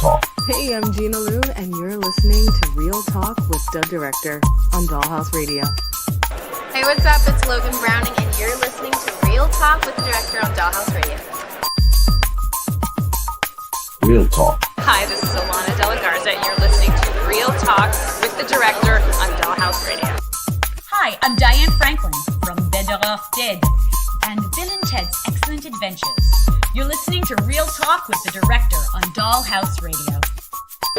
Talk. Hey, I'm Gina Lou, and you're listening to Real Talk with the Director on Dollhouse Radio. Hey, what's up? It's Logan Browning, and you're listening to Real Talk with the Director on Dollhouse Radio. Real Talk. Hi, this is Alana De La Garza, and you're listening to Real Talk with the Director on Dollhouse Radio. Hi, I'm Diane Franklin from Better Off Dead and Bill and Ted's Excellent Adventures. You're listening to Real Talk with the Director on Dollhouse Radio.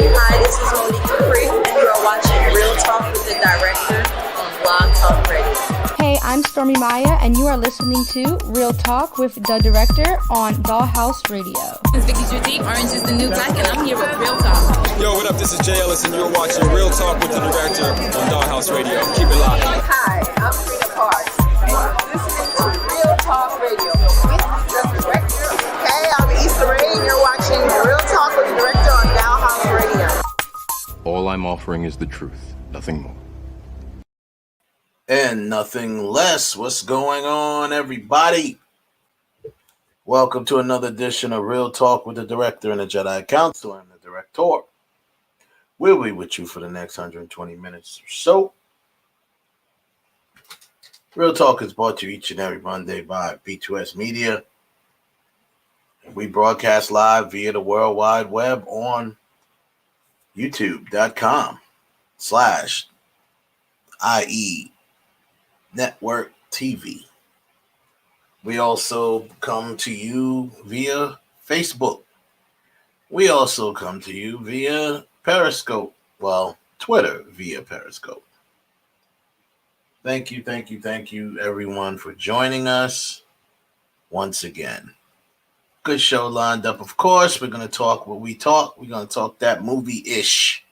Hi, this is Monique Dupree, and you are watching Real Talk with the Director on Blog Talk Radio. Hey, I'm Stormy Maya, and you are listening to Real Talk with the Director on Dollhouse Radio. It's Vicky Judy, Orange is the New Black, and I'm here with Real Talk. Yo, what up? This is Jay Ellis, and you're watching Real Talk with the Director on Dollhouse Radio. Keep it locked. Hi, I'm Trina Parks, and you're listening to Real Talk Radio with the Director. Hey, I'm Issa Rae, and you're watching Real Talk with the Director on Dollhouse Radio. All I'm offering is the truth, nothing more. And nothing less. What's going on, everybody? Welcome to another edition of Real Talk with the Director and the Jedi Council. I'm the Director. We'll be with you for the next 120 minutes or so. Real Talk is brought to you each and every Monday by B2S Media. We broadcast live via the World Wide Web on youtube.com/IE Network TV. We also come to you via Facebook. We also come to you via Periscope. Well, Twitter via Periscope. Thank you, everyone, for joining us once again. Good show lined up, of course. We're going to talk what we talk. We're going to talk that movie-ish.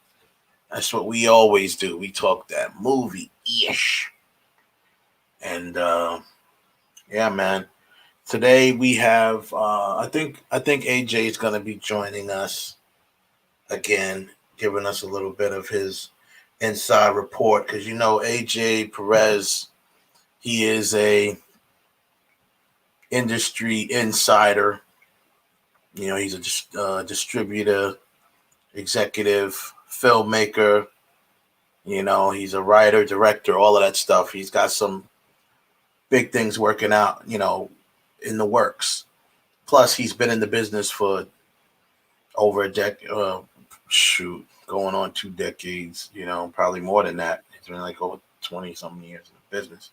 That's what we always do. We talk that movie-ish. And yeah, man. Today we have I think AJ is going to be joining us again, giving us a little bit of his inside report, because you know AJ Perez, he is a industry insider. You know, he's a distributor, executive, filmmaker. You know, he's a writer, director, all of that stuff. He's got some big things working out, you know, in the works. Plus, he's been in the business for over a decade, going on 2 decades, you know, probably more than that. He's been like over 20-something years in the business.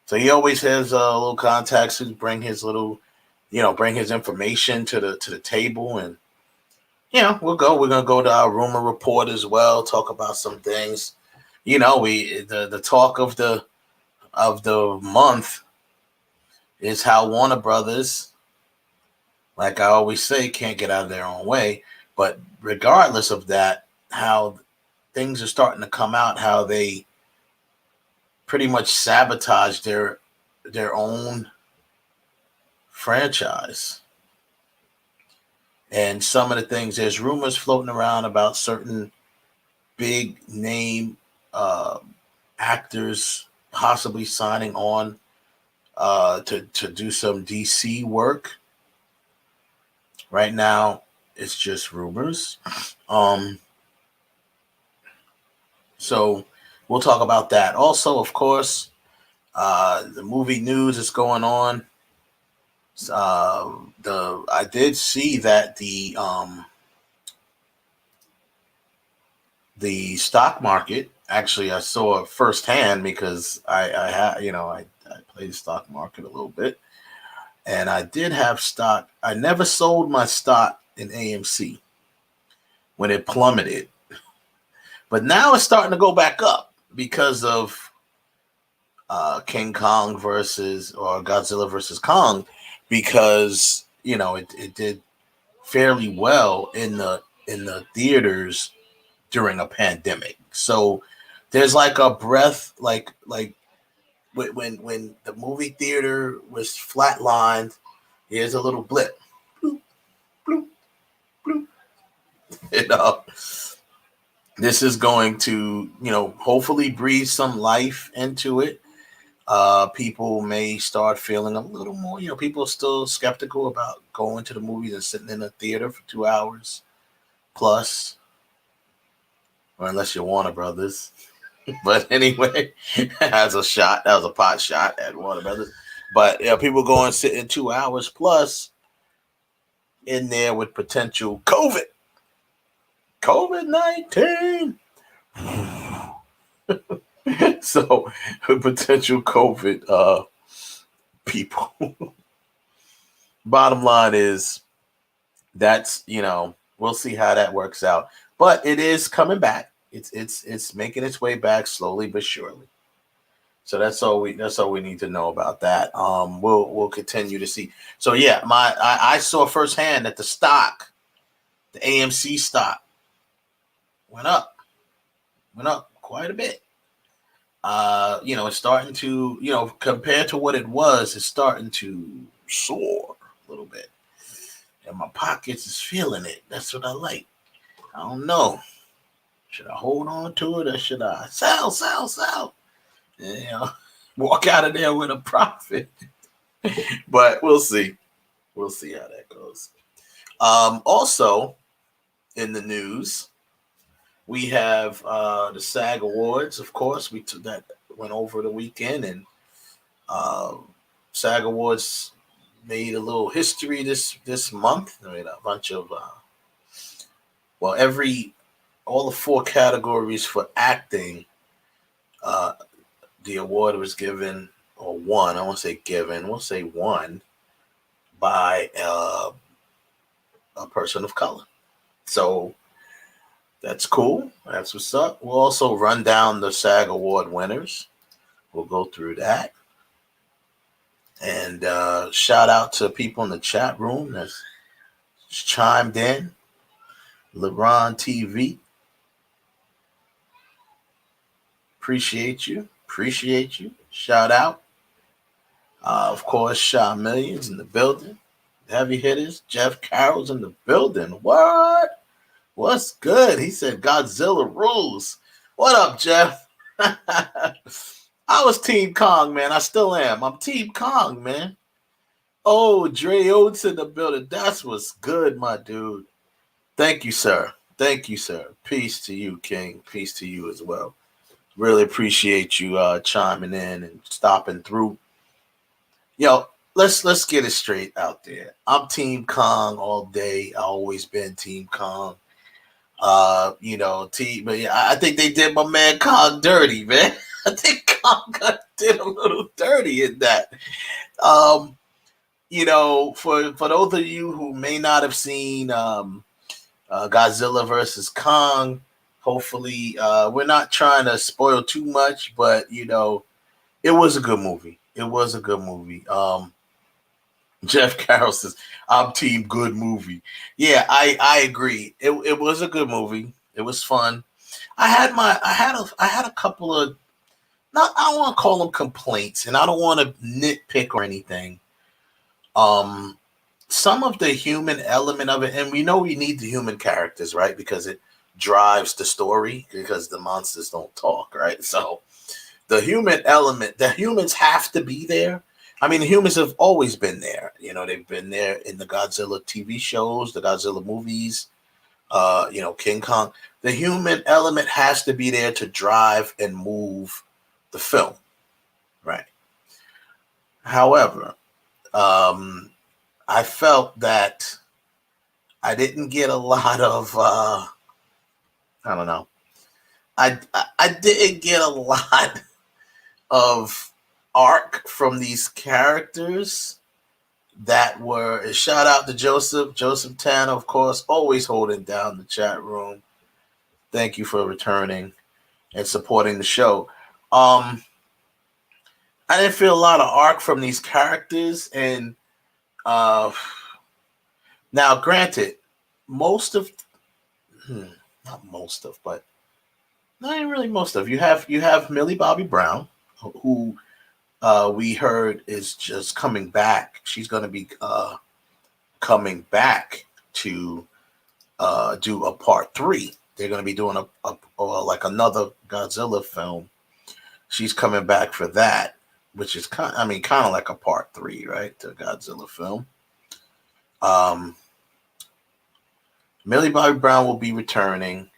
So he always has little contacts who bring his little, you know, bring his information to the table. And, you know, we're going to go to our rumor report as well, talk about some things. You know, the talk of the month is how Warner Brothers, like I always say, can't get out of their own way. But regardless of that, how things are starting to come out, how they pretty much sabotage their own franchise. And some of the things, there's rumors floating around about certain big name actors possibly signing on to do some DC work. Right now, it's just rumors. So we'll talk about that. Also, of course, the movie news is going on. I did see that the stock market. Actually, I saw it firsthand because I played the stock market a little bit, and I did have stock. I never sold my stock in AMC when it plummeted, but now it's starting to go back up because of King Kong Godzilla versus Kong, because you know it did fairly well in the theaters during a pandemic. So there's like a breath, like when the movie theater was flatlined, here's a little blip. Bloop, bloop, bloop. You know, this is going to, you know, hopefully breathe some life into it. People may start feeling a little more, you know, people are still skeptical about going to the movies and sitting in a theater for 2 hours Plus, or unless you're Warner Brothers. But anyway, as a shot, that was a pot shot at Warner Brothers. But yeah, people go and sit in 2 hours plus in there with potential COVID-19. So potential COVID people. Bottom line is that's, we'll see how that works out. But it is coming back. It's making its way back slowly but surely. So that's all we need to know about that. We'll continue to see. So yeah, I saw firsthand that the AMC stock went up quite a bit. It's starting to, compared to what it was, it's starting to soar a little bit. And my pockets is feeling it. That's what I like. I don't know. Should I hold on to it or should I sell? Walk out of there with a profit. But we'll see. We'll see how that goes. Also, in the news, we have the Sag Awards. Of course, that went over the weekend, and Sag Awards made a little history this month. I mean, a bunch of all the 4 categories for acting. The award was given, or won. I won't say given. We'll say won by a person of color. So that's cool. That's what's up. We'll also run down the SAG Award winners. We'll go through that. And shout out to people in the chat room that's chimed in. LeBron TV. Appreciate you. Shout out. Of course, Shaw Millions in the building. Heavy hitters. Jeff Carroll's in the building. What? What's good? He said Godzilla rules. What up, Jeff? I was Team Kong, man. I still am. I'm Team Kong, man. Oh, Dre Oates in the building. That's what's good, my dude. Thank you, sir. Peace to you, King. Peace to you as well. Really appreciate you chiming in and stopping through. Yo, let's get it straight out there. I'm Team Kong all day. I always been Team Kong. But yeah, I think they did my man Kong dirty, man. I think Kong did a little dirty in that. For those of you who may not have seen Godzilla vs Kong, hopefully we're not trying to spoil too much, but it was a good movie. Jeff Carroll says, I'm team good movie. Yeah, I agree. It was a good movie. It was fun. I had a couple of, I don't want to call them complaints, and I don't want to nitpick or anything. Some of the human element of it, and we know we need the human characters, right? Because it drives the story, because the monsters don't talk, right? So the human element, the humans have to be there. I mean, the humans have always been there. They've been there in the Godzilla TV shows, the Godzilla movies, King Kong. The human element has to be there to drive and move the film, right? However, I felt that I didn't get a lot of, I don't know. I didn't get a lot of arc from these characters that were, shout out to Joseph Tanner, of course, always holding down the chat room. Thank you for returning and supporting the show. I didn't feel a lot of arc from these characters, and now granted, not really most of. You have Millie Bobby Brown, who we heard is just coming back. She's going to be coming back to do a part 3. They're going to be doing a like another Godzilla film. She's coming back for that, which is kind of like a part 3, right? To Godzilla film. Millie Bobby Brown will be returning.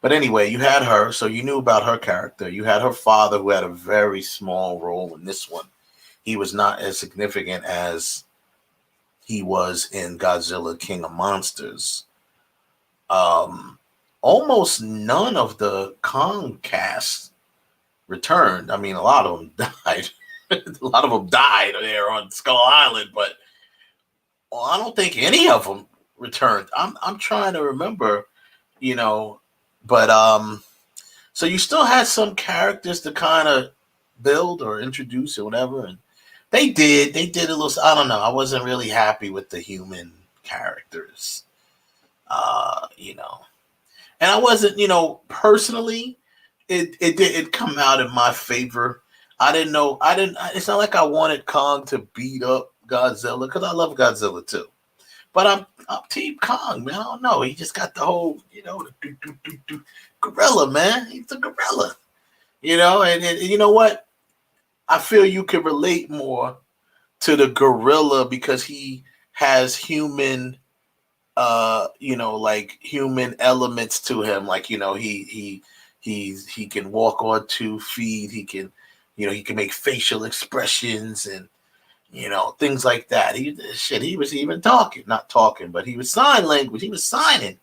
But anyway, you had her, so you knew about her character. You had her father, who had a very small role in this one. He was not as significant as he was in Godzilla King of Monsters. Almost none of the Kong cast returned. I mean, a lot of them died. A lot of them died there on Skull Island, but I don't think any of them returned. I'm trying to remember, but so you still had some characters to kind of build or introduce or whatever, and they did a little. I don't know. I wasn't really happy with the human characters, and I wasn't, personally. It didn't come out in my favor. I didn't know. It's not like I wanted Kong to beat up Godzilla, because I love Godzilla too. But I'm Team Kong, man. I don't know. He just got the whole, the gorilla, man. He's a gorilla, And you know what? I feel you can relate more to the gorilla because he has human, like human elements to him. Like, he can walk on 2 feet. He can, he can make facial expressions and, things like that. He was even not talking, but he was sign language. He was signing,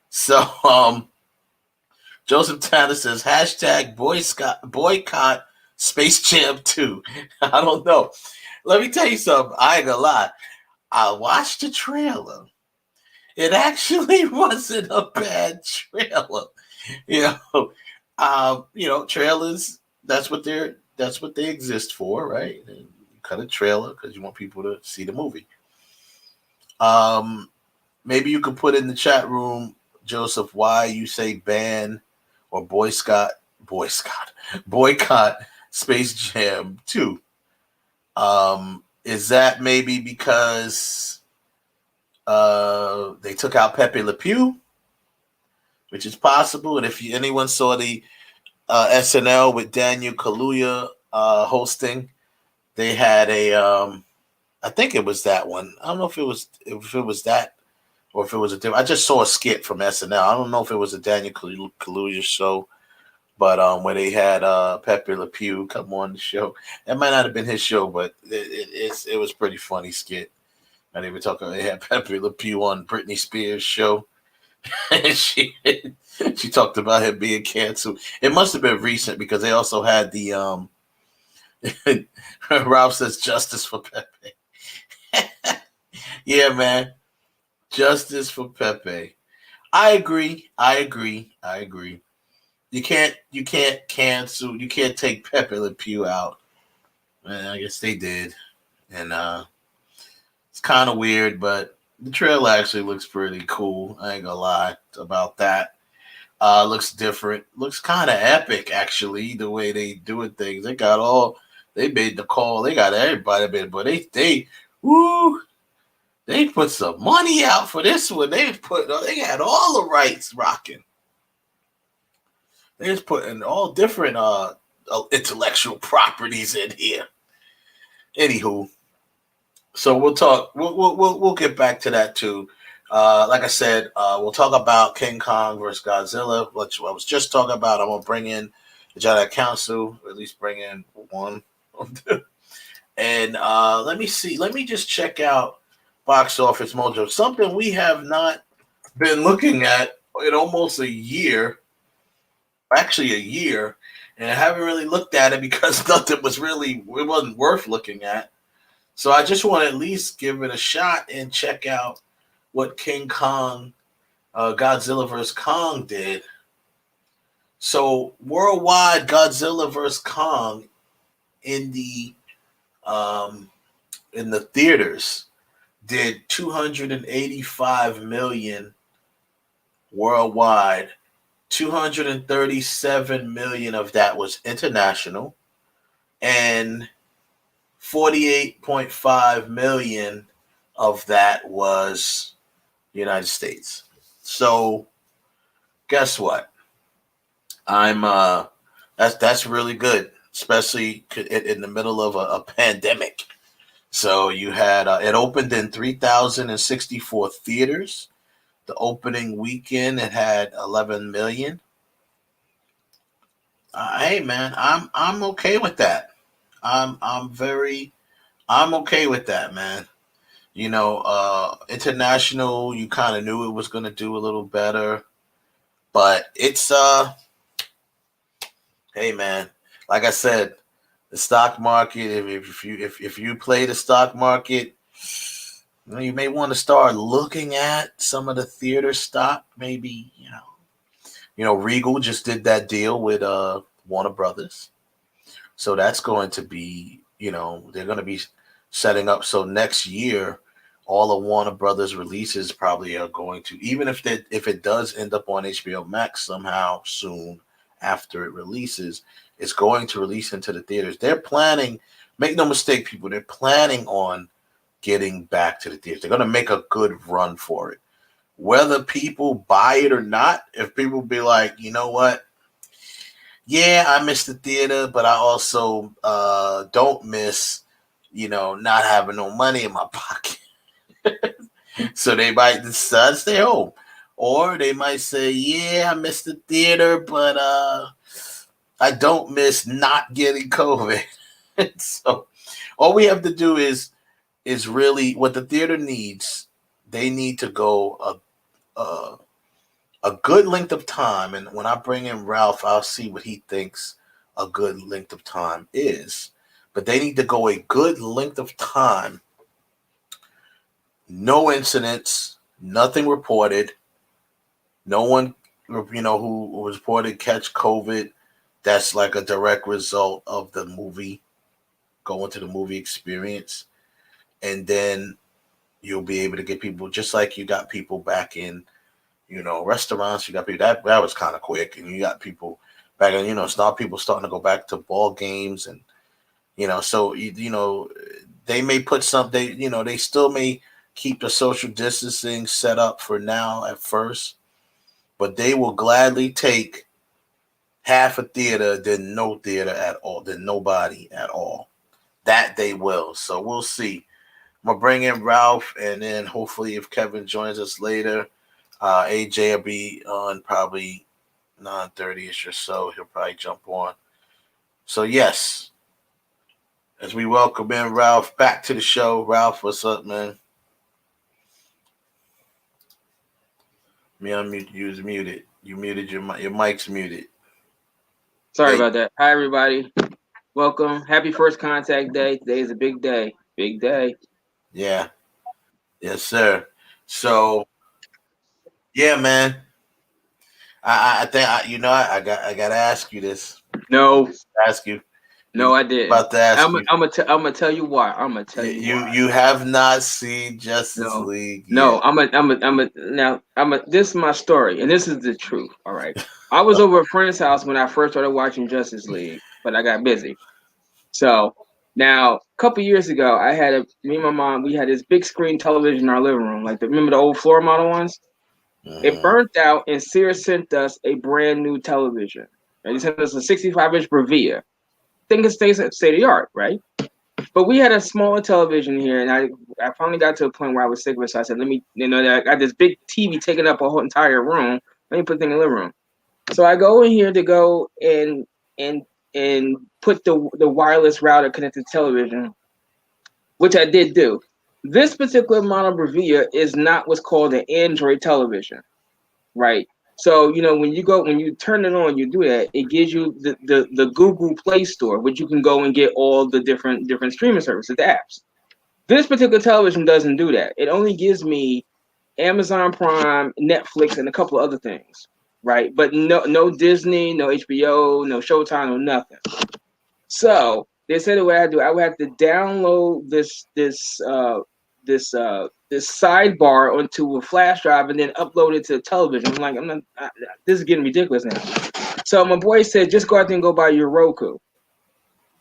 So, Joseph Tanner says, hashtag boycott Space Jam 2. I don't know. Let me tell you something. I ain't gonna lie. I watched the trailer. It actually wasn't a bad trailer. Trailers, that's what they exist for, right? And you cut a trailer because you want people to see the movie. Maybe you could put in the chat room, Joseph, why you say ban or boycott Space Jam 2. Is that maybe because they took out Pepe Le Pew, which is possible? And if anyone saw the SNL with Daniel Kaluuya hosting, they had I think it was that one. I don't know if it was that or if it was a different. I just saw a skit from SNL. I don't know if it was a Daniel Kaluuya show, but where they had Pepe Le Pew come on the show. That might not have been his show, but it was pretty funny skit. And they were talking. They had Pepe Le Pew on Britney Spears' show, and she talked about him being canceled. It must have been recent because they also had the Rob says justice for Pepe. Yeah, man, justice for Pepe. I agree. You can't cancel. You can't take Pepe Le Pew out. Man, I guess they did, and it's kind of weird, but the trailer actually looks pretty cool. I ain't gonna lie about that. Looks different. Looks kind of epic, actually, the way they doing things. They made the call. They got everybody, but they put some money out for this one. They had all the rights rocking. They just putting all different intellectual properties in here. Anywho, so we'll talk. We'll get back to that too. Like I said, we'll talk about King Kong versus Godzilla, which I was just talking about. I'm gonna bring in the Jedi Council, or at least bring in one of them. And let me see. Let me just check out Box Office Mojo. Something we have not been looking at in almost a year. Actually, a year, and I haven't really looked at it because it wasn't worth looking at. So I just want to at least give it a shot and check out what King Kong, Godzilla vs. Kong did. So worldwide, Godzilla vs. Kong in the theaters did $285 million worldwide. 237 million of that was international, and 48.5 million of that was United States. So guess what? That's really good, especially in the middle of a pandemic. So you had it opened in 3,064 theaters. The opening weekend, it had 11 million. Hey man, I'm okay with that. I'm okay with that, man. You know, international, you kind of knew it was going to do a little better, but it's hey man, like I said, the stock market. If you play the stock market, you may want to start looking at some of the theater stock. Maybe Regal just did that deal with Warner Brothers, so that's going to be they're going to be setting up. So next year, all the Warner Brothers releases probably are going to, even if it does end up on HBO Max somehow soon after it releases, it's going to release into the theaters. They're planning, make no mistake, people, they're planning on getting back to the theaters. They're going to make a good run for it. Whether people buy it or not, if people be like, you know what? Yeah, I miss the theater, but I also don't miss, not having no money in my pocket. So they might decide to stay home. Or they might say, yeah, I miss the theater, but I don't miss not getting COVID. So all we have to do is really what the theater needs. They need to go a good length of time. And when I bring in Ralph, I'll see what he thinks a good length of time is. But they need to go a good length of time. No incidents, nothing reported. No one, who was reported catch COVID. That's like a direct result of the movie, going to the movie experience. And then you'll be able to get people, just like you got people back in, restaurants. You got people, that was kind of quick. And you got people back in, it's not people starting to go back to ball games. And, so, they may put something, they still may keep the social distancing set up for now at first, but they will gladly take half a theater than no theater at all, than nobody at all. That they will. So we'll see. I'm going to bring in Ralph, and then hopefully if Kevin joins us later, AJ will be on probably 9:30ish or so. He'll probably jump on. So yes, as we welcome in Ralph back to the show. Ralph, what's up, man? Me unmute. You was muted. You muted your mic's muted. Sorry about that. Hi, everybody. Welcome. Happy First Contact Day. Today is a big day. Big day. Yeah. Yes, sir. So, yeah, man. I think I got to ask you this. No. Ask you. No, I didn't. About to ask you. I'm gonna tell you why. I'm gonna tell you why. You have not seen Justice League yet. No, this is my story, and this is the truth. All right. I was over a friend's house when I first started watching Justice League, but I got busy. So now, a couple years ago, me and my mom, we had this big screen television in our living room, remember the old floor model ones? It burnt out, and Sears sent us a brand new television. They sent us a 65-inch Bravia. Think it stays at state of the art, right? But we had a smaller television here, and I finally got to a point where I was sick of it. So I said, let me, I got this big TV taking up a whole entire room. Let me put the thing in the living room. So I go in here to go and put the wireless router connected to television, which I did do. This particular model Bravia is not what's called an Android television, right? So, when you turn it on, you do that, it gives you the Google Play Store, which you can go and get all the different streaming services, the apps. This particular television doesn't do that. It only gives me Amazon Prime, Netflix, and a couple of other things, right? But no Disney, no HBO, no Showtime, no nothing. So they said what I had to do, I would have to download this sidebar onto a flash drive and then upload it to the television. I'm not. This is getting ridiculous now. So my boy said, just go out there and go buy your Roku.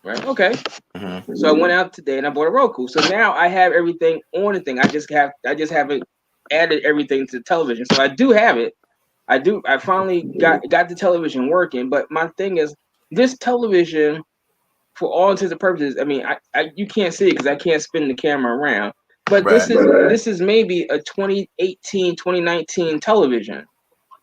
Right? Okay. Mm-hmm. So I went out today and I bought a Roku. So now I have everything on the thing. I just haven't added everything to the television. So I do have it. I finally got the television working. But my thing is, this television for all intents and purposes, I mean, I you can't see it because I can't spin the camera around. But Right. this is maybe a 2018, 2019 television.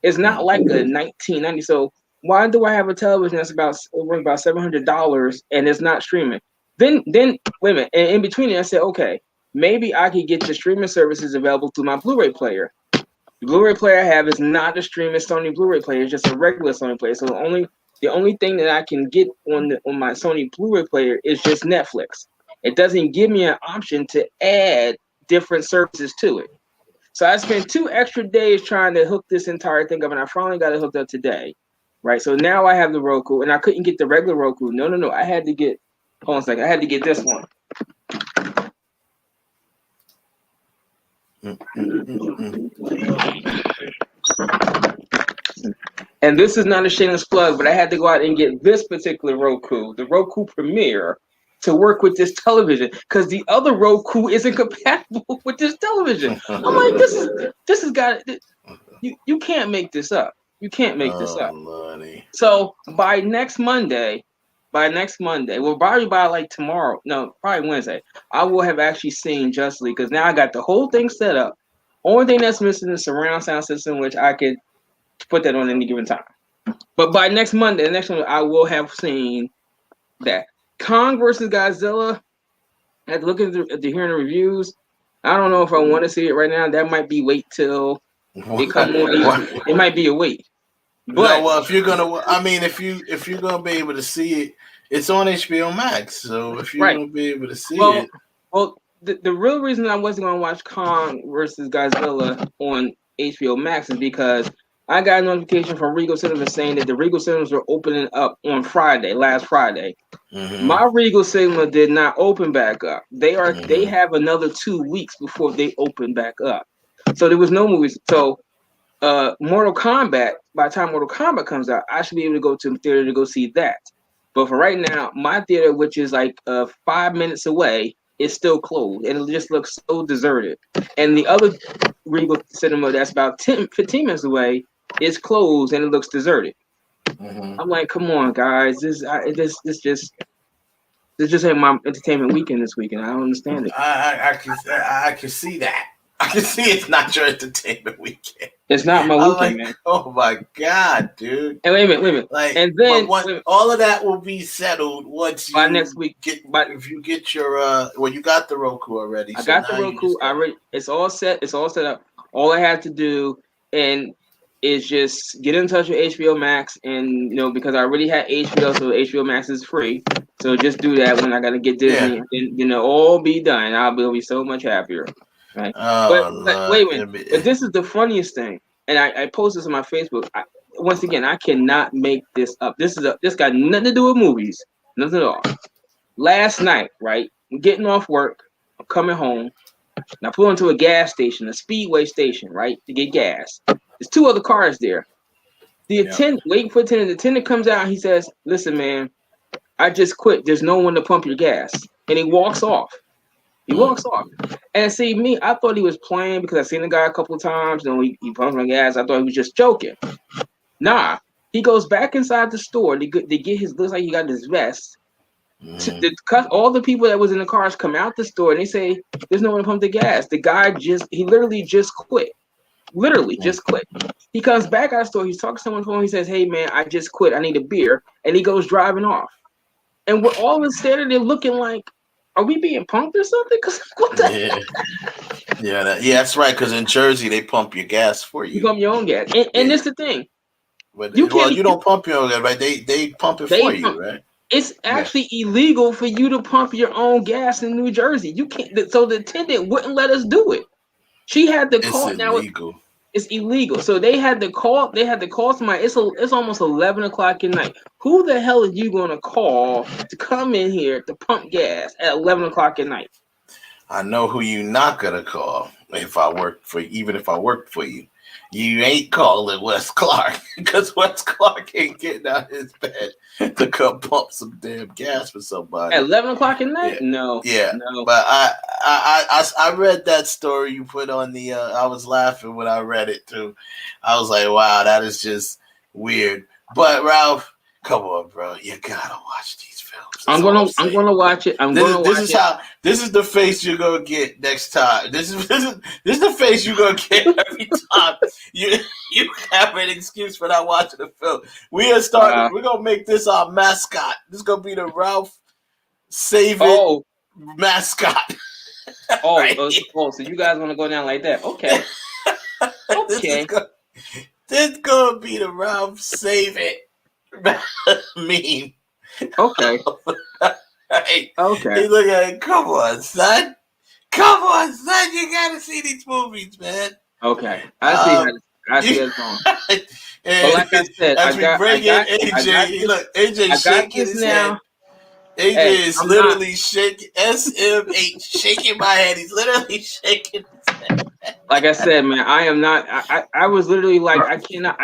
It's not like a 1990. So why do I have a television that's about $700 and it's not streaming? Then wait a minute. And in between it, I said, okay, maybe I could get the streaming services available through my Blu-ray player. The Blu-ray player I have is not a streaming Sony Blu-ray player; it's just a regular Sony player. So the only thing that I can get on my Sony Blu-ray player is just Netflix. It doesn't give me an option to add different services to it. So I spent 2 extra days trying to hook this entire thing up, and I finally got it hooked up today. Right. So now I have the Roku, and I couldn't get the regular Roku. No. I had to get. Hold on a second. I had to get this one. And this is not a shameless plug, but I had to go out and get this particular Roku, the Roku Premiere, to work with this television because the other Roku isn't compatible with this television. I'm like, this has got you can't make this up. You can't make this up. Lordy. So by next Monday, well, probably by like tomorrow, no, probably Wednesday, I will have actually seen Just League because now I got the whole thing set up. Only thing that's missing is surround sound system, which I could put that on any given time. But by next Monday, the next one, I will have seen that. Kong versus Godzilla, after looking at hearing the reviews, I don't know if I want to see it right now. That might be wait till it come on. It might be a wait. But no, well, if you're gonna be able to see it, it's on HBO Max. So if you're gonna be able to see it, well, the real reason I wasn't gonna watch Kong versus Godzilla on HBO Max is because I got a notification from Regal Cinemas saying that the Regal Cinemas were opening up on last Friday. Mm-hmm. My Regal Cinema did not open back up. They have another 2 weeks before they open back up. So there was no movies. So Mortal Kombat, by the time Mortal Kombat comes out, I should be able to go to the theater to go see that. But for right now, my theater, which is like 5 minutes away, is still closed. And it just looks so deserted. And the other Regal Cinema that's about 15 minutes away is closed and it looks deserted. Mm-hmm. I'm like, come on, guys. This just ain't my entertainment weekend this weekend. I don't understand it. I can see that. I can see it's not your entertainment weekend. It's not my weekend, man. Oh my God, dude! And wait a minute. Like, and then all of that will be settled once by next week. If you get your you got the Roku already. I got the Roku. It's all set. It's all set up. All I have to do is just get in touch with HBO Max, and because I already had HBO, so HBO Max is free. So just do that when I gotta get Disney, and all be done. I'll be so much happier. Right. But wait a minute. But this is the funniest thing, and I posted this on my Facebook. Once again, I cannot make this up. This got nothing to do with movies, nothing at all. Last night, right, I'm getting off work, I'm coming home, and I pull into a gas station, a Speedway station, right, to get gas. There's 2 other cars there. The attendant, waiting for the attendant comes out. And he says, "Listen, man, I just quit. There's no one to pump your gas," and he walks off. And see me, I thought he was playing because I seen the guy a couple of times. He pumped my gas. I thought he was just joking. Nah, he goes back inside the store to get his. Looks like he got his vest. All the people that was in the cars come out the store and they say there's no one to pump the gas. The guy literally just quit. He comes back out of the store. He's talking to someone on the phone. He says, "Hey man, I just quit. I need a beer," and he goes driving off. And we're all standing there looking like, are we being punked or something? Because what the heck? That's right. Because in Jersey, they pump your gas for you. You pump your own gas, and that's the thing. But you don't pump your own gas, right? They pump it for you, right? It's actually illegal for you to pump your own gas in New Jersey. You can't. So the attendant wouldn't let us do it. She had to call. It's illegal. It's illegal. So they had to call. They had to call somebody. It's almost 11 o'clock at night. Who the hell are you going to call to come in here to pump gas at 11 o'clock at night? I know who you not gonna call. Even if I worked for you, you ain't calling Wes Clark because Wes Clark ain't getting out of his bed to come pump some damn gas for somebody at 11 o'clock at night. No. But I read that story you put on the. I was laughing when I read it too. I was like, wow, that is just weird. But Ralph, come on, bro, you gotta watch these films. I'm gonna watch it. This is the face you're gonna get next time. This is the face you're gonna get every time you have an excuse for not watching the film. We're gonna make this our mascot. This is gonna be the Ralph Save It mascot. So you guys want to go down like that? Okay. Okay. This gonna be the Ralph Save It meme. Okay. Right. Okay. He look at it. Come on, son. You gotta see these movies, man. Okay. I see it's going. But like I said, as we bring in AJ, look, AJ shaking his head. AJ is literally shaking SMH, shaking my head. He's literally shaking his head. Like I said, man, I am not. I was literally like, I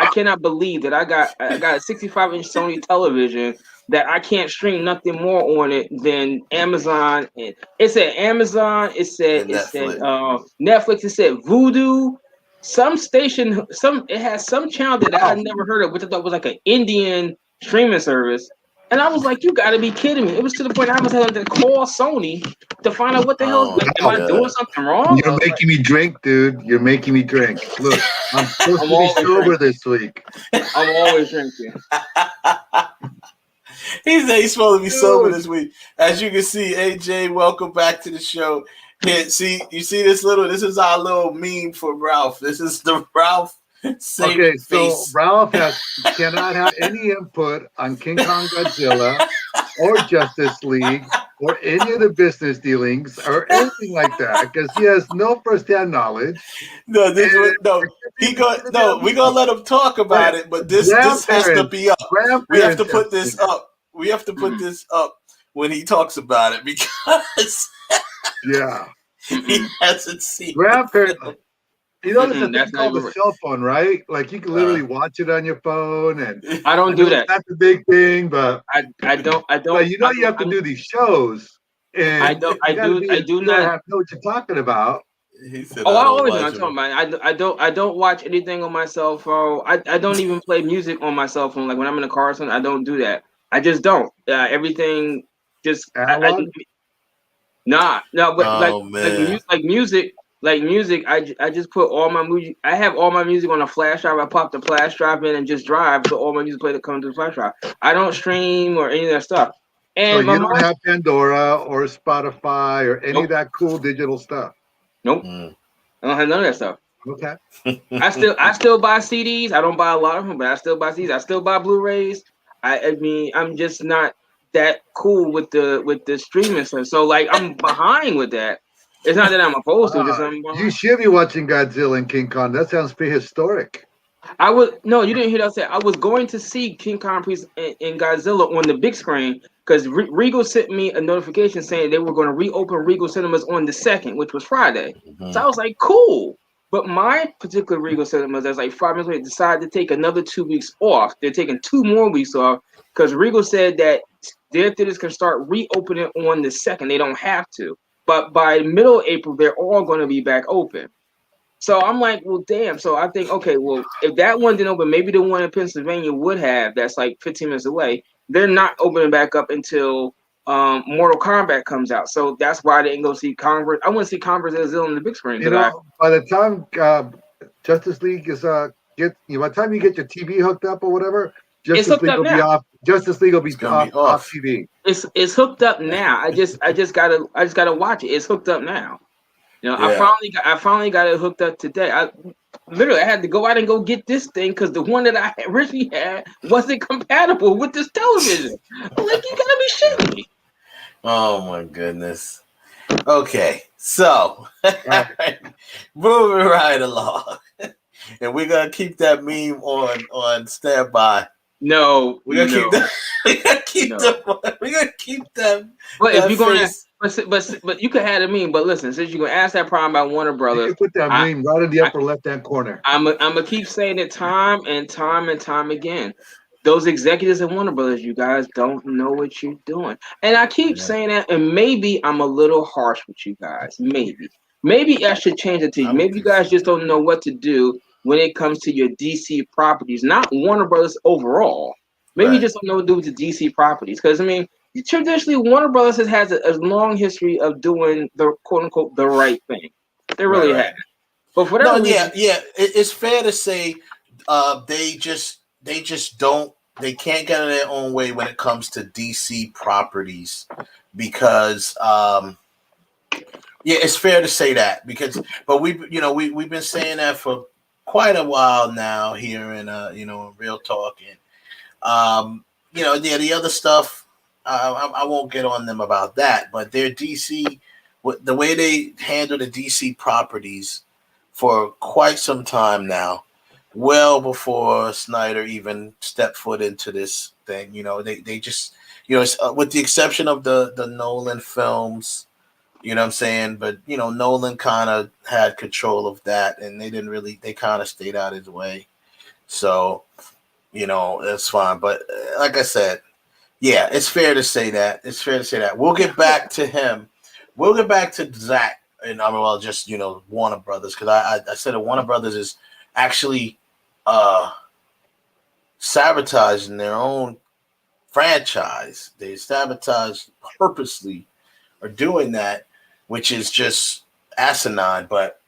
cannot believe that I got a 65-inch Sony television that I can't stream nothing more on it than Amazon. And it said Amazon. It said Netflix. It said Vudu. Some station. It has some channel that I had never heard of, which I thought was like an Indian streaming service. And I was like, you got to be kidding me. It was to the point I was having to call Sony to find out what the hell. Am I doing something wrong? You're making me drink, dude. You're making me drink. Look, I'm supposed to be sober this week. I'm always drinking. He's supposed to be sober this week. As you can see, AJ, welcome back to the show. Here, you see this is our little meme for Ralph. This is the Ralph. Okay, so Ralph cannot have any input on King Kong Godzilla or Justice League or any of the business dealings or anything like that because he has no firsthand knowledge. We're gonna let him talk about it, but this has to be up. We have to put this up. We have to put this up when he talks about it because he hasn't seen grandparents. You know, there's a thing called a cell phone, right? Like you can literally watch it on your phone, and I don't do that. That's a big thing, but I don't. But you know, you have to do these shows, and I do not know what you're talking about. He said, I always know what I'm talking about. I don't watch anything on my cell phone. I don't even play music on my cell phone. Like when I'm in a car or something, I don't do that. I just don't. Everything just Like music, I just put all my music. I have all my music on a flash drive. I pop the flash drive in and just drive, so all my music play that comes to the flash drive. I don't stream or any of that stuff. And so you don't have Pandora or Spotify or any of that cool digital stuff. Nope, I don't have none of that stuff. Okay. I still buy CDs. I don't buy a lot of them, but I still buy CDs. I still buy Blu-rays. I mean, I'm just not that cool with the streaming stuff. So like, I'm behind with that. It's not that I'm opposed to it. You should be watching Godzilla and King Kong. That sounds prehistoric. No, you didn't hear that. I was going to see King Kong and Godzilla on the big screen because Regal sent me a notification saying they were going to reopen Regal Cinemas on the 2nd, which was Friday. Mm-hmm. So I was like, cool. But my particular Regal Cinemas, that's like 5 minutes away, decided to take another 2 weeks off. They're taking 2 more weeks off because Regal said that their theaters can start reopening on the 2nd. They don't have to. But by middle of April, they're all going to be back open. So I'm like, well, damn. So I think, okay, well, if that one didn't open, maybe the one in Pennsylvania would have. That's like 15 minutes away. They're not opening back up until Mortal Kombat comes out. So that's why I didn't go see Converse. I want to see Converse and Godzilla on the big screen. By the time Justice League is by the time you get your TV hooked up or whatever, Justice League will be off. Justice League will be off TV. It's hooked up now. I just gotta watch it. It's hooked up now. You know, yeah. I finally got it hooked up today. I had to go out and go get this thing because the one that I originally had wasn't compatible with this television. I'm like, you gotta be shitting me. Oh my goodness. Okay, so moving right along, and we're gonna keep that meme on standby. No, we're gonna keep that. We're gonna keep them. But if you're gonna, but you could have a meme. But listen, since you're gonna ask that problem about Warner Brothers, you put that meme right in the upper left-hand corner. I'm gonna keep saying it time and time again. Those executives at Warner Brothers, you guys don't know what you're doing, and I keep saying that. And maybe I'm a little harsh with you guys. Maybe I should change it to you. Maybe you guys just don't know what to do when it comes to your DC properties, not Warner Brothers overall. Maybe you just don't know what to do with the DC properties. Because, I mean, traditionally Warner Brothers has a long history of doing the quote unquote the right thing. They really have. But for whatever reason, it's fair to say they can't get in their own way when it comes to DC properties because it's fair to say that but we've been saying that for quite a while now here in in Real Talk and the other stuff I won't get on them about that, but their DC the way they handle the DC properties for quite some time now, well before Snyder even stepped foot into this thing. They just with the exception of the Nolan films. You know what I'm saying? But, Nolan kind of had control of that, and they kind of stayed out of his way. So, that's fine. But like I said, it's fair to say that. We'll get back to him. We'll get back to Zach, and just, Warner Brothers, because I said that Warner Brothers is actually sabotaging their own franchise. They sabotage purposely are doing that, which is just asinine. But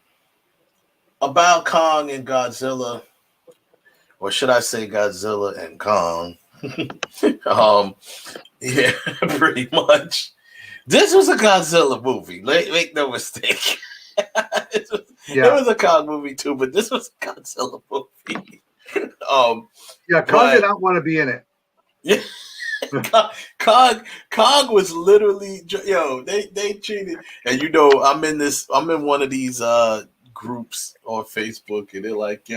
about Kong and Godzilla, or should I say Godzilla and Kong? Pretty much. This was a Godzilla movie. Make no mistake. It was a Kong movie too, but this was a Godzilla movie. Kong did not want to be in it. Yeah. Cog was literally they cheated, and I'm in one of these groups on Facebook, and they're like,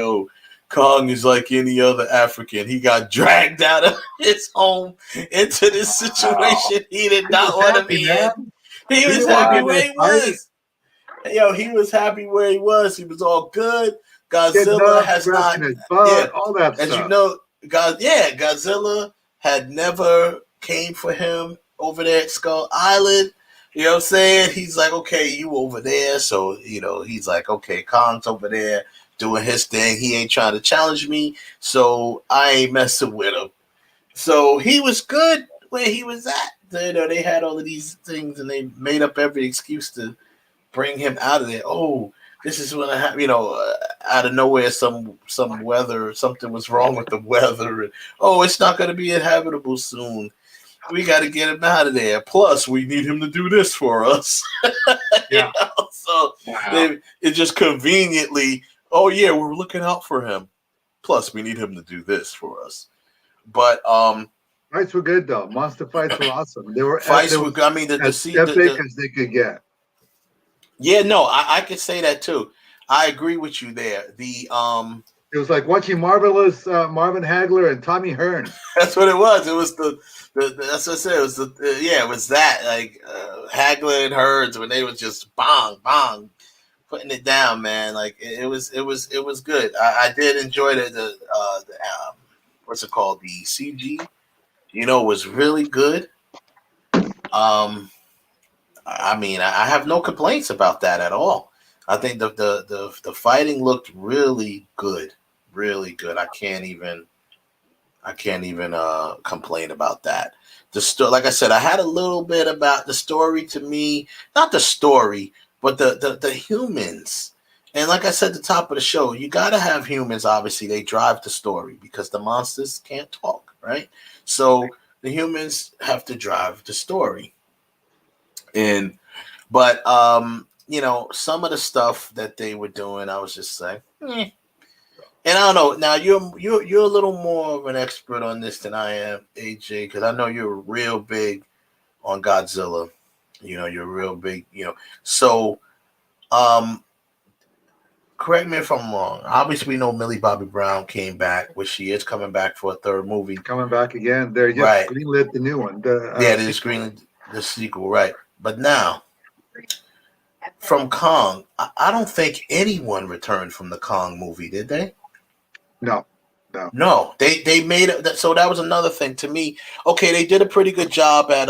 Kong is like any other African. He got dragged out of his home into this situation he did not want to be in. He was happy where he was. He was happy where he was. He was all good. Godzilla has not all that as stuff. Godzilla had never came for him over there at Skull Island. You know what I'm saying? He's like, okay, you over there. So, he's like, okay, Kong's over there doing his thing. He ain't trying to challenge me. So I ain't messing with him. So he was good where he was at. They had all of these things and they made up every excuse to bring him out of there. Oh, this is when I have, out of nowhere, some weather, something was wrong with the weather. And, it's not going to be inhabitable soon. We got to get him out of there. Plus, we need him to do this for us. So it just conveniently, we're looking out for him. Plus, we need him to do this for us. But fights were good though. Monster fights were awesome. They were fights were. I mean, as epic as they could get. Yeah, no, I could say that too. I agree with you there. It was like watching Marvelous Marvin Hagler and Tommy Hearn. That's what it was. It was that's what I said. It was it was that like Hagler and Hearns when they was just bong bong putting it down, man. Like it was good. I did enjoy the what's it called, the CG. Was really good. I mean, I have no complaints about that at all. I think the fighting looked really good, really good. I can't even complain about that. Like I said, I had a little bit about the story to me, not the story, but the humans. And like I said at the top of the show, you got to have humans. Obviously, they drive the story because the monsters can't talk, right? So the humans have to drive the story. But some of the stuff that they were doing, I was just like, And I don't know. Now you're a little more of an expert on this than I am, AJ, because I know you're real big on Godzilla. You're real big. So, correct me if I'm wrong. Obviously, we know Millie Bobby Brown came back, which she is coming back for a third movie. Coming back again. They just greenlit the new one. They just greenlit the sequel, right? But now, from Kong, I don't think anyone returned from the Kong movie, did they? No. They made it. So that was another thing to me. Okay, they did a pretty good job at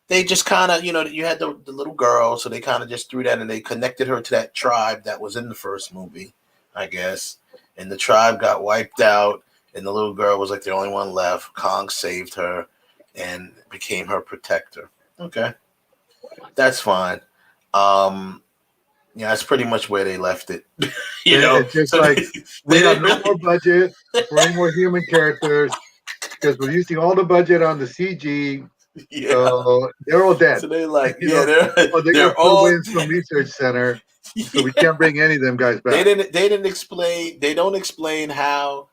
they just kind of, you had the little girl, so they kind of just threw that and they connected her to that tribe that was in the first movie, I guess. And the tribe got wiped out, and the little girl was like the only one left. Kong saved her. and became her protector. Okay, that's fine. Yeah, that's pretty much where they left it. It's just like we have no more budget for any more human characters because we're using all the budget on the CG. Yeah. So they're all dead. So they're like, they're they're put all away in some research center. So we can't bring any of them guys back. They don't explain how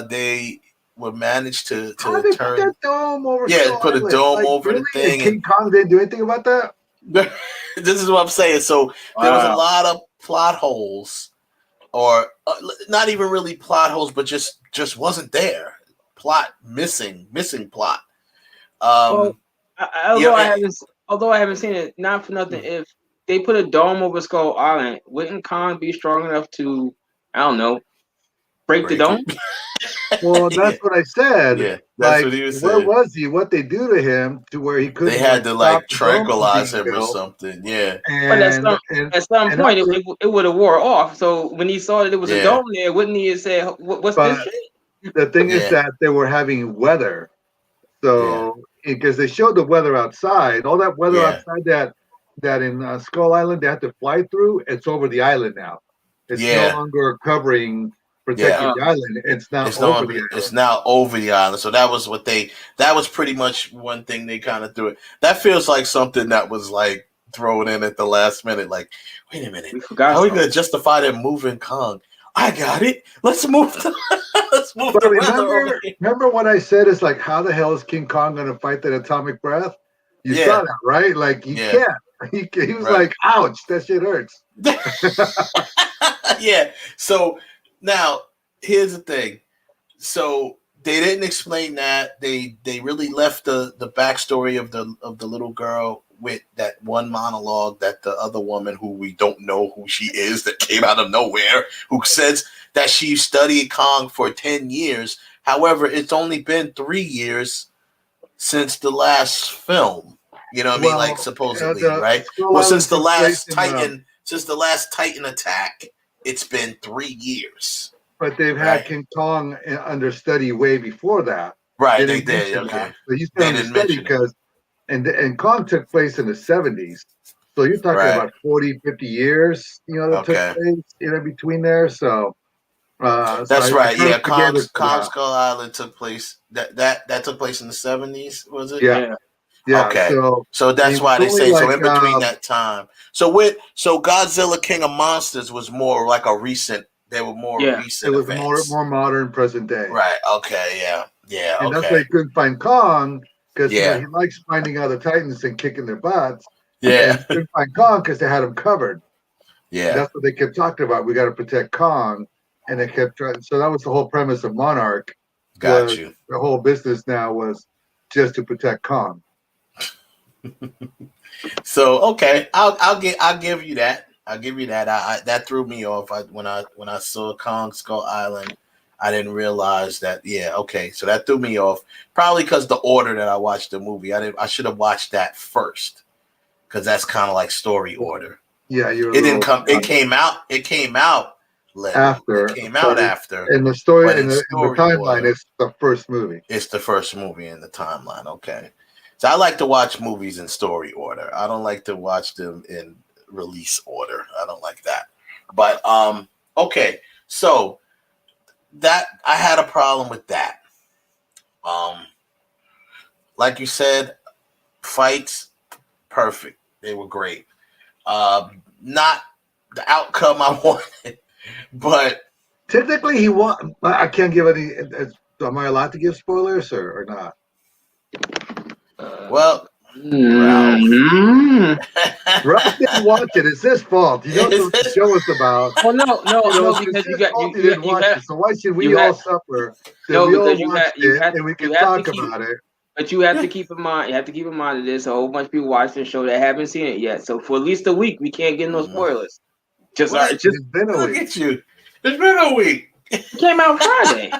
they were managed to how they turn put that dome over. Yeah, put a dome over the thing. King Kong didn't do anything about that. This is what I'm saying. So there was a lot of plot holes, or not even really plot holes, but just wasn't there. Plot missing plot. Although I haven't seen it, not for nothing. If they put a dome over Skull Island, wouldn't Kong be strong enough to, I don't know, break the dome? Well, that's what I said. Yeah, that's like, what he was where saying. was he? What they do to him to where he couldn't? They had to like tranquilize him or built. something. Yeah. But at some point, it would have wore off. So when he saw that there was a dome there, wouldn't he have said, "What's this shit?" The thing is that they were having weather, so because they showed the weather outside, all that weather outside that in Skull Island they had to fly through. It's over the island now. It's no longer covering. Protecting the island. It's now over the island. It's now over the island. So that was that was pretty much one thing they kind of threw it. That feels like something that was like thrown in at the last minute. Like, wait a minute, how are we gonna justify them moving Kong? I got it. Let's move. Remember what I said? Is like, how the hell is King Kong gonna fight that atomic breath? You saw that, right? Like he can't. He was like, ouch, that shit hurts. Yeah. So. Now, here's the thing. So they didn't explain that. They really left the backstory of the little girl with that one monologue that the other woman, who we don't know who she is, that came out of nowhere, who says that she studied Kong for 10 years. However, it's only been 3 years since the last film. You know what I mean? Like supposedly, right? Well, since the last Titan attack. It's been 3 years. But they've had King Kong under study way before that. Right, they did. Okay. But he's been under study because, and Kong took place in the 70s. So you're talking about 40, 50 years, that took place, between there. So that's right. Yeah, Kong Skull Island took place. That took place in the 70s, was it? Yeah. Yeah, okay. So that's why they say so in between that time. So Godzilla King of Monsters was more like a recent. They were more recent. It was events. more modern, present day. Right. Okay. Yeah. And that's why he couldn't find Kong because he likes finding other Titans and kicking their butts. Yeah. And he couldn't find Kong because they had him covered. Yeah. And that's what they kept talking about. We got to protect Kong, and they kept trying. So that was the whole premise of Monarch. Got you. The whole business now was just to protect Kong. So okay, I'll give you that. I'll give you that. That threw me off. When I saw Kong Skull Island, I didn't realize that. Yeah, okay. So that threw me off. Probably because the order that I watched the movie. I should have watched that first, because that's kind of like story order. Yeah, it didn't come. It came out. It came out later. After it came out after. In the story, in the timeline, order, it's the first movie. It's the first movie in the timeline. Okay. So I like to watch movies in story order. I don't like to watch them in release order. I don't like that. But okay. So that I had a problem with that. Like you said, fights perfect. They were great. Not the outcome I wanted, but technically he won. I can't give any. Am I allowed to give spoilers or not? Well, Ralph didn't watch it. It's his fault. He knows what the show is about. Well, no, because you didn't watch it. So why should we all suffer? No, because and we can talk about it. But you have to keep in mind. You have to keep in mind that there's a whole bunch of people watching the show that haven't seen it yet. So for at least a week, we can't get no spoilers. It's been a week. Look at you. It's been a week. It came out Friday.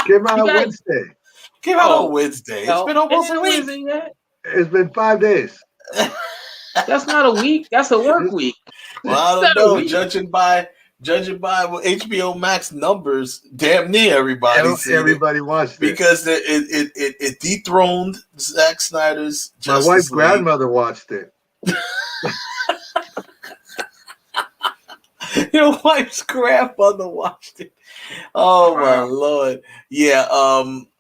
Came out Wednesday. Came out on Wednesday. It's been almost a week. It's been 5 days. That's not a week. That's a work week. Well, I don't know. Judging by Judging by HBO Max numbers, damn near everybody watched it because it dethroned Zack Snyder's My Justice wife's League. grandmother watched it. Your wife's grandmother watched it. Oh my lord! Yeah.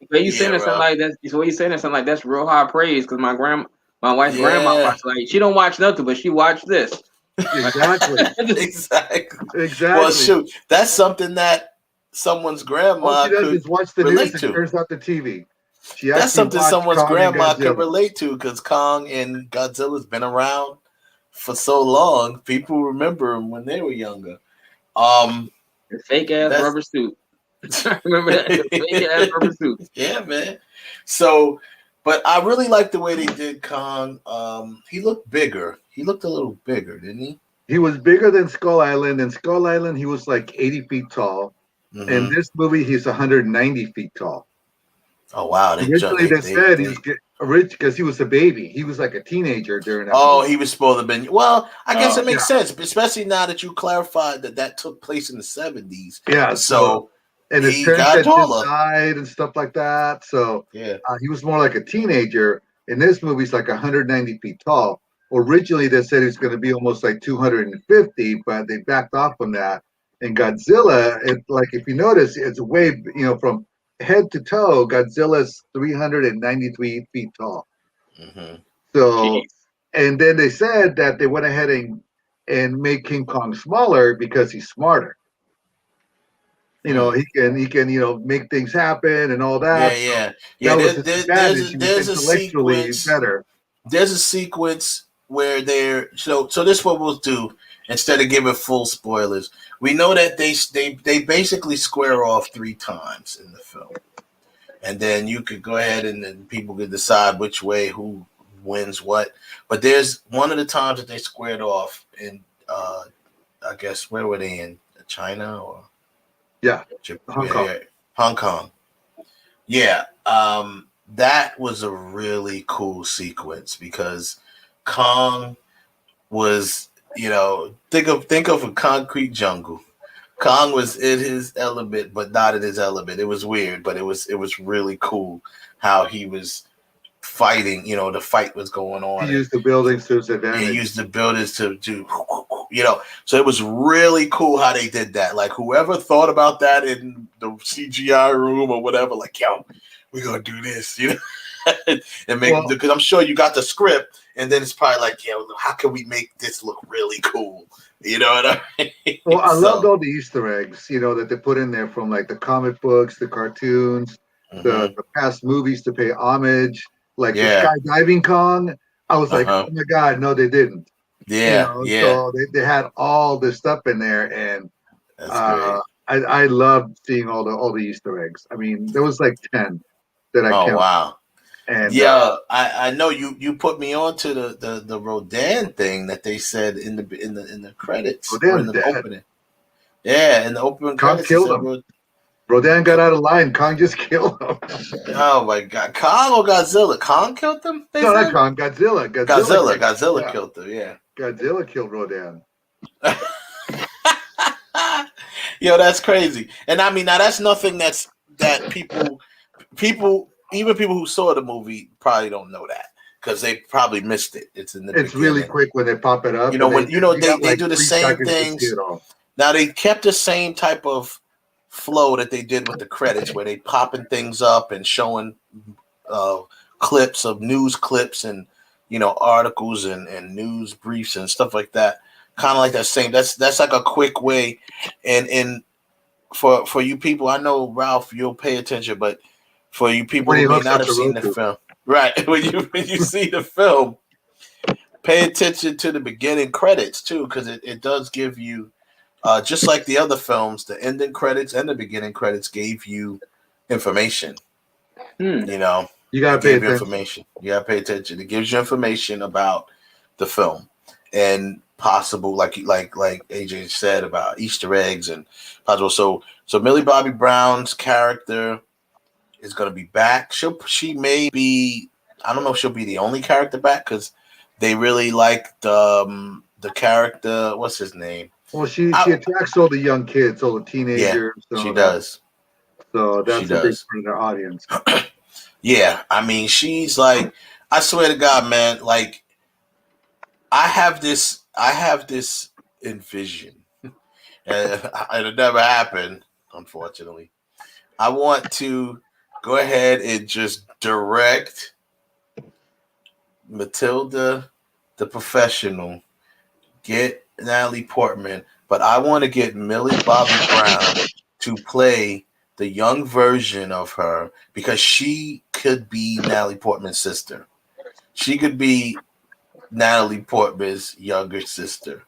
But you saying something like that? So you saying something like that's real high praise because my wife's grandma watched like she don't watch nothing, but she watched this. Exactly. Well, shoot, that's something that someone's grandma All she does could is watch the relate news to. and turns off the TV. That's something someone's Kong grandma and could Godzilla. relate to because Kong and Godzilla's been around for so long. People remember them when they were younger. The fake ass rubber suit. Remember that? The fake ass rubber suit. Yeah, man. So, but I really like the way they did Kong. He looked bigger. He looked a little bigger, didn't he? He was bigger than Skull Island. In Skull Island, he was like 80 feet tall. Mm-hmm. In this movie, he's 190 feet tall. Oh wow! Originally, they said he was rich because he was a baby. He was like a teenager during that. Oh, movie. he was supposed to have been. Well, I guess it makes sense, especially now that you clarified that took place in the 70s. Yeah. So and his parents had just died and stuff like that. So yeah, he was more like a teenager. In this movie, he's like 190 feet tall. Originally, they said he's going to be almost like 250, but they backed off on that. And Godzilla, like if you notice, it's way from head to toe. Godzilla's 393 feet tall. Mm-hmm. So, and then they said that they went ahead and made King Kong smaller because he's smarter. He can make things happen and all that. Yeah. There's a sequence better. There's a sequence where they're so this is what we'll do instead of giving full spoilers. We know that they basically square off 3 times in the film, and then you could go ahead and then people could decide which way who wins what. But there's one of the times that they squared off in I guess where were they in China or Hong Kong. Hong Kong. Yeah, that was a really cool sequence because Kong was, think of a concrete jungle. Kong was in his element, but not in his element. It was weird, but it was really cool how he was fighting. The fight was going on. He used the buildings to his advantage. He used the buildings to so it was really cool how they did that. Like whoever thought about that in the CGI room or whatever, like, yo, we're gonna do this, and make because I'm sure you got the script, and then it's probably like, how can we make this look really cool? You know what I mean? Well, I loved all the Easter eggs, that they put in there from like the comic books, the cartoons, the past movies to pay homage, like the skydiving Kong. I was like, oh my god, no, they didn't. So they had all this stuff in there, and I loved seeing all the Easter eggs. I mean, there was like 10 that I counted. Wow. And I know you put me on to the Rodan thing that they said in the credits or in the opening. Yeah, in the opening Kong credits. killed him. Rodan got out of line. Kong just killed him. Oh my god. Kong or Godzilla? Kong killed them? No, not Kong. Godzilla. Godzilla killed them, yeah. Godzilla killed Rodan. Yo, that's crazy. And I mean, now that's nothing that people, even people who saw the movie probably don't know that because they probably missed it. It's in the It's beginning. really quick when they pop it up. They like do the 3 same seconds to things. see it all. Now they kept the same type of flow that they did with the credits, where they popping things up and showing clips of news clips and articles and news briefs and stuff like that. Kind of like that same. That's like a quick way, and for you people, I know Ralph, you'll pay attention, but for you people who may not have seen the film, right? When you see the film, pay attention to the beginning credits too, because it does give you, just like the other films, the ending credits and the beginning credits gave you information. You gotta pay attention. Information. You gotta pay attention. It gives you information about the film and possible, like AJ said, about Easter eggs and possible. So Millie Bobby Brown's character is gonna be back. She may be. I don't know if she'll be the only character back because they really like the character. What's his name? Well, she attracts all the young kids, all the teenagers. Yeah, she does. So that's a big part of their audience. Yeah, I mean, she's like, I swear to God, man, like, I have this envision, and it never happened, unfortunately. I want to go ahead and just direct Matilda, the professional, get Natalie Portman, but I want to get Millie Bobby Brown to play the young version of her, because she could be Natalie Portman's sister. She could be Natalie Portman's younger sister.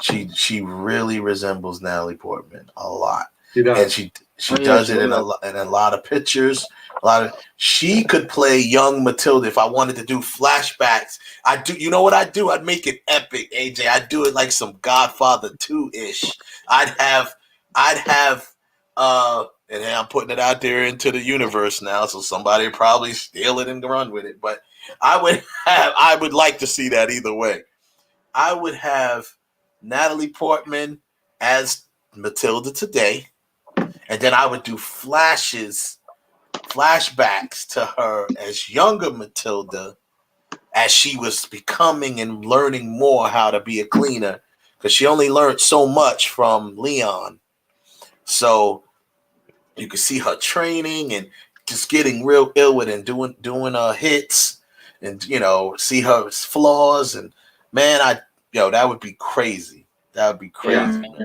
She really resembles Natalie Portman a lot. And she does it in a lot of pictures. She could play young Matilda. If I wanted to do flashbacks, you know what I'd do? I'd make it epic, AJ. I'd do it like some Godfather 2-ish. I'd have and I'm putting it out there into the universe now, so somebody would probably steal it and run with it. But I would like to see that either way. I would have Natalie Portman as Matilda today, and then I would do flashbacks to her as younger Matilda, as she was becoming and learning more how to be a cleaner, because she only learned so much from Leon. So you could see her training and just getting real ill with it and doing hits, and see her flaws. And man, that would be crazy. That would be crazy. Yeah.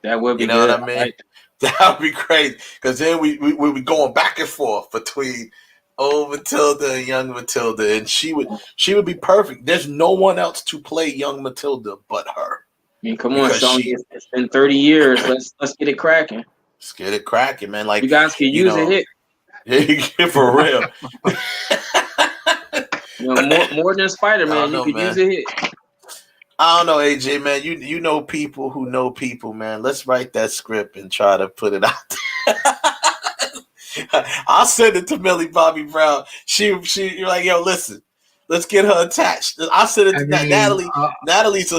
That would be. You know what I mean? Right? That would be crazy, because then we be going back and forth between old Matilda and young Matilda, and she would be perfect. There's no one else to play young Matilda but her. I mean, come on, Sony. It's been 30 years. Let's get it cracking. Let's get it cracking, man. Like, you guys can use a hit. Yeah, for real. More than Spider-Man, you could use a hit. I don't know, AJ, man. You know people who know people, man. Let's write that script and try to put it out there. I'll send it to Millie Bobby Brown. You're like, yo, listen, let's get her attached. I'll send it to Natalie. Natalie's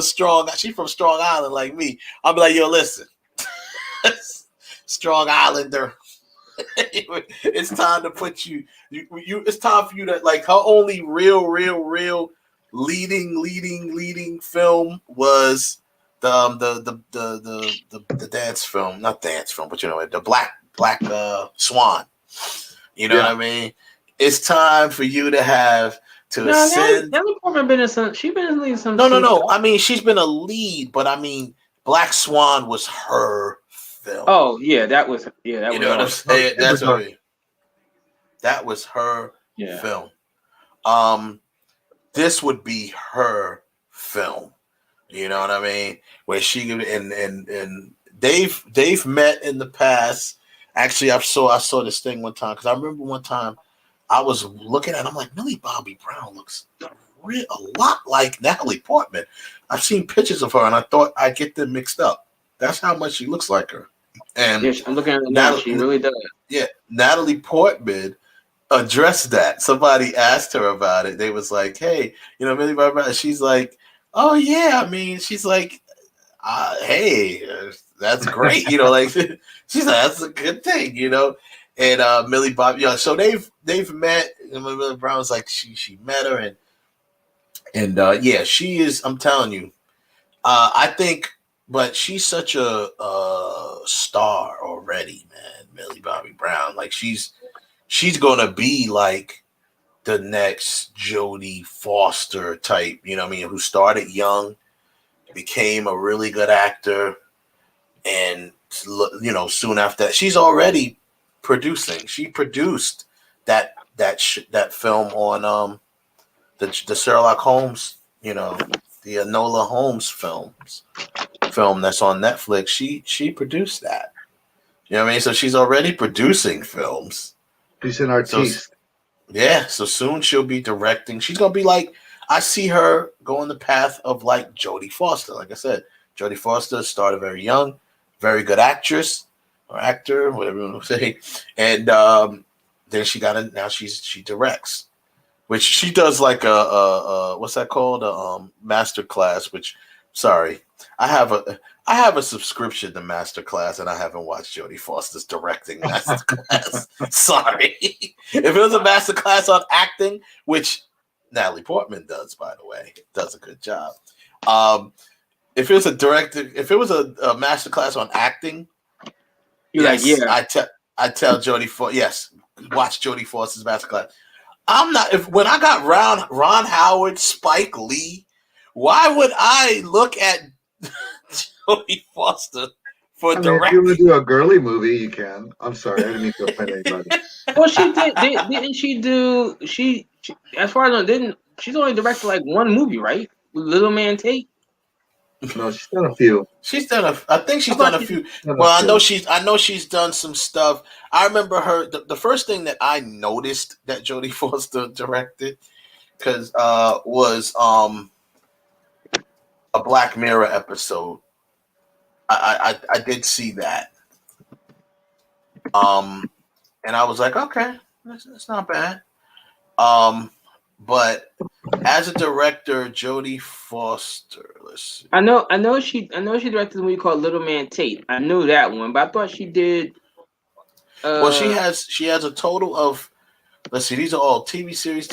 she's from Strong Island like me. I'll be like, yo, listen, Strong Islander. It's time to put you. It's time for you to, like, her only real leading film was the dance film, not dance film, but the Black Swan. You know what I mean? It's time for you to have to ascend. Natalie Portman been in some. She's been in some. No. I mean, she's been a lead, but I mean, Black Swan was her film. Oh yeah, that was what I'm saying. That was her film. This would be her film. You know what I mean? Where she and they've met in the past. Actually, I saw this thing one time, because I remember one time I was looking at it, I'm like, Millie Bobby Brown looks a lot like Natalie Portman. I've seen pictures of her and I thought I'd get them mixed up. That's how much she looks like her. And I'm looking at her now. She really does. Yeah, Natalie Portman addressed that. Somebody asked her about it. They was like, hey, Millie Bobby Brown. She's like, oh yeah. I mean, she's like, hey, that's great. Like, she's like, that's a good thing, And Millie Bobby, so they've met. And Millie Brown's like, she met her, and yeah, she is. I'm telling you, I think, but she's such a star already, man. Millie Bobby Brown, like she's gonna be like the next Jodie Foster type, who started young, became a really good actor, and soon after that, she's already producing. She produced that film on the Sherlock Holmes, the Enola Holmes film that's on Netflix. She produced that. You know what I mean? So she's already producing films. She's an artiste. So soon she'll be directing. She's gonna be like, I see her going the path of like Jodie Foster. Like I said, Jodie Foster started very young, very good actress or actor, whatever you want to say. And then she directs, which she does like a what's that called? A master class, which, sorry, I I have a subscription to Masterclass, and I haven't watched Jodie Foster's directing Masterclass. Sorry. If it was a Masterclass on acting, which Natalie Portman does, by the way, does a good job. If it was a Masterclass on acting, I tell Jodie Foster, yes, watch Jodie Foster's Masterclass. When I got Ron Howard, Spike Lee, why would I look at Jodie Foster for directing? If you want to do a girly movie, you can. I'm sorry, I didn't mean to offend anybody. Well, she did. Didn't she do? She as far as I know, didn't she's only directed like one movie, right? Little Man Tate. No, she's done a few. I think she's done a few. Well, I know she's done some stuff. I remember her. The first thing that I noticed that Jodie Foster directed was a Black Mirror episode. I did see that. And I was like, okay, that's not bad. But as a director, Jodie Foster, let's see. I know she directed the movie called Little Man Tate. I knew that one, but I thought she did. Well, she has a total of, let's see, these are all TV series.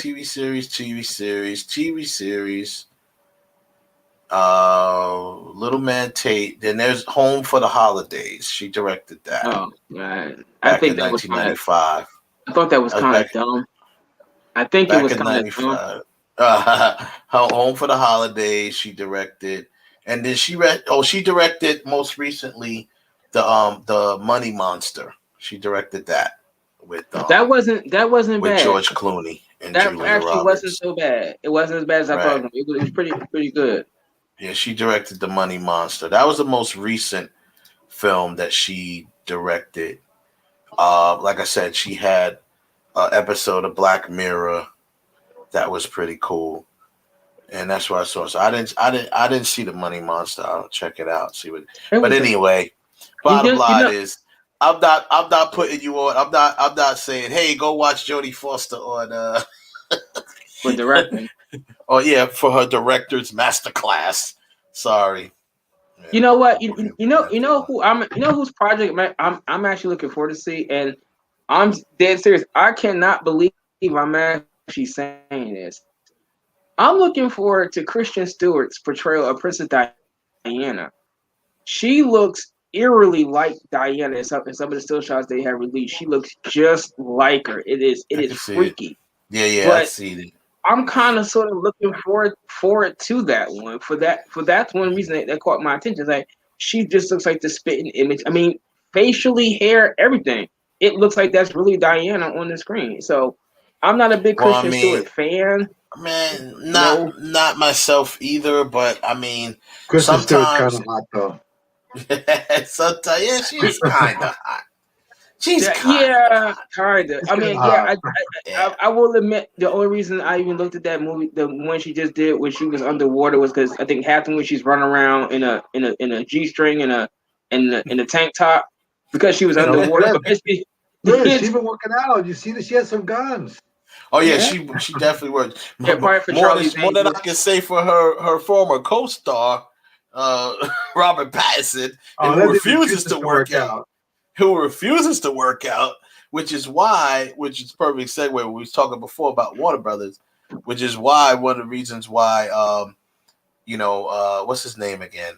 Little Man Tate. Then there's Home for the Holidays. She directed that. Oh, right. I think that 1995. I thought that was kind of dumb. I think it was kind of dumb. Home for the Holidays. She directed, and then she directed most recently the Money Monster. She directed that with that wasn't with bad. George Clooney and that Julia actually Roberts. Wasn't so bad. It wasn't as bad as I thought. It was pretty good. Yeah, she directed the Money Monster. That was the most recent film that she directed. Like I said, she had an episode of Black Mirror that was pretty cool, and that's what I saw. So I didn't see the Money Monster. I'll check it out. See what. But anyway, bottom line is, I'm not putting you on. I'm not saying, hey, go watch Jodie Foster on for directing. Oh yeah, for her director's masterclass. Sorry. Yeah. You know what? You know whose project I'm actually looking forward to see, and I'm dead serious. I cannot believe I'm actually saying this. I'm looking forward to Kristen Stewart's portrayal of Princess Diana. She looks eerily like Diana in some of the still shots they have released. She looks just like her. It is freaky. Yeah, I see it. I'm kind of sort of looking forward to that one. For that's one reason that caught my attention. Like, she just looks like the spitting image. I mean, facially, hair, everything. It looks like that's really Diana on the screen. So I'm not a big Kristen Stewart fan. Man, not myself either. But I mean, Kristen Stewart's kind of hot though. Sometimes, yeah, she's kind of hot. She's kind of. I mean, I will admit the only reason I even looked at that movie, the one she just did when she was underwater, was because I think half the movie she's running around in a G-string and a tank top because she was underwater. She's been working out. You see that she has some guns. Oh yeah, she definitely worked. Yeah, more than I can say for her former co-star, Robert Pattinson, who refuses to work out. Which is perfect segue. We was talking before about Warner Brothers, which is why one of the reasons why what's his name again?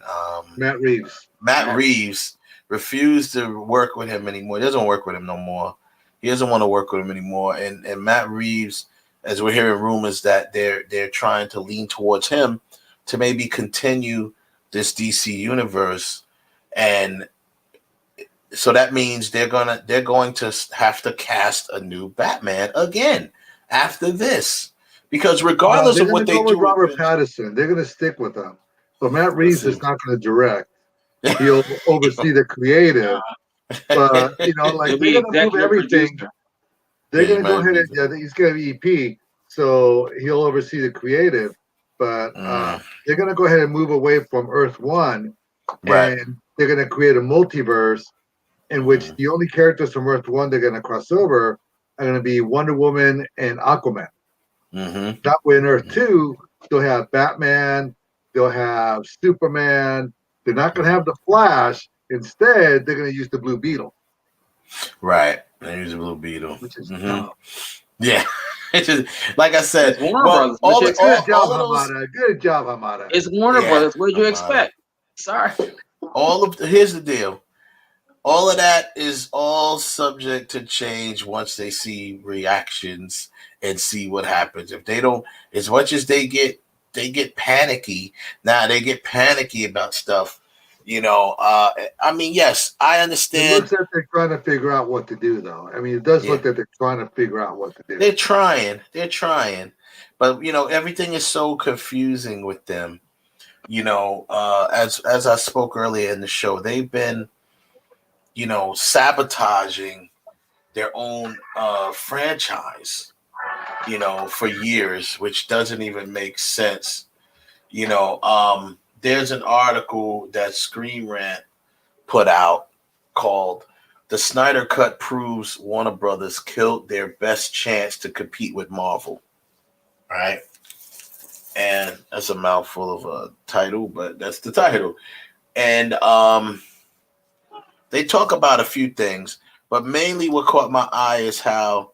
Matt Reeves. Matt Reeves refused to work with him anymore. He doesn't work with him no more. He doesn't want to work with him anymore. And Matt Reeves, as we're hearing rumors that they're trying to lean towards him to maybe continue this DC universe, and so that means they're going to have to cast a new Batman again after this, because regardless of what they do with Robert Pattinson, they're going to stick with him. So Matt Reeves is not going to direct; he'll oversee the creative. But they're going to move everything. They're going to go ahead and he's going to be EP, so he'll oversee the creative. But they're going to go ahead and move away from Earth 1, and they're going to create a multiverse in which the only characters from Earth 1 they're going to cross over are going to be Wonder Woman and Aquaman. Mm-hmm. That way in Earth 2, they'll have Batman, they'll have Superman, They're not going to have the Flash. Instead, they're going to use the Blue Beetle. Right. They use the Blue Beetle. Which is dumb. Yeah. It's just, like I said, It's Warner Brothers. Good job, Hamada. Good job, Hamada. It's Warner Brothers. What did you expect? Sorry. Here's the deal. All of that is all subject to change once they see reactions and see what happens. If they don't, as much as they get panicky. Now they get panicky about stuff. I mean, yes, I understand. It looks like they're trying to figure out what to do, though. I mean, it does look like they're trying to figure out what to do. They're trying. But, everything is so confusing with them. As I spoke earlier in the show, they've been, sabotaging their own franchise, for years, which doesn't even make sense. There's an article that Screen Rant put out called "The Snyder Cut Proves Warner Brothers Killed Their Best Chance to Compete with Marvel." Right? And that's a mouthful of a title, but that's the title. And they talk about a few things, but mainly what caught my eye is how,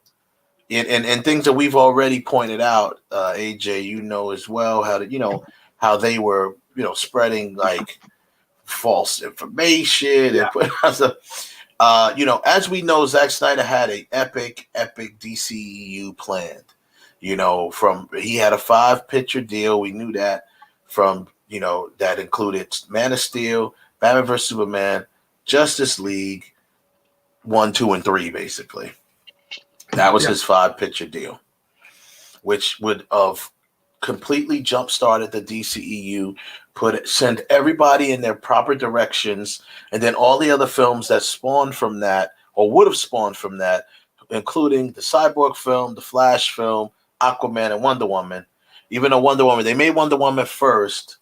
and things that we've already pointed out, AJ, as well, how they were, spreading like false information and put out stuff. As we know, Zack Snyder had an epic DCEU planned. He had a 5-picture deal. We knew that from, that included Man of Steel, Batman vs Superman, Justice League 1, 2, and 3, basically. That was his 5-picture deal, which would have completely jump-started the DCEU, send everybody in their proper directions, and then all the other films that spawned from that, or would have spawned from that, including the Cyborg film, the Flash film, Aquaman, and Wonder Woman. Even though Wonder Woman, they made Wonder Woman first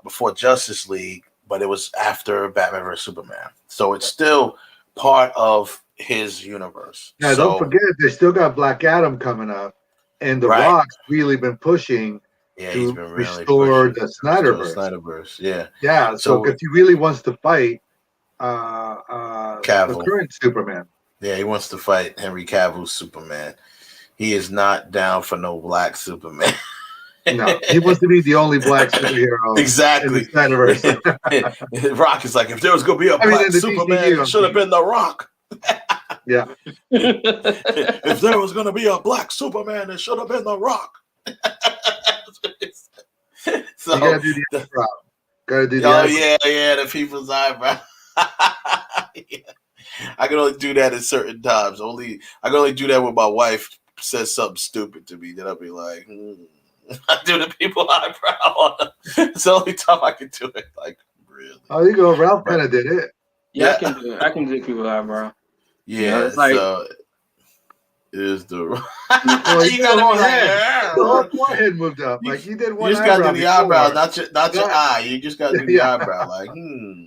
before Justice League, but it was after Batman vs Superman. So it's still part of his universe. Yeah, don't forget, they still got Black Adam coming up, and The Rock's really been pushing to restore the Snyderverse. Yeah. So because he really wants to fight the current Superman. Yeah, he wants to fight Henry Cavill's Superman. He is not down for no black Superman. No, he wants to be the only black superhero. Exactly. In the Snyderverse. Rock is like, if there was going to be a black Superman, it should have been The Rock. Yeah. If there was going to be a black Superman, it should have been The Rock. So, you gotta do the eyebrow. The people's eyebrow. Yeah. I can only do that at certain times. I can only do that when my wife says something stupid to me. Then I'll be like, I do the people eyebrow. It's the only time I can do it. Like, really. Oh, you go. Ralph kind of did it. Yeah, I can do it. I can do people eyebrow. Yeah, it's like, so it is the. Well, you got one head. The whole forehead moved up. Like you did one. You just got to do the eyebrow, not your eye. You just got to do the eyebrow. Like,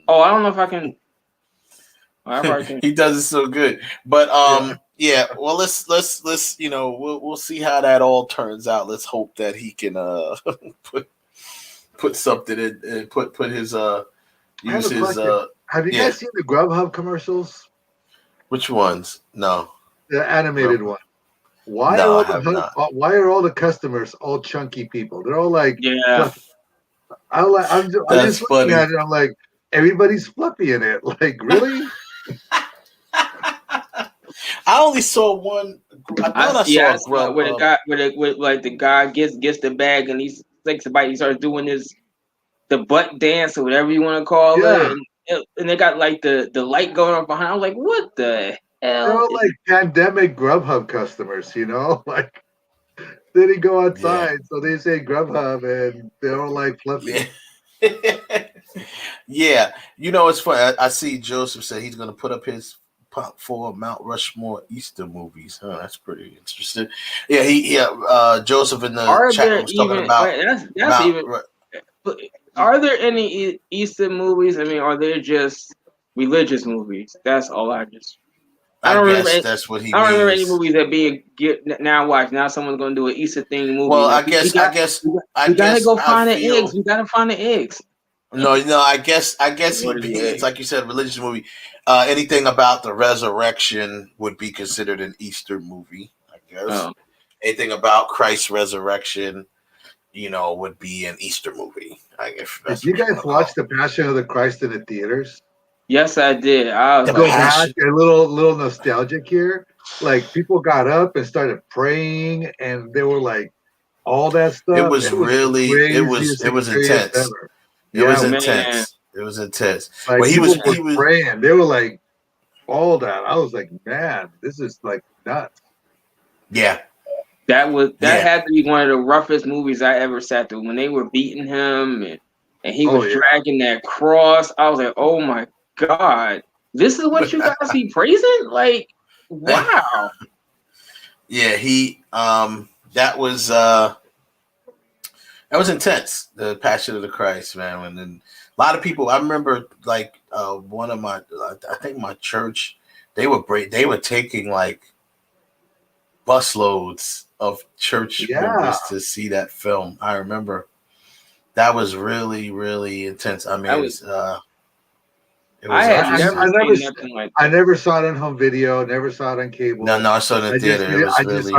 Oh, I don't know if I can. He does it so good, but yeah. Well, let's we'll see how that all turns out. Let's hope that he can put something in and put his use his. Have you guys seen the Grubhub commercials? Which ones? No, the animated one. Why are all the customers all chunky people? They're all like I'm just looking at it. I'm like, everybody's fluffy in it. Like, really? I only saw one. I saw where the guy gets the bag and he takes a bite. He starts doing the butt dance or whatever you want to call it. And they got like the light going on behind. I was like, what the hell? They're all like pandemic Grubhub customers, Like they didn't go outside, so they say Grubhub, and they're all like fluffy. Yeah, it's funny. I see Joseph said he's going to put up his Pop 4 Mount Rushmore Easter movies. That's pretty interesting. Yeah, Joseph in the chat room was talking about. Are there any Easter movies? I mean, are there just religious movies? That's all I don't remember. That's what he. I don't remember any movies that being now watched. Now someone's going to do an Easter thing movie. Well, I guess we gotta go find the eggs. We gotta find the eggs. No, I guess it's like you said, religious movie. Anything about the resurrection would be considered an Easter movie, I guess. Oh. Anything about Christ's resurrection, would be an Easter movie. I guess. Did you guys watch The Passion of the Christ in the theaters? Yes, I did. I was go back a little nostalgic here. Like people got up and started praying, and they were like all that stuff. It was intense. It was intense. It was intense. Like well, he was praying. They were like all that. I was like, man, this is like nuts. Yeah. That had to be one of the roughest movies I ever sat through. When they were beating him and he was dragging that cross, I was like, oh my God, this is what you guys be praising? Like, wow. Yeah, that was intense. The Passion of the Christ, man. And a lot of people, I remember like one of my, I think my church, they were taking like busloads of church members to see that film. I remember that was really, really intense. I mean, I never saw it on home video. Never saw it on cable. No, I saw it in the theater. I just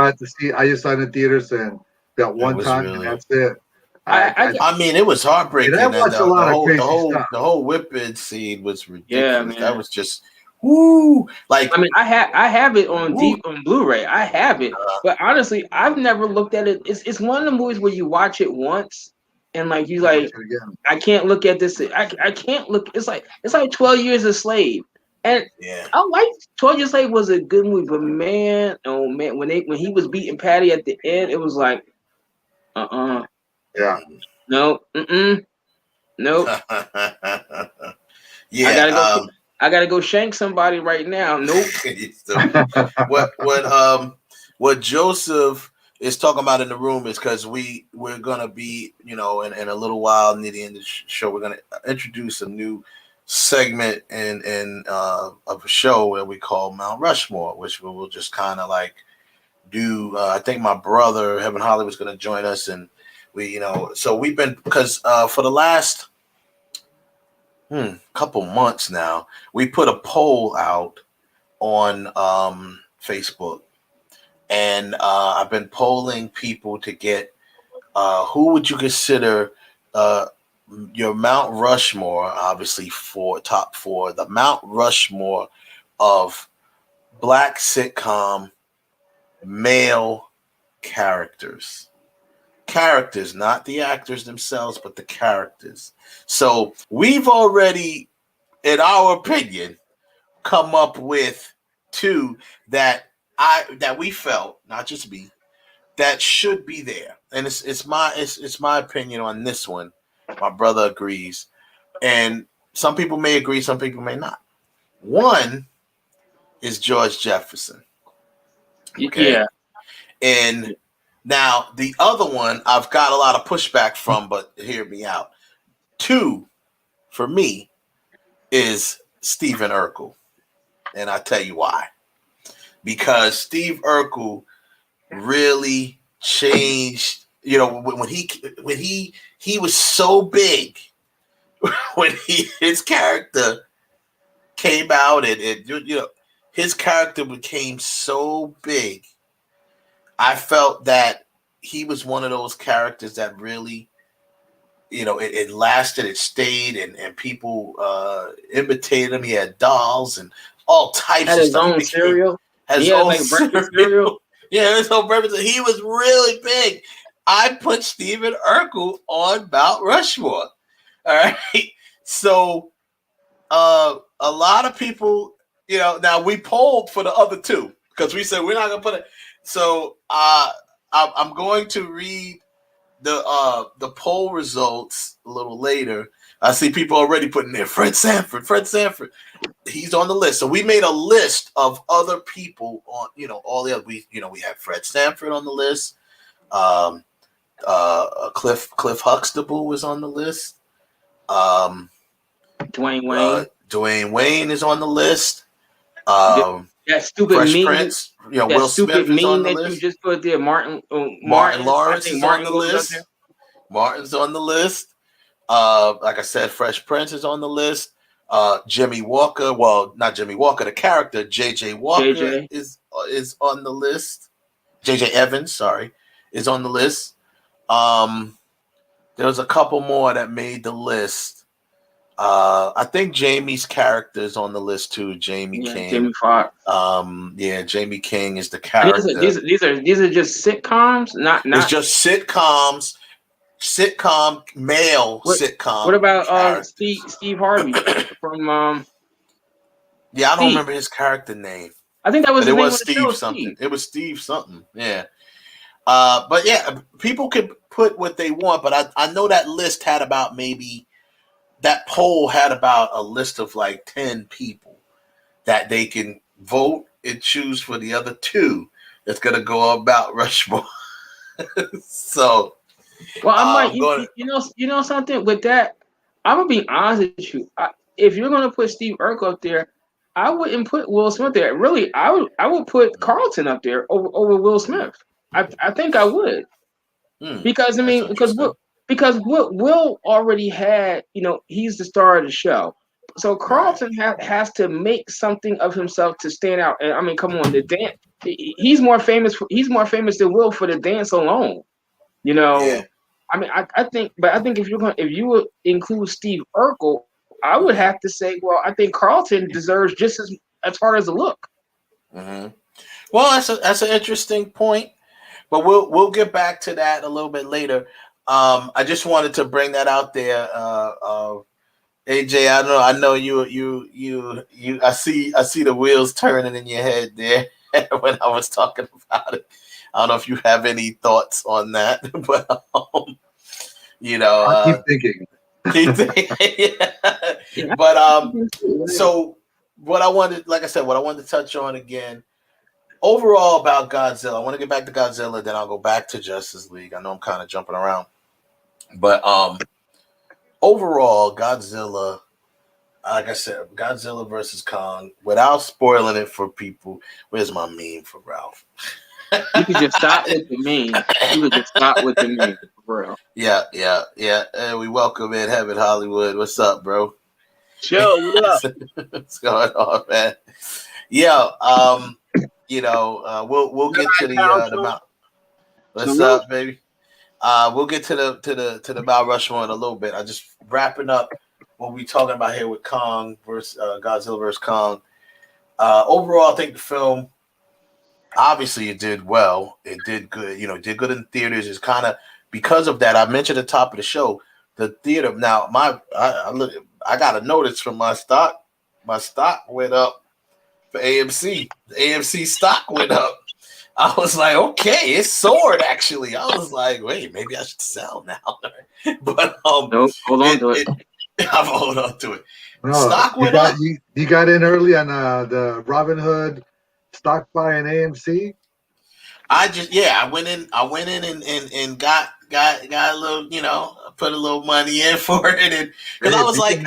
saw it in the theaters and that one time, and that's it. I mean, it was heartbreaking. I watched a lot of crazy stuff. The whole whipping scene was ridiculous. Yeah, man. That was just woo. Like, I mean, I have it on on Blu-ray. I have it, but honestly, I've never looked at it. It's one of the movies where you watch it once. And like you like, I can't look at this. I can't look. It's like 12 Years a Slave, and I like 12 Years a Slave was a good movie, but man, oh man, when he was beating Patty at the end, it was like, no, nope. Yeah, I gotta go shank somebody right now. Nope. What Joseph is talking about in the room is because we're gonna be, in a little while near the end of the show, we're gonna introduce a new segment of a show where we call Mount Rushmore, which we will just kind of like do. I think my brother Heaven Holly was gonna join us, and we, so we've been because for the last couple months now, we put a poll out on Facebook. And I've been polling people to get who would you consider your Mount Rushmore, obviously for top 4, the Mount Rushmore of Black sitcom male characters. Characters, not the actors themselves, but the characters. So we've already, in our opinion, come up with 2 that we felt, not just me, that should be there. And it's my opinion on this one. My brother agrees. And some people may agree, some people may not. One is George Jefferson. Okay? Yeah. And now the other one I've got a lot of pushback from, but hear me out. 2 for me is Stephen Urkel. And I'll tell you why. Because Steve Urkel really changed, when he was so big, when his character came out and his character became so big, I felt that he was one of those characters that really, it lasted, it stayed, and people imitated him. He had dolls and all types of stuff. Own cereal. Breakfast cereal. Yeah, his whole breakfast. He was really big. I put Stephen Urkel on Mount Rushmore. All right. So a lot of people, now we polled for the other 2 because we said we're not gonna put it. So I'm going to read the poll results a little later. I see people already putting there Fred Sanford. He's on the list. So we made a list of other people on, all the other, we had Fred Sanford on the list. Cliff Huxtable was on the list. Dwayne Wayne. Dwayne Wayne is on the list. That stupid Fresh meme. Prince. That Will stupid Smith is on meme the that list. you just put there. Martin Lawrence is on the goes up list. there. Martin's on the list. Like I said, Fresh Prince is on the list. Jimmy Walker, well, not Jimmy Walker, the character J.J. Walker is on the list. J.J. Evans, sorry, is on the list. There's a couple more that made the list. I think Jamie's character is on the list too. Jamie King. Jamie Foxx. Jamie King is the character. These are just sitcoms, not. It's just sitcoms. Sitcom male sitcom. What about Steve Harvey from? Yeah, I don't remember his character name. I think that was. But it was Steve something. It was Steve something. Yeah. But yeah, people can put what they want, but I know that list had about that poll had about a list of like 10 people that they can vote and choose for the other 2 that's gonna go about Rushmore. So. Well, I might, you know something with that. I'm gonna be honest with you. If you're gonna put Steve Urkel up there, I wouldn't put Will Smith there. Really, I would put Carlton up there over Will Smith. I think I would, because what Will already had. He's the star of the show, so Carlton has to make something of himself to stand out. And I mean, come on, the dance. He's more famous than Will for the dance alone. Yeah. I mean, I think if you would include Steve Urkel, I would have to say, well, I think Carlton deserves just as hard as a look. Mm-hmm. Well, that's an interesting point, but we'll get back to that a little bit later. I just wanted to bring that out there. AJ, I know you. I see the wheels turning in your head there when I was talking about it. I don't know if you have any thoughts on that, but I keep thinking. Yeah. But so what I wanted to touch on again, overall about Godzilla. I want to get back to Godzilla, then I'll go back to Justice League. I know I'm kind of jumping around, but overall, Godzilla. Like I said, Godzilla versus Kong. Without spoiling it for people, where's my meme for Ralph? You could just stop with the meme. For real. Yeah. And we welcome in Heaven Hollywood. What's up, bro? Joe, what up? What's going on, man? Yeah. We'll get to the Mount. What's up, baby? We'll get to the Mount Rushmore in a little bit. I just wrapping up what we're talking about here with Kong versus Godzilla versus Kong. Overall, I think the film. Obviously, it did well. It did good. Did good in theaters. It's kind of because of that. I mentioned at the top of the show, the theater. Now, I got a notice from my stock. My stock went up for AMC. The AMC stock went up. I was like, okay, it soared. Actually, I was like, wait, maybe I should sell now. But nope, hold on to it. I'm hold on to it. No, stock went up. You got in early on the Robin Hood stock buy in AMC. I went in and got a little, put a little money in for it, and because I was like,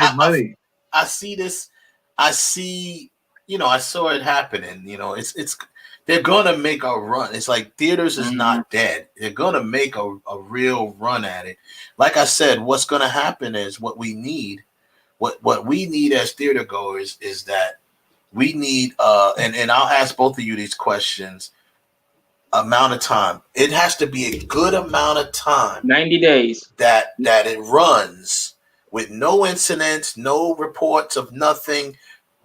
I see this, I saw it happening. It's they're gonna make a run. It's like theaters is not dead. They're gonna make a real run at it. Like I said, what's gonna happen is what we need as theater goers is that we need and I'll ask both of you these questions. Amount of time. It has to be a good amount of time. 90 days. That it runs with no incidents, no reports of nothing.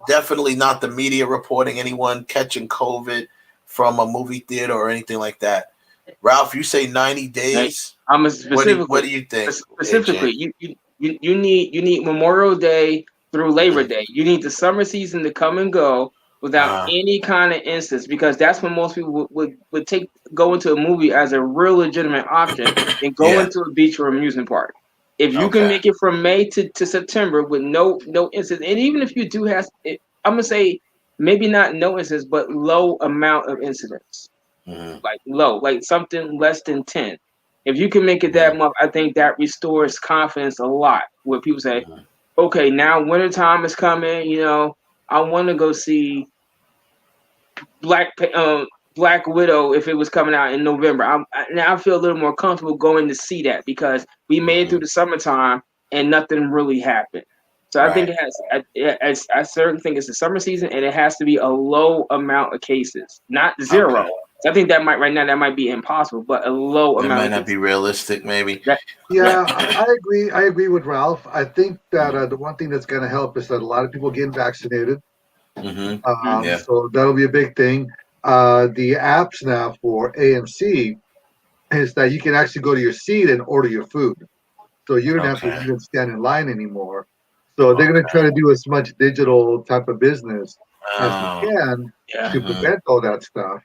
Definitely not the media reporting anyone catching COVID from a movie theater or anything like that. Ralph, you say 90 days. What do you think? Specifically, you need Memorial Day through Labor Day. You need the summer season to come and go without any kind of instance, because that's when most people would go into a movie as a real legitimate option and go into a beach or amusement park. If you can make it from May to September with no instance, and even if you do have, I'm gonna say maybe not no incidents, but low amount of incidents, like low, like something less than 10. If you can make it that month, I think that restores confidence a lot. Where people say, okay, now wintertime is coming, I want to go see Black Widow if it was coming out in November. Now I feel a little more comfortable going to see that because we made it through the summertime and nothing really happened. So I think it has. I certainly think it's the summer season, and it has to be a low amount of cases, not zero. Okay. So I think that might be impossible, but a low It amount. might not be realistic, maybe. I agree. I agree with Ralph. I think that the one thing that's going to help is that a lot of people getting vaccinated. So that'll be a big thing. The apps now for AMC is that you can actually go to your seat and order your food. So you don't have to even stand in line anymore. So they're going to try to do as much digital type of business as they can to prevent all that stuff.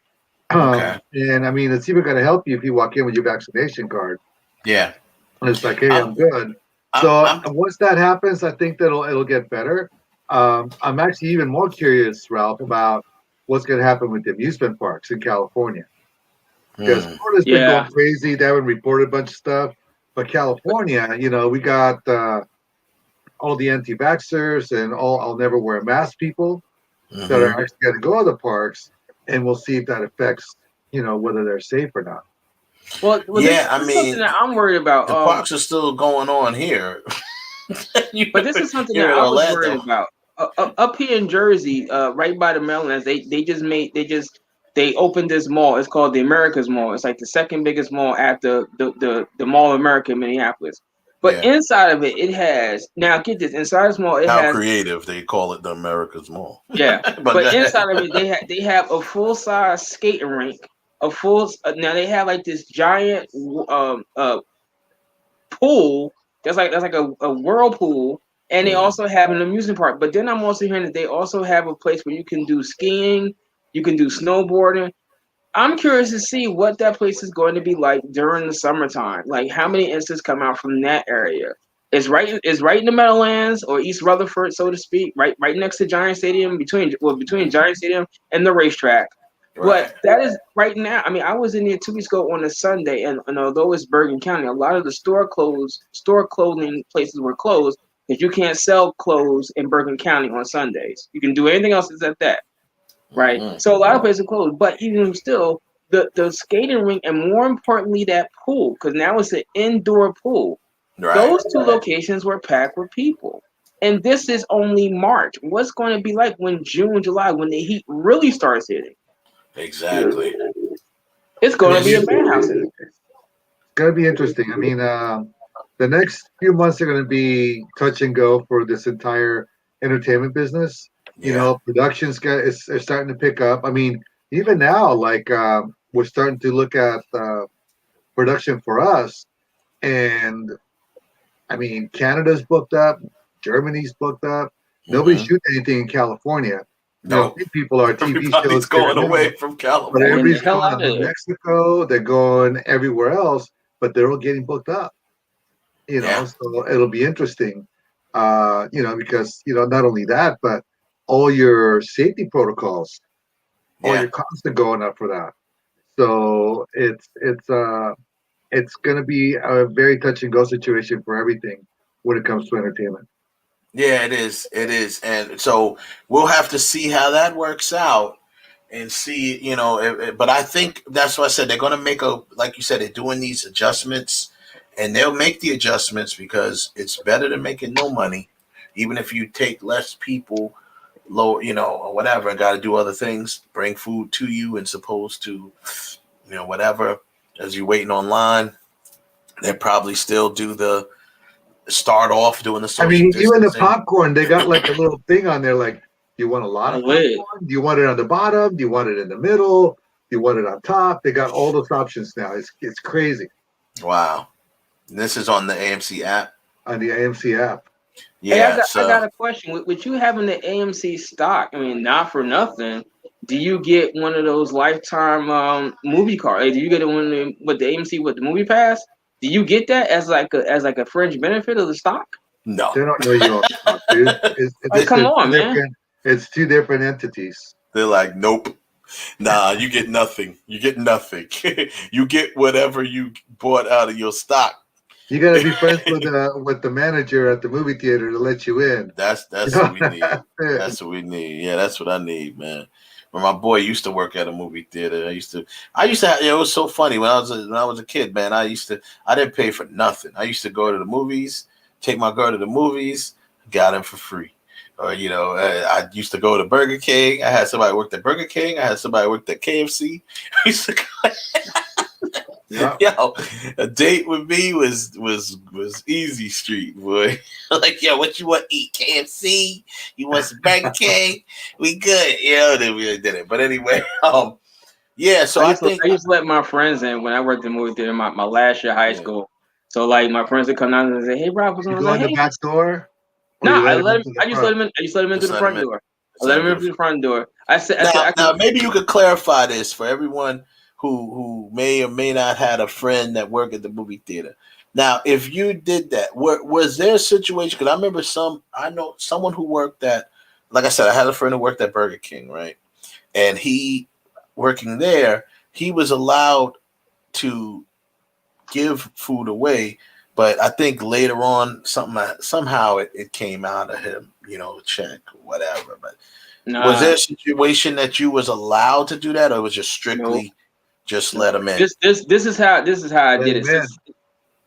And I mean, it's even going to help you if you walk in with your vaccination card. Yeah. And it's like, hey, I'm good. So once that happens, I think that it'll get better. I'm actually even more curious, Ralph, about what's going to happen with the amusement parks in California. Because Florida's been going crazy. They haven't reported a bunch of stuff. But California, we got all the anti-vaxxers and all I'll never wear a mask people that are actually going to go to the parks. And we'll see if that affects, whether they're safe or not. Well, this is something that I'm worried about. The parks are still going on here. But this is something that I was worried about. Up here in Jersey, right by the Meadowlands, they opened this mall. It's called the Americas Mall. It's like the second biggest mall after the Mall of America in Minneapolis. But inside of it, it has, now get this, inside this mall, it has. How creative, they call it the Americas Mall. Yeah, but inside of it, they have a full size skating rink, now they have like this giant pool. That's like a whirlpool. And they also have an amusement park. But then I'm also hearing that they also have a place where you can do skiing, you can do snowboarding. I'm curious to see what that place is going to be like during the summertime. Like how many instances come out from that area? It's right in the Meadowlands or East Rutherford, so to speak, right next to Giant Stadium, between Giant Stadium and the racetrack. Right. But that is right now. I mean, I was in there 2 weeks ago on a Sunday, and although it's Bergen County, a lot of the store clothing places were closed because you can't sell clothes in Bergen County on Sundays. You can do anything else except that. Right. So a lot of places are closed, but even still, the skating rink and more importantly that pool, because now it's an indoor pool. Right. Those two locations were packed with people, and this is only March. What's going to be like when June, July, when the heat really starts hitting? Exactly. It's going to be a madhouse. It's going to be interesting. I mean, the next few months are going to be touch and go for this entire entertainment business. Productions are starting to pick up. I mean, even now, like we're starting to look at production for us, and I mean, Canada's booked up, Germany's booked up. Nobody's shooting anything in California. No, people are TV shows going away from California. But everybody's going to Mexico. They're going everywhere else, but they're all getting booked up. So it'll be interesting. Because not only that, but all your safety protocols, all your costs are going up for that. So it's going to be a very touch and go situation for everything when it comes to entertainment. Yeah, it is. It is. And so we'll have to see how that works out and see, but I think that's what I said. They're going to make like you said, they're doing these adjustments, and they'll make the adjustments because it's better than making no money, even if you take less people, low, or whatever, and got to do other things, bring food to you, and supposed to, whatever, as you're waiting online, they probably still do start off doing the social distancing. Even the popcorn, they got like a little thing on there, like, do you want a lot of popcorn? Do you want it on the bottom? Do you want it in the middle? Do you want it on top? They got all those options now. It's crazy. Wow. This is on the AMC app? On the AMC app. Yeah. Hey, I got a question. With you having the AMC stock, I mean, not for nothing, do you get one of those lifetime movie cards? Do you get one with the AMC with the movie pass? Do you get that as like a fringe benefit of the stock? No. They don't know you own stock, dude. Come on, man. It's two different entities. They're like, nope. Nah, you get nothing. You get nothing. You get whatever you bought out of your stock. You got to be friends with the manager at the movie theater to let you in. That's what we need. That's what we need. Yeah, that's what I need, man. When my boy used to work at a movie theater, I used to have, it was so funny when I was a kid, man. I didn't pay for nothing. I used to go to the movies, take my girl to the movies, got him for free. Or, I used to go to Burger King. I had somebody work at Burger King. I had somebody work at KFC. I used to go. Yo, a date with me was easy street, boy. Like, yo, what you want to eat? KFC? You want some Burger King? We good. Then we did it. But anyway, yeah, so I used to let my friends in when I worked in the movie theater my last year of high school. So like my friends would come down and say, "Hey, Rob, what's on?" You go in the back door? No, I used to let them in through the front door. I let them in through the front door. Now, maybe you could clarify this for everyone who may or may not had a friend that worked at the movie theater. Now, if you did that, was there a situation? Because I remember I know someone who worked at, like I said, I had a friend who worked at Burger King, right? And he, working there, he was allowed to give food away, but I think later on somehow it came out of him, check or whatever. But was there a situation that you was allowed to do that, or was just strictly just let him in? This is how I did it.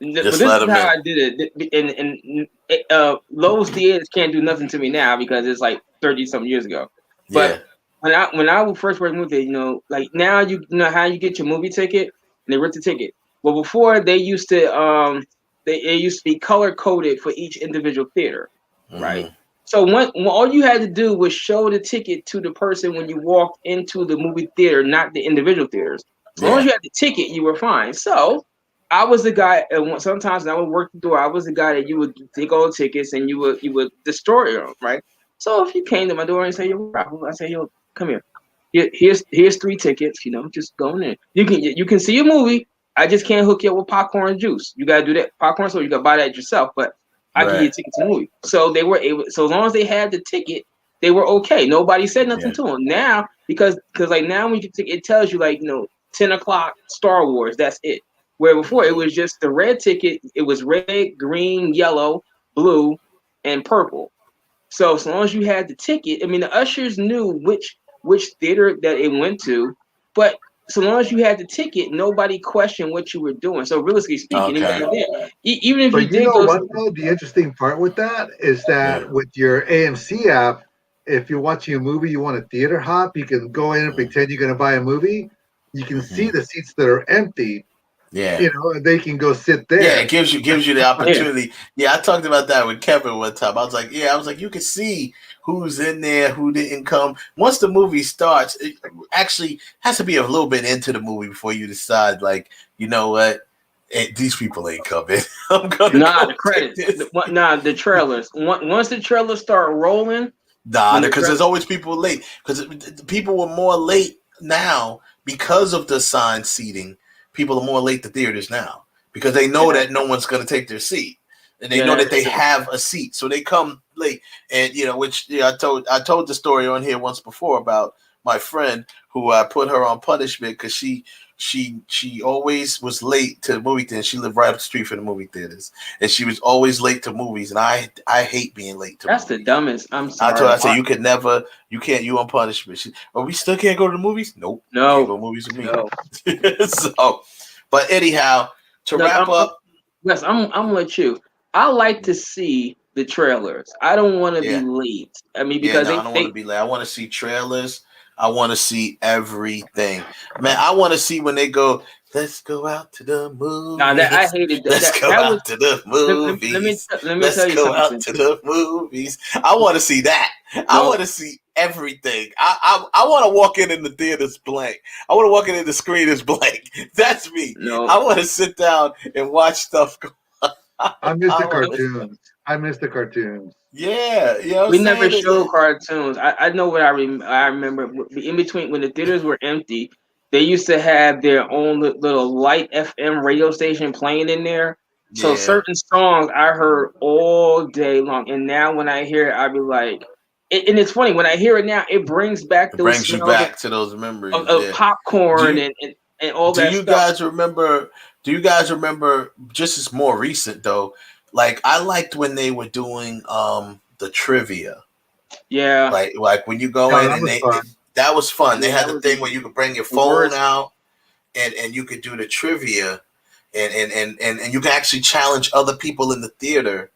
This is how I did it. And Lowe's theaters can't do nothing to me now because it's like 30-something years ago. But when I first worked in movie, like now you know how you get your movie ticket and they rent the ticket. Well, before they used to it used to be color coded for each individual theater, right? So when all you had to do was show the ticket to the person when you walked into the movie theater, not the individual theaters. As long as you had the ticket, you were fine. So I was the guy, and sometimes when I would work the door, I was the guy that you would take all the tickets and you would destroy them, right? So if you came to my door and say, "Yo, I say, yo, come here. Here's 3 tickets, just go in there. You can see a movie. I just can't hook you up with popcorn and juice. You gotta do that popcorn, so you gotta buy that yourself. But I give you a ticket to the movie." So they were able. So as long as they had the ticket, they were okay. Nobody said nothing to them. Now, because like now when you get it tells you 10 o'clock Star Wars. That's it. Where before it was just the red ticket. It was red, green, yellow, blue, and purple. So as long as you had the ticket, I mean the ushers knew which theater that it went to, but so long as you had the ticket, nobody questioned what you were doing. So realistically speaking, even if you did go, the interesting part with that is that with your AMC app, if you're watching a movie, you want a theater hop, you can go in and pretend you're going to buy a movie. You can see the seats that are empty. Yeah, and they can go sit there. Yeah, it gives you the opportunity. Yeah, I talked about that with Kevin one time. I was like, you can see who's in there, who didn't come. Once the movie starts, it actually has to be a little bit into the movie before you decide, like, you know what, these people ain't coming. I'm gonna the credits. The trailers. Once the trailers start rolling, because there's always people late. Because people were more late now because of the assigned seating. People are more late to theaters now because they know that no one's going to take their seat, and they know that they have a seat, so they come late. And I told the story on here once before about my friend who I put her on punishment because she always was late to the movie theater. She lived right up the street from the movie theaters, and she was always late to movies. And I hate being late to. That's movies. The dumbest. I'm sorry. I said you can't. You on punishment. We still can't go to the movies. Nope. No. Can't go to movies with me. No. So, but anyhow, wrap up. Yes, I'm gonna let you. I like to see the trailers. I don't want to be late. I mean, because I don't want to be late. I want to see trailers. I want to see everything. Man, I want to see when they go, let's go out to the movies. Nah, I hated that. Let's go out to the movies. Let me tell you something. Let's go out to the movies. I want to see that. I want to see everything. I want to walk in the theater's blank. I want to walk in the screen is blank. That's me. No. I want to sit down and watch stuff go. I miss the cartoons. I miss the cartoons. Yeah, we never showed cartoons. I know what I remember in between when the theaters were empty. They used to have their own little light FM radio station playing in there. So certain songs I heard all day long, and now when I hear it, I be like, and it's funny when I hear it now, it brings back those. Brings you back to those memories of popcorn and all that. Do you guys remember? Do you guys remember? Just as more recent though. Like I liked when they were doing the trivia. Yeah. Like when you go in and that was fun. They had the thing where you could bring your phone out and you could do the trivia and you can actually challenge other people in the theater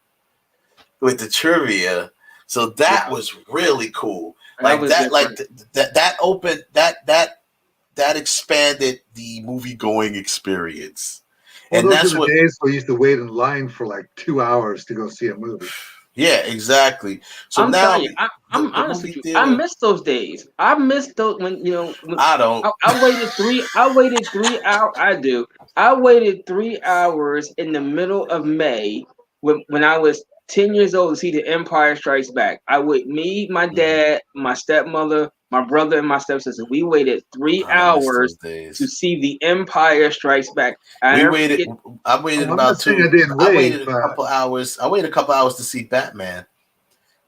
with the trivia. So that was really cool. Like that opened that expanded the movie going experience. Well, And those that's are the what days we used to wait in line for like 2 hours to go see a movie. Yeah, exactly. So I'm now telling you, I'm honest with you. I miss those days. I miss those when I don't. I waited 3 hours. I do. I waited 3 hours in the middle of May when I was 10 years old to see The Empire Strikes Back. Me, my dad, my stepmother, my brother, and my stepsister. We waited 3 hours to see The Empire Strikes Back. I waited about two. I waited a couple hours. I waited a couple hours to see Batman.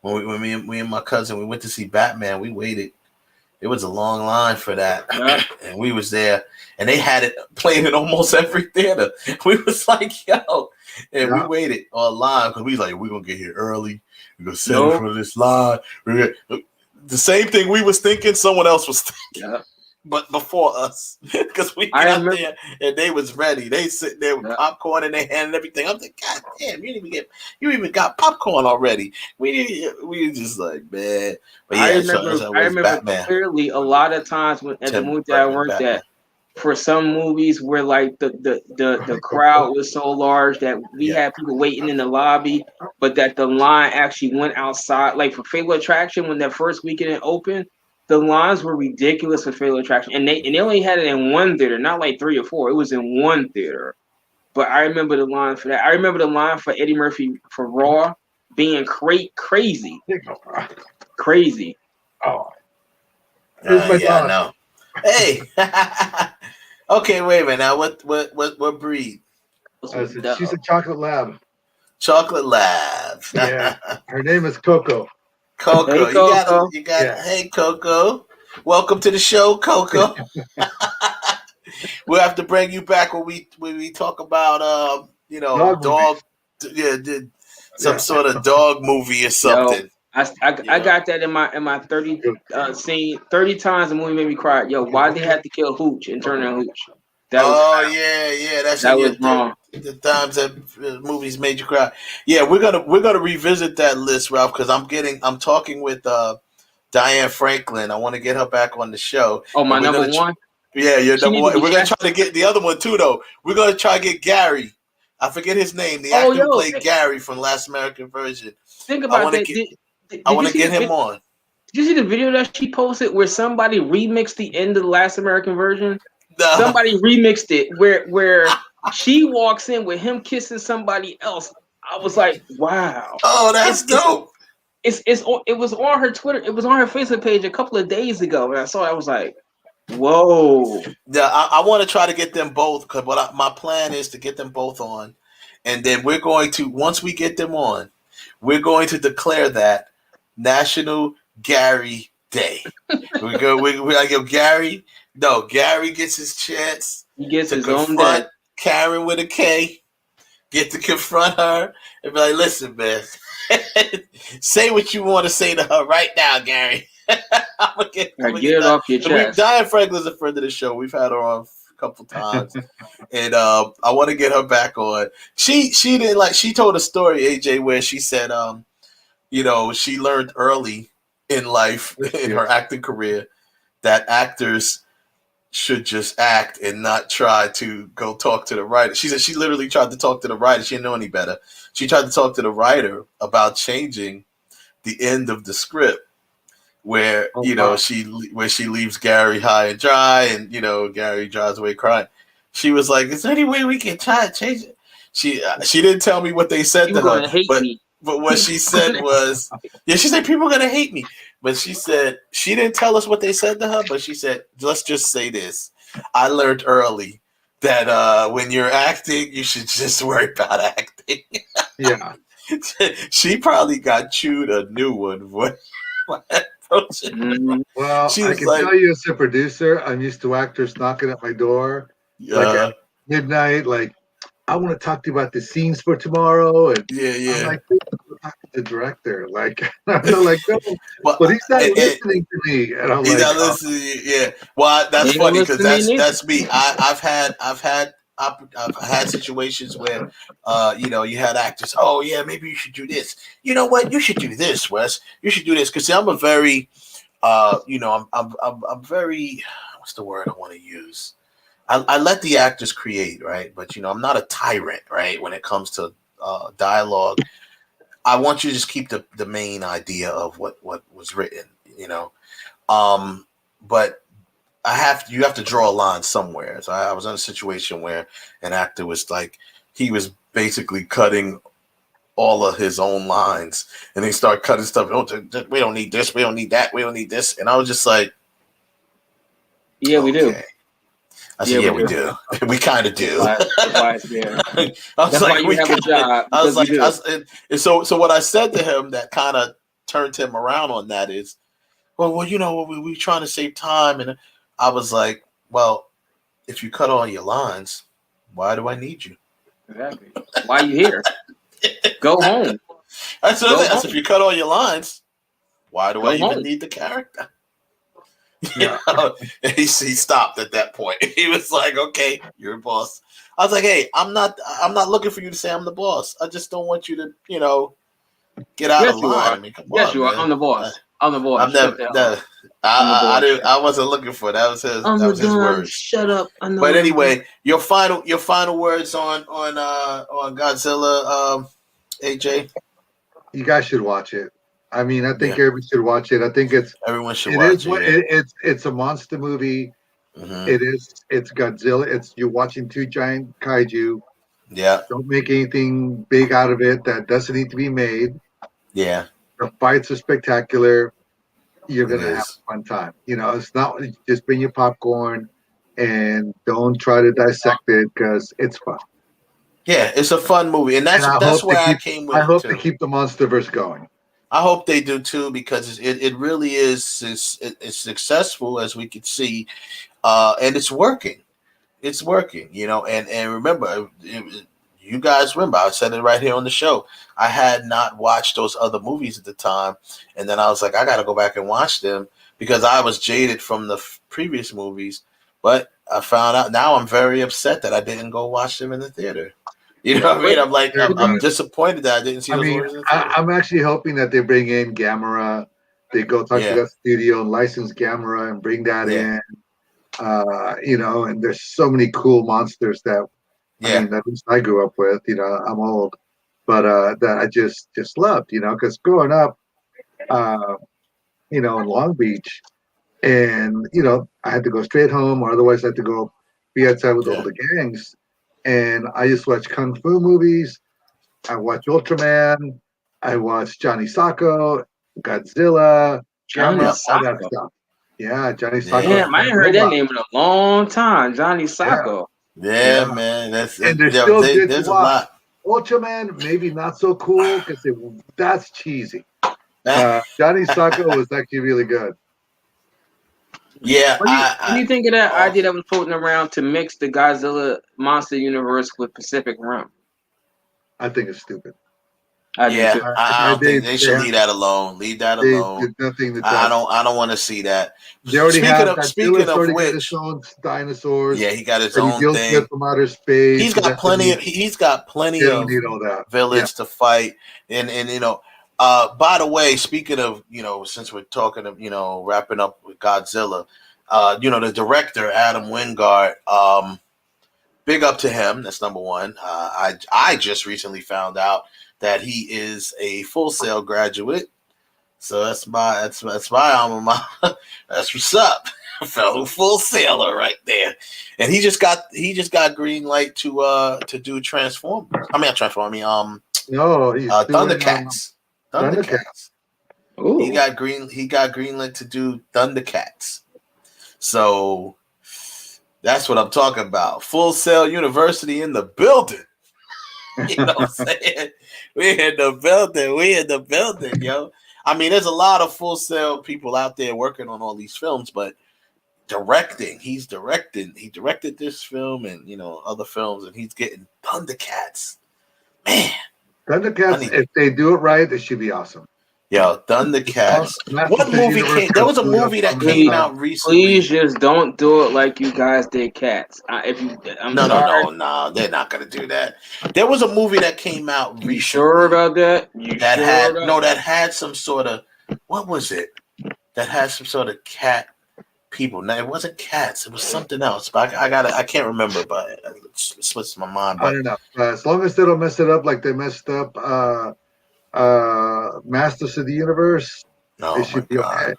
When me and my cousin we went to see Batman, we waited. It was a long line for that, and we was there, and they had it playing in almost every theater. We was like, yo, and we waited online because we was like, we're gonna get here early. We're gonna sit in front of this line. The same thing we was thinking, someone else was thinking. But before us, because we got there and they was ready. They sit there with popcorn in their hand and everything. I'm like, God damn, you even got popcorn already. We were just like, man. But yeah, I remember clearly a lot of times at the movie that I worked at, for some movies where like the crowd was so large that we had people waiting in the lobby, but that the line actually went outside. Like for Fatal Attraction, when that first weekend it opened, the lines were ridiculous for Fatal Attraction, and they only had it in one theater, not like 3 or 4. It was in one theater. But I remember the line for that. I remember the line for Eddie Murphy for Raw being crazy. Oh, I know. Hey, okay, wait a minute. Now, what breed? She's a chocolate lab. Chocolate lab. Yeah, her name is Coco. Coco, hey, Coco. you got. Yeah. Hey, Coco, welcome to the show, Coco. We'll have to bring you back when we talk about dog some sort of dog movie or something. Yo, I got that in my 30 scene 30 times the movie made me cry. Yo, why they have to kill Hooch and turn on Hooch? That was wrong. The times that movies made you cry. Yeah, we're gonna revisit that list, Ralph, because I'm talking with Diane Franklin. I want to get her back on the show. Oh, my number one. Yeah, you're number one. We're gonna try to get the other one too, though. We're gonna try to get Gary. I forget his name. The actor who played Gary from Last American Version. Think about that. I want to get him on. Did you see the video that she posted where somebody remixed the end of the Last American Version? No. Somebody remixed it where she walks in with him kissing somebody else. I was like, wow. Oh, that's dope. It was on her Twitter. It was on her Facebook page a couple of days ago, and I saw it. I was like, whoa. Yeah, I want to try to get them both because my plan is to get them both on, and then we're going to, once we get them on, we're going to declare that National Gary Day. we go Gary. No, Gary gets his chance. He gets his own day. Karen with a K. Get to confront her and be like, listen, man, say what you want to say to her right now, Gary. I'm gonna get it off your chest. Diane Franklin's a friend of the show. We've had her on a couple times. And I want to get her back on. She didn't she told a story, AJ, where she said she learned early in life in her acting career that actors should just act and not try to go talk to the writer. She said she literally tried to talk to the writer. She didn't know any better. She tried to talk to the writer about changing the end of the script where, she leaves Gary high and dry and, Gary drives away crying. She was like, is there any way we can try to change it? She didn't tell me what they said to her, but what she said was, she said, people are going to hate me. But she said, she didn't tell us what they said to her, but she said, let's just say this. I learned early that when you're acting, you should just worry about acting. Yeah. She probably got chewed a new one. Well, I can tell you as a producer, I'm used to actors knocking at my door at midnight, like, I want to talk to you about the scenes for tomorrow. And I'm like, talk to the director. Like, I'm like, no, but he's not listening to me. And I'm he's not listening. Yeah. Well, that's funny because that's me. I've I've had situations where, you had actors. Oh yeah, maybe you should do this. You know what? You should do this, Wes. You should do this because I'm a very, I'm very. What's the word I want to use? I let the actors create, right? But I'm not a tyrant, right? When it comes to dialogue, I want you to just keep the main idea of what was written, but you have to draw a line somewhere. So I was in a situation where an actor was like, he was basically cutting all of his own lines, and they start cutting stuff. Oh, we don't need this. We don't need that. We don't need this. And I was just like, yeah, we do. I said, yeah, we do. We kind of do. That's why you have a job. I was like, so what I said to him that kind of turned him around on that is, well, we're trying to save time. And I was like, well, if you cut all your lines, why do I need you? Exactly. Why are you here? Go home. I said, if you cut all your lines, why do I even need the character? Yeah. He stopped at that point. He was like, okay, you're a boss. I was like, hey, I'm not looking for you to say I'm the boss. I just don't want you to, get out of line. I mean, come on, you are. I'm the boss. I'm the boss. I'm never. I wasn't looking for it. That was his. That was his words. Shut up. But anyway, your final words on Godzilla, AJ. You guys should watch it. I mean, I think everybody should watch it. I think everyone should watch it. It's a monster movie. Mm-hmm. It's Godzilla. You're watching two giant kaiju. Yeah. Don't make anything big out of it that doesn't need to be made. Yeah. The fights are spectacular. You're gonna have a fun time. It's not just bring your popcorn and don't try to dissect it because it's fun. Yeah, it's a fun movie, and that's where I came with. I hope to keep the MonsterVerse going. I hope they do too, because it really is it's successful, as we can see, and it's working. It's working, and remember, you guys remember, I said it right here on the show. I had not watched those other movies at the time, and then I was like, I got to go back and watch them because I was jaded from the previous movies. But I found out now I'm very upset that I didn't go watch them in the theater. You know what I mean? I'm like, I'm disappointed that I didn't see those movies in the theater. I'm actually hoping that they bring in Gamera. They go talk to that studio and license Gamera and bring that in. And there's so many cool monsters that at least I grew up with. I'm old, but that I just loved. Because growing up, in Long Beach, and I had to go straight home, or otherwise I had to go be outside with all the gangs. And I just watch kung fu movies. I watch Ultraman. I watch Johnny Sacco, Godzilla, all that stuff. Yeah, Johnny Sacco. Damn, I ain't heard that name in a long time. Johnny Sacco. Yeah, man. There's a lot. Ultraman, maybe not so cool because that's cheesy. Johnny Sacco was actually really good. Yeah. What do you think of that idea that was floating around to mix the Godzilla monster universe with Pacific Rim? I think it's stupid. I think they should leave that alone. Leave that alone. I don't want to see that. Speaking of which, dinosaurs. Yeah, he got his own thing from outer space. He's got plenty of villains to fight, and by the way, speaking of, since we're talking of, wrapping up with Godzilla, the director, Adam Wingard, big up to him. That's number one. I just recently found out that he is a Full Sail graduate. So that's my alma mater. That's what's up. Fellow Full Sailer right there. And he just got green light to do Transformers. I mean, not Transformers. Thundercats. Thundercats. Ooh. He got green light to do Thundercats. So that's what I'm talking about. Full Sail University in the building. You know what I'm saying? We in the building, yo. I mean, there's a lot of Full Sail people out there working on all these films, but he directed this film and other films, and he's getting Thundercats. Man. Thundercats, if they do it right, it should be awesome. Yo, Thundercats. Masters What of the movie Universe came? There was a screwed up movie that on came that. out recently. Please just don't do it like you guys did Cats. I'm sorry. No. They're not gonna do that. There was a movie that came out recently. You sure about that? That had some sort of, what was it? That had some sort of cat people. No, it wasn't cats. It was something else. But I can't remember. But it slips my mind. But I don't know. As long as they don't mess it up like they messed up Masters of the Universe, it should be okay.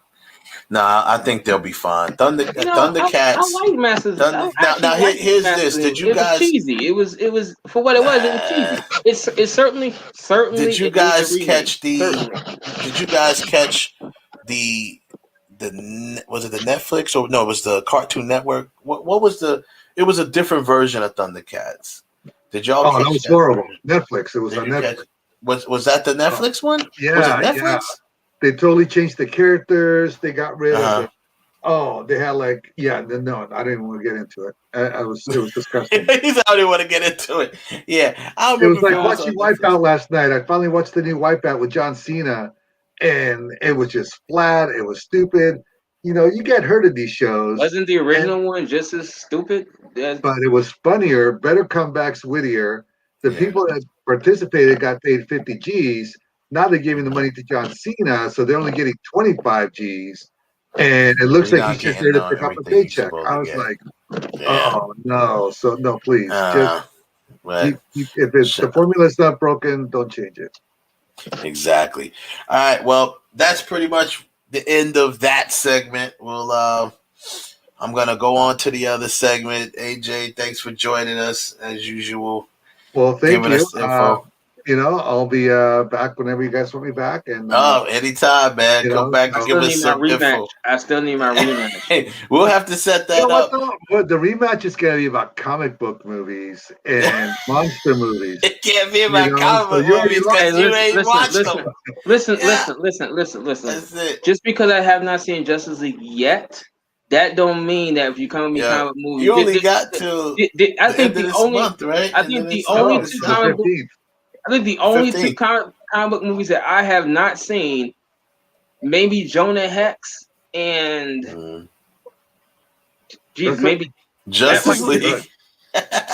Nah, I think they'll be fine. Thundercats. I like Masters. Now here's this. Did you guys? It was cheesy. It was for what it was. It was cheesy. It's certainly. Did you guys catch the? Did you guys catch the? Was it the Netflix or no? It was the Cartoon Network. What was the? It was a different version of Thundercats. Did y'all? Oh, that was horrible. Netflix. It was on Netflix. Was that the Netflix one? Yeah, was it Netflix? Yeah. They totally changed the characters. They got rid of it. Oh, they had no, I didn't even want to get into it. It was disgusting. I didn't want to get into it. Yeah, it was like watching Wipeout last night. I finally watched the new Wipeout with John Cena, and it was just flat. It was stupid. You know, you get hurt at these shows. Wasn't the original one just as stupid? But it was funnier, better comebacks, wittier. The people that participated got paid 50 G's. Now they're giving the money to John Cena, so they're only getting 25 G's. And it looks like he's just there to pick up a paycheck. I was like, oh, no. So, no, please. If the formula's not broken, don't change it. Exactly. All right. Well, that's pretty much the end of that segment. I'm going to go on to the other segment. AJ, thanks for joining us as usual. Well, thank you. I'll be back whenever you guys want me back. And anytime, man. Come back and give us some info. I still need my rematch. Hey, we'll have to set that up. The rematch is going to be about comic book movies and monster movies. It can't be about comic book movies because you ain't watched them. Listen. That's it. Just because I have not seen Justice League yet, that don't mean that if you come with me comic movies, you only got to. I think the only month, right? I think the only two comic books. I think the only 15. two comic book movies that I have not seen, maybe Jonah Hex and maybe Justice League.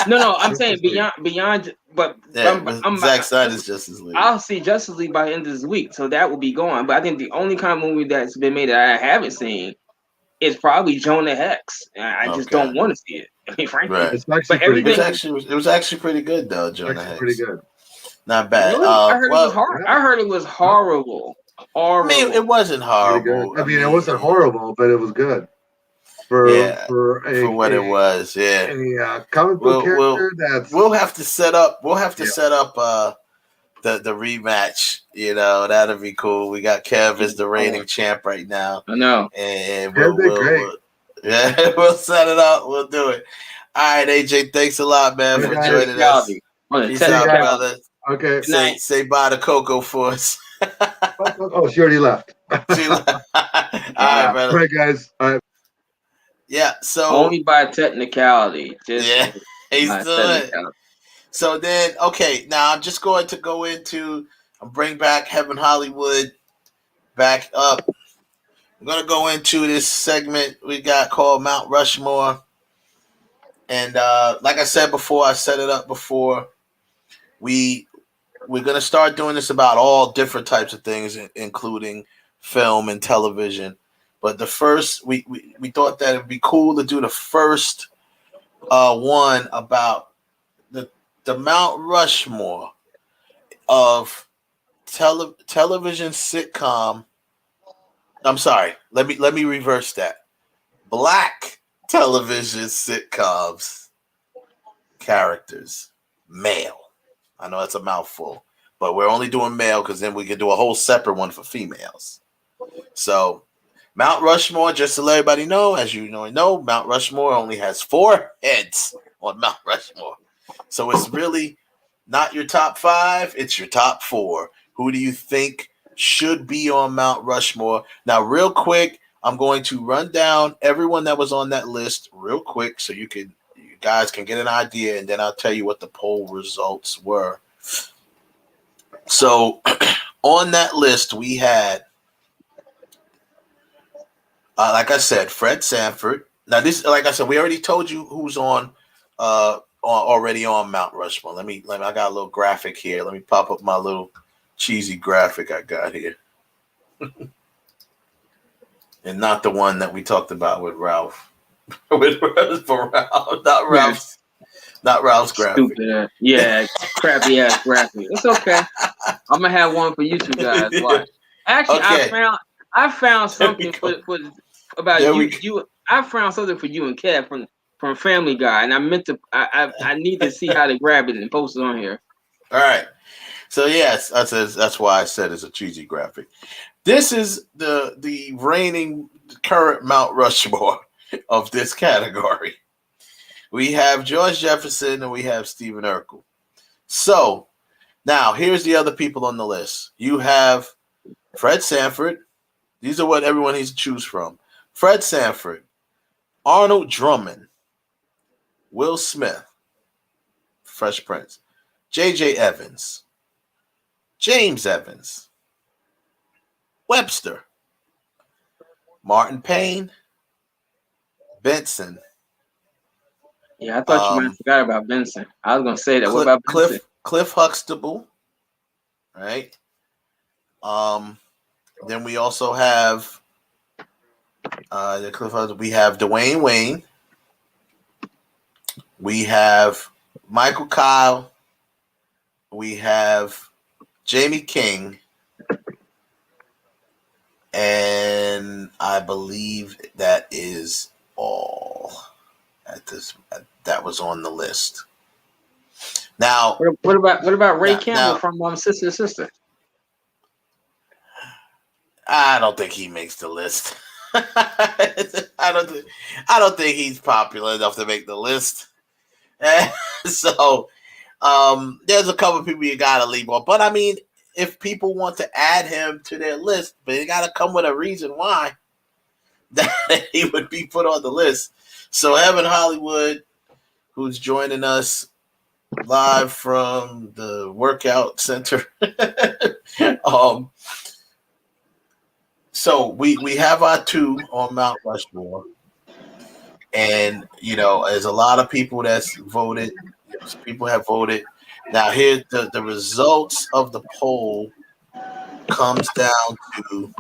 No, I'm saying beyond. But Zack Snyder's Justice League. I'll see Justice League by the end of this week, so that will be gone. But I think the only comic movie that's been made that I haven't seen is probably Jonah Hex. I just don't want to see it. I mean, frankly, right. It's actually pretty good. It was actually pretty good though, Jonah Hex. Pretty good. Not bad. Really? I heard it was hard. I heard it was horrible. I mean, it wasn't horrible. I mean, it wasn't horrible, but it was good. For what it was, a comic book character. We'll have to set up. The rematch. That'll be cool. We got Kev as the reigning champ right now. I know, and we'll set it up. We'll do it. All right, AJ. Thanks a lot, man, for joining us. Peace out, brother. Okay. Say bye to Coco for us. She already left. All right, brother. All right, guys. All right. Yeah. So only by technicality. He's doing it. So then, okay. Now I'm just going to go into bring back Heaven Hollywood back up. I'm going to go into this segment we got called Mount Rushmore, and like I said before, I set it up before. We're going to start doing this about all different types of things, including film and television. But the first, we thought that it'd be cool to do the first one about the Mount Rushmore of television sitcom. I'm sorry. Let me reverse that. Black television sitcoms characters, male. I know that's a mouthful, but we're only doing male because then we can do a whole separate one for females. So Mount Rushmore, just to let everybody know, as you know, Mount Rushmore only has 4 heads on Mount Rushmore. So it's really not your top 5, it's your top 4. Who do you think should be on Mount Rushmore? Now, real quick, I'm going to run down everyone that was on that list real quick so you guys can get an idea, and then I'll tell you what the poll results were. So on that list, we had, like I said, Fred Sanford. Now, this, like I said, we already told you who's on already on Mount Rushmore. Let me. I got a little graphic here. Let me pop up my little cheesy graphic I got here, and not the one that we talked about with Ralph. With Ralph, not Ralph's. Not Ralph's graphic. Stupid. Yeah, crappy ass graphic. It's okay. I'm gonna have one for you two guys. Watch. Actually, okay. I found something for about you. I found something for you and Kev from Family Guy, and I meant to. I need to see how to grab it and post it on here. All right. So yes, that's why I said it's a cheesy graphic. This is the reigning current Mount Rushmore of this category. We have George Jefferson and we have Stephen Urkel. So now here's the other people on the list. You have Fred Sanford. These are what everyone needs to choose from. Fred Sanford, Arnold Drummond, Will Smith, Fresh Prince, J.J. Evans, James Evans, Webster, Martin Payne, Benson. Yeah, I thought you might have forgot about Benson. I was gonna say that. What about Benson? Cliff Huxtable, right? Then we also have we have Dwayne Wayne. We have Michael Kyle. We have Jamie King. And I believe that is all that was on the list. Now, what about Ray Campbell from Sister Sister? I don't think he makes the list. I don't think he's popular enough to make the list. So there's a couple of people you gotta leave on. But I mean, if people want to add him to their list, but they gotta come with a reason why that he would be put on the list. So Evan Hollywood, who's joining us live from the workout center. So we have our two on Mount Rushmore, and there's a lot of people that's voted. People have voted. Now here the results of the poll comes down to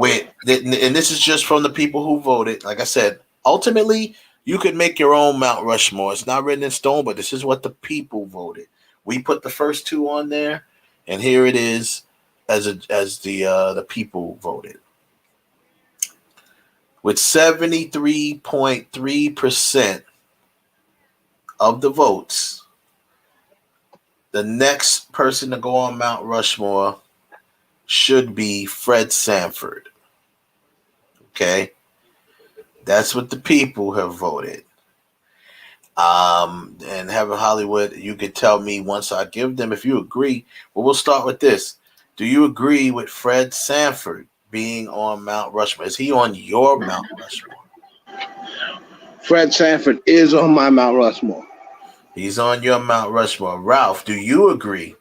and this is just from the people who voted. Like I said, ultimately you could make your own Mount Rushmore. It's not written in stone, but this is what the people voted. We put the first two on there, and here it is. As the people voted, with 73.3% of the votes, the next person to go on Mount Rushmore should be Fred Sanford. Okay, that's what the people have voted. And having Hollywood, you could tell me once I give them if you agree. Well, we'll start with this. Do you agree with Fred Sanford being on Mount Rushmore? Is he on your Mount Rushmore? Fred Sanford is on my Mount Rushmore. He's on your Mount Rushmore. Ralph, do you agree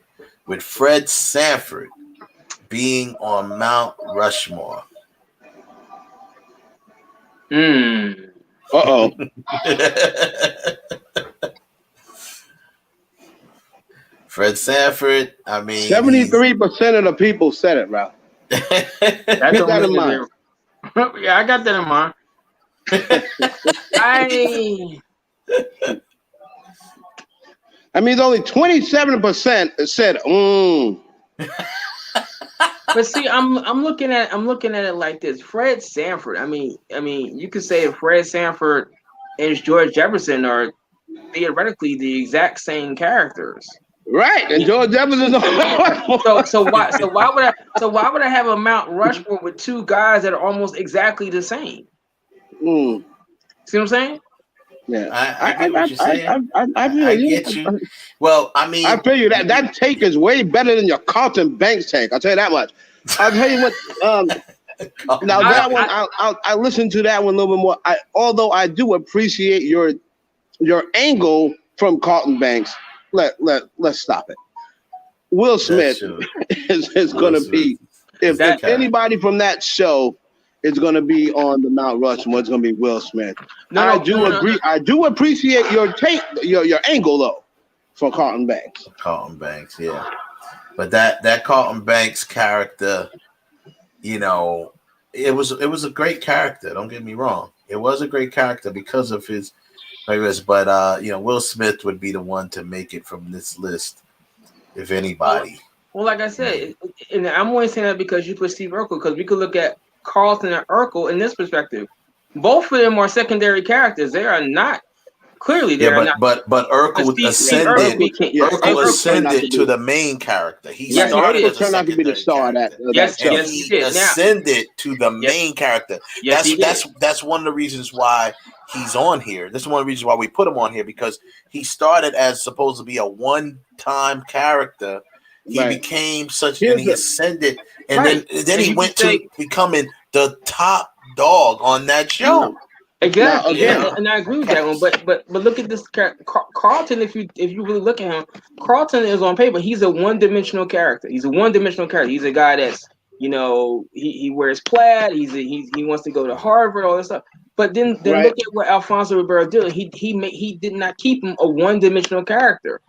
with Fred Sanford being on Mount Rushmore? Uh-oh. Fred Sanford, I mean, 73% of the people said it, Ralph. Keep that in mind. Yeah, I got that in mind. I mean, only 27% said, But see, I'm looking at it like this. Fred Sanford. I mean, you could say Fred Sanford and George Jefferson are theoretically the exact same characters. Right, and George Jefferson. So why would I have a Mount Rushmore with two guys that are almost exactly the same? See what I'm saying? Yeah, I get what you're saying. I get you. Well, I mean, I feel you that take is way better than your Carlton Banks take. I'll tell you that much. I'll tell you what. Now that one, I listened to that one a little bit more. Although I do appreciate your angle from Carlton Banks. Let's stop it. Will Smith is going to be. If anybody from that show is going to be on the Mount Rushmore, it's going to be Will Smith. I do agree. I do appreciate your take, your angle though, for Carlton Banks. Carlton Banks, yeah. But that Carlton Banks character, you know, it was a great character. Don't get me wrong. It was a great character because of his. But you know, Will Smith would be the one to make it from this list, if anybody. Well, like I said, and I'm only saying that because you put Steve Urkel, because we could look at Carlton and Urkel in this perspective. Both of them are secondary characters. They are not clearly. They are not. But Urkel ascended. Urkel ascended to the main character. He started as a turned out to be the star of that. He ascended to the main character. That's one of the reasons why he's on here. This is one of the reasons why we put him on here, because he started as supposed to be a one-time character. He became such, and he ascended, and then he went to becoming the top dog on that show. Exactly, and I agree with that one. But look at this character, Carlton. If you really look at him, Carlton is on paper. He's a one-dimensional character. He's a guy that's, you know, he wears plaid. He wants to go to Harvard, all that stuff. But then look at what Alfonso Ribeiro did. He did not keep him a one-dimensional character.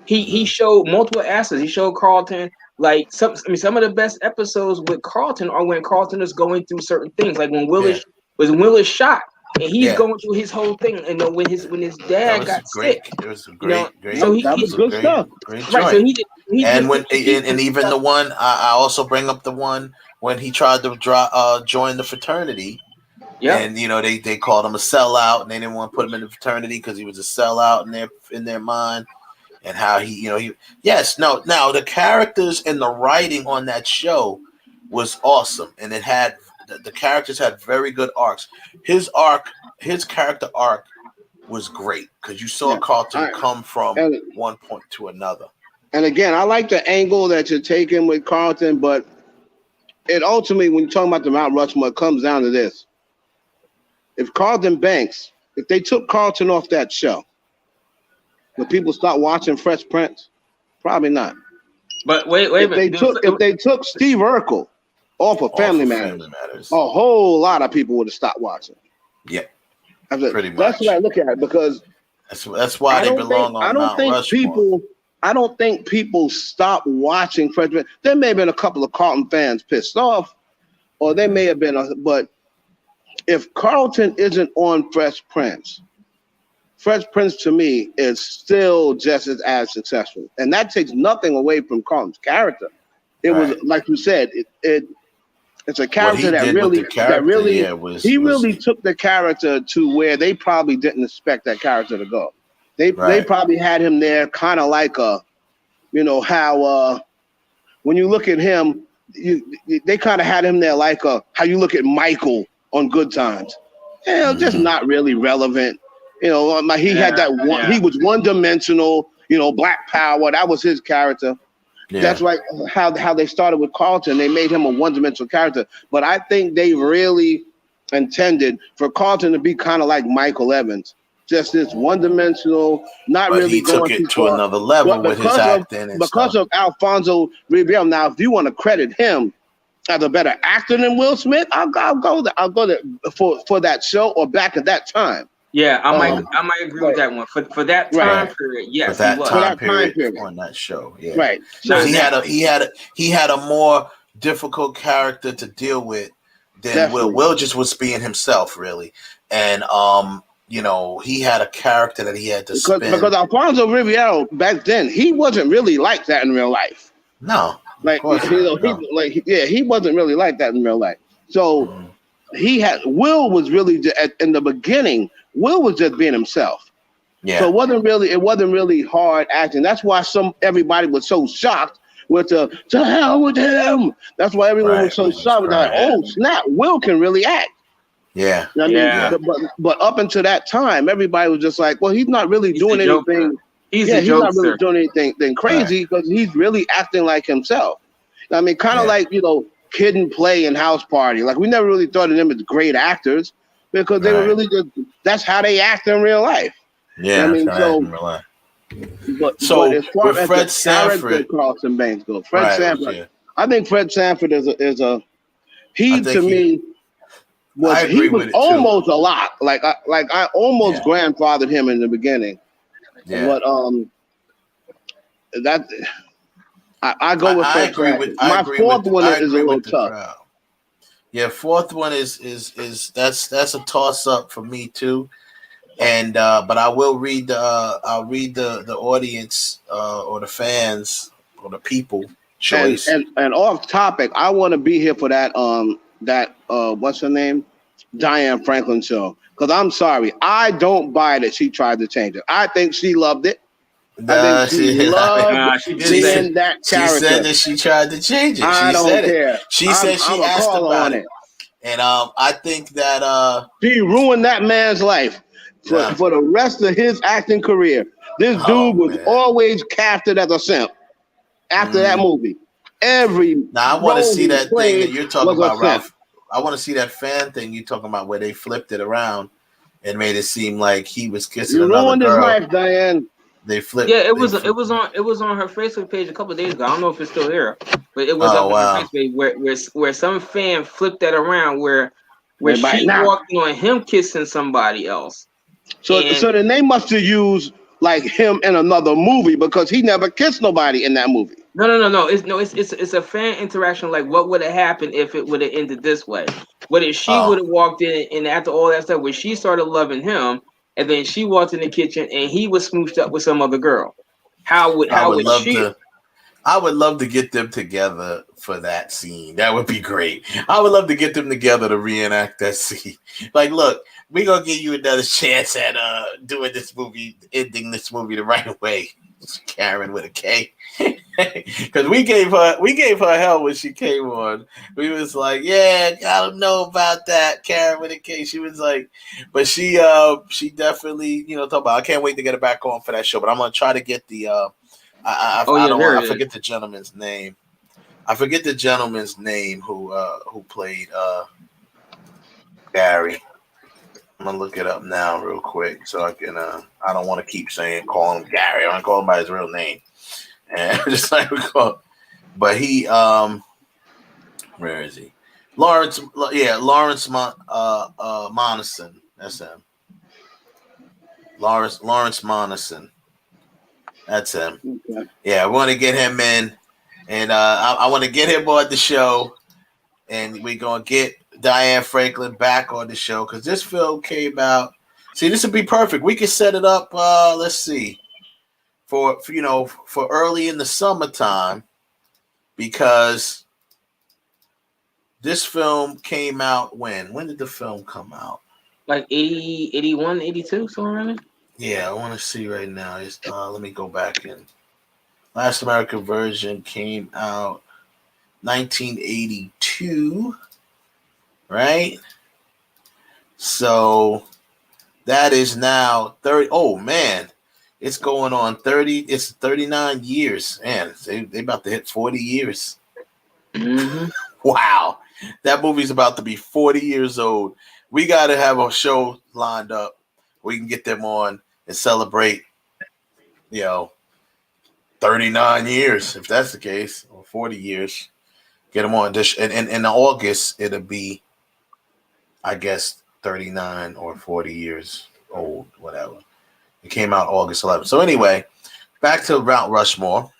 He showed multiple aspects. He showed Carlton like some of the best episodes with Carlton are when Carlton is going through certain things, like when Will is shot and he's going through his whole thing. And when his dad got sick, it was great. So that was good stuff. Great right. So and even the one I also bring up the one when he tried to join the fraternity. Yeah, and you know they called him a sellout, and they didn't want to put him in the fraternity because he was a sellout in their mind. And how now the characters and the writing on that show was awesome, and it had the characters had very good arcs. His character arc was great because you saw Carlton come from one point to another. And again, I like the angle that you're taking with Carlton, but it ultimately, when you're talking about the Mount Rushmore, it comes down to this: if Carlton Banks, if they took Carlton off that show, would people start watching Fresh Prince? Probably not. But wait a minute. If they took Steve Urkel off of Family Matters, a whole lot of people would have stopped watching. Yeah, pretty much. That's what I look at it, because that's why they belong on Mount Rushmore. I don't think people stopped watching Fresh Prince. There may have been a couple of Carlton fans pissed off, or they may have been. But if Carlton isn't on Fresh Prince to me is still just as successful, and that takes nothing away from Carlton's character. It was like you said, it's a character that really took the character to where they probably didn't expect that character to go. They probably had him there kind of like how when you look at him, they kind of had him there like how you look at Michael on Good Times. Just not really relevant. He had that one. He was one-dimensional. Black Power. That was his character. Yeah. That's like how they started with Carlton. They made him a one-dimensional character. But I think they really intended for Carlton to be kind of like Michael Evans, just this one-dimensional, not really. He took it to another level with his acting. Because of Alfonso Ribeiro. Now, if you want to credit him as a better actor than Will Smith, I'll go there. I'll go there for that show or back at that time. Yeah, I might agree with that one. For that time period, yes, for that time period on that show, yeah. Right. So he had a more difficult character to deal with than Will. Will just was being himself, really, and he had a character that he had to spin. Because Alfonso Ribeiro back then, he wasn't really like that in real life. No, he wasn't really like that in real life. So Will was really in the beginning. Will was just being himself. Yeah. So it wasn't really hard acting. That's why everybody was so shocked with to hell with him. That's why everyone was so shocked. Like, oh snap, Will can really act. Yeah. But up until that time, everybody was just like, well, he's not really doing anything. He's not really doing anything crazy because he's really acting like himself. I mean, kind of like, Kid and Play and House Party. Like, we never really thought of them as great actors because they were really just, that's how they act in real life. Yeah, I mean, so But So as far with as Fred the Sanford, character Carlton Banks goes, Fred right, Sanford, yeah. I think Fred Sanford is a I think me was I agree he was with it too. almost a lot. Like I almost grandfathered him in the beginning. Yeah. But that I go with Fred Sanford. My fourth one is a little tough. Crowd. Yeah, fourth one is that's a toss up for me too. And but I will read I'll read the audience or the fans or the people choice. And off topic, I want to be here for that what's her name? Diane Franklin show. Because I'm sorry, I don't buy that she tried to change it. I think she loved it. I think she loved seeing that character. She said that she tried to change it. I don't care. She said she asked about it. And I think that she ruined that man's life for the rest of his acting career. This dude was always casted as a simp after that movie. Now I want to see that thing that you're talking about, Ralph. I want to see that fan thing you're talking about where they flipped it around and made it seem like he was kissing another girl. You ruined his life, Diane. They flipped. Yeah, it was on her Facebook page a couple of days ago. I don't know if it's still here, but it was up on her Facebook page where some fan flipped that around where she walked on him kissing somebody else. So then they must have used like him in another movie because he never kissed nobody in that movie. No. It's a fan interaction. Like, what would have happened if it would have ended this way? What if she would have walked in and after all that stuff, where she started loving him, and then she walked in the kitchen and he was smooshed up with some other girl? I would love to get them together for that scene. That would be great. I would love to get them together to reenact that scene. Like, look, we're gonna give you another chance at doing this movie, ending this movie the right way. Karen with a K. Because we gave her hell when she came on. We was like, yeah, I don't know about that, Karen with a K. She was like, but she definitely, talk about. I can't wait to get her back on for that show. But I'm gonna try to get the I forget the gentleman's name. I forget the gentleman's name who played Gary. I'm gonna look it up now real quick so I can. I don't want to keep calling him Gary. I want to call him by his real name. And just like we call, but he where is he? Lawrence Monason. That's him. Lawrence Monason. That's him. Okay. Yeah, I want to get him in, and I want to get him on the show, and we're gonna get Diane Franklin back on the show because this film came out. See, this would be perfect. We could set it up. Let's see, for early in the summertime, because this film came out when? When did the film come out? Like 80, 81, 82, somewhere around there? Yeah, I want to see right now. Let me go back in. Last American version came out 1982, right? So that is now 30. Oh man, it's going on 30. It's 39 years, man. They about to hit 40 years. Mm-hmm. Wow, that movie's about to be 40 years old. We got to have a show lined up. We can get them on and celebrate, 39 years, if that's the case, or 40 years. Get them on this. And in August, it'll be, I guess, 39 or 40 years old, whatever. It came out August 11th. So anyway, back to Mount Rushmore.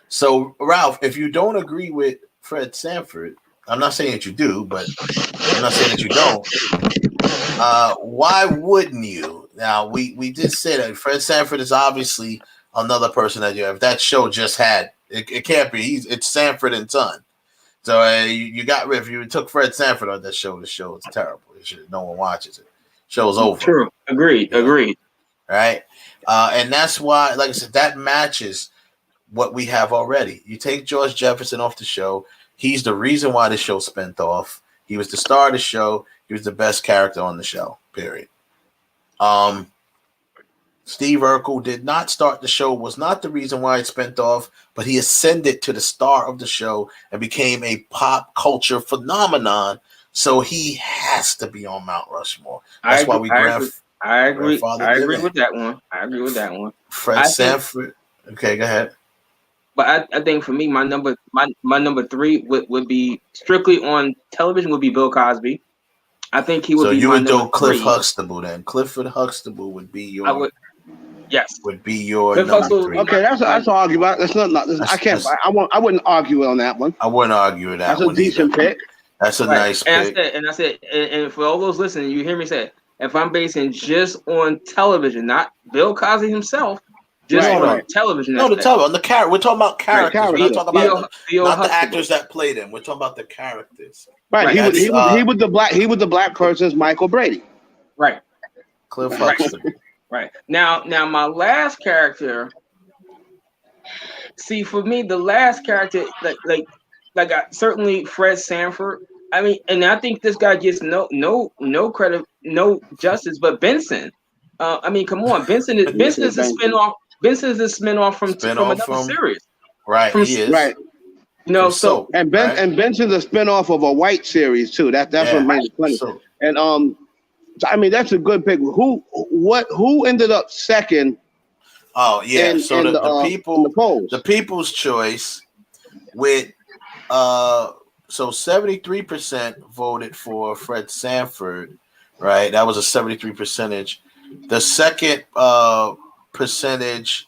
So, Ralph, if you don't agree with Fred Sanford, I'm not saying that you do, but I'm not saying that you don't. Why wouldn't you? Now, we did say that Fred Sanford is obviously another person that you have. That show just had it can't be. It's Sanford and Son. So you got rid. If you took Fred Sanford on that show, the show is terrible. No one watches it. Show's over. True. Agreed. Right. And that's why, like I said, that matches what we have already. You take George Jefferson off the show. He's the reason why the show spent off. He was the star of the show. He was the best character on the show, period. Steve Urkel did not start the show, was not the reason why it spent off, but he ascended to the star of the show and became a pop culture phenomenon. So he has to be on Mount Rushmore. That's why we I agree. Grandfather I agree Dividend. with that one. I agree with that one. Fred I think, Sanford. Okay, go ahead. but I think for me, my number 3 would be strictly on television would be Bill Cosby. I think he would So be you my would number do Cliff 3. Huxtable then. Clifford Huxtable would be your. I would. Yes. Would be your Cliff number Huxtable would 3. be Okay, that's an argument. That's not. That's- I can't. that's- I wouldn't argue on that one. I wouldn't argue with that That's a one decent either. pick. That's a Right. nice pick. I said, and for all those listening, you hear me say, if I'm basing just on television, not Bill Cosby himself, just on television. No, the television, on the character. We're talking about characters. We're not talking about not the actors that played him. We're talking about the characters. Right. He was the black person's Michael Brady. Right. Cliff Huxtable. Right. Now my last character. See, for me, the last character, like certainly Fred Sanford. I mean, and I think this guy gets no credit, no justice. But Benson, I mean, come on, Benson is a spinoff. Benson is a spinoff from another series. Right, he is. Right. No, and Benson's a spinoff of a white series too. That's what made it funny. So, and I mean, that's a good pick. Who ended up second? Oh yeah, so the people's choice with so 73% voted for Fred Sanford, right? That was a 73 percentage. The second percentage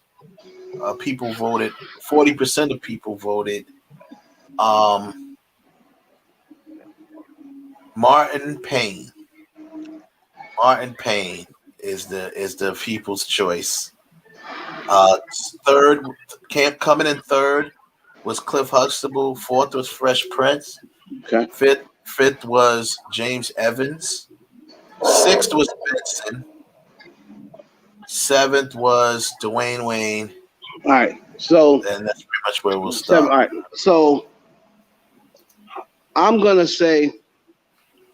people voted, 40% of people voted Martin Payne. Martin Payne is the people's choice. Coming in third was Cliff Huxtable. Fourth was Fresh Prince. Okay. Fifth was James Evans. Sixth was Benson. Seventh was Dwayne Wayne. All right. So and that's pretty much where we'll stop. All right. So I'm gonna say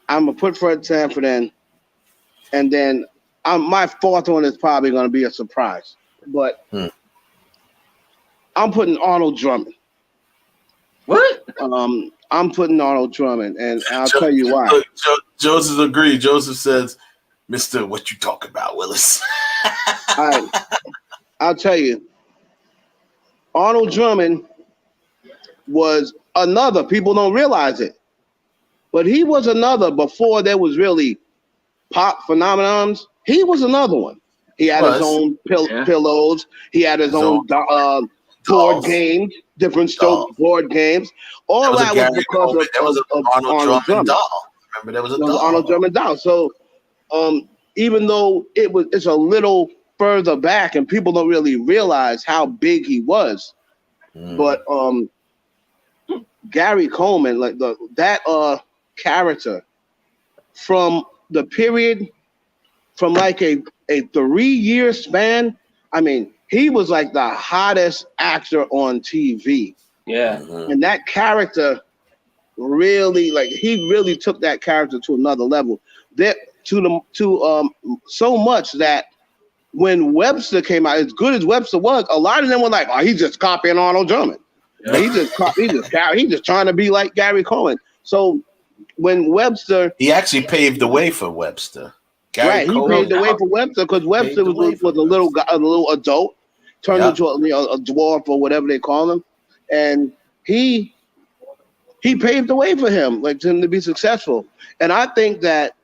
I'm gonna put Fred Sanford in, and then my fourth one is probably gonna be a surprise. But I'm putting Arnold Drummond. What? I'm putting Arnold Drummond, and I'll tell you why. Look, Joseph agreed. Joseph says, "Mr. What you talk about, Willis?" All right. I'll tell you. Arnold Drummond was another. People don't realize it, but he was another before there was really pop phenomenons. He was another one. He had his own pillows. He had his own board games, different board games. All that was because of Arnold Drummond doll. Remember, there was a doll. Arnold Drummond doll. So, even though it's a little further back, and people don't really realize how big he was, but Gary Coleman, like that character from the period, from like a 3-year span. I mean, he was like the hottest actor on TV. Yeah. And that character really, he really took that character to another level. So much that when Webster came out, as good as Webster was, a lot of them were like, "Oh, he's just copying Arnold Drummond. Yeah. He's just trying to be like Gary Coleman." So when Webster, he actually paved the way for Webster. He paved the way for Webster because Webster was a little adult, turned into a dwarf or whatever they call him, and he paved the way for him, him to be successful. And I think that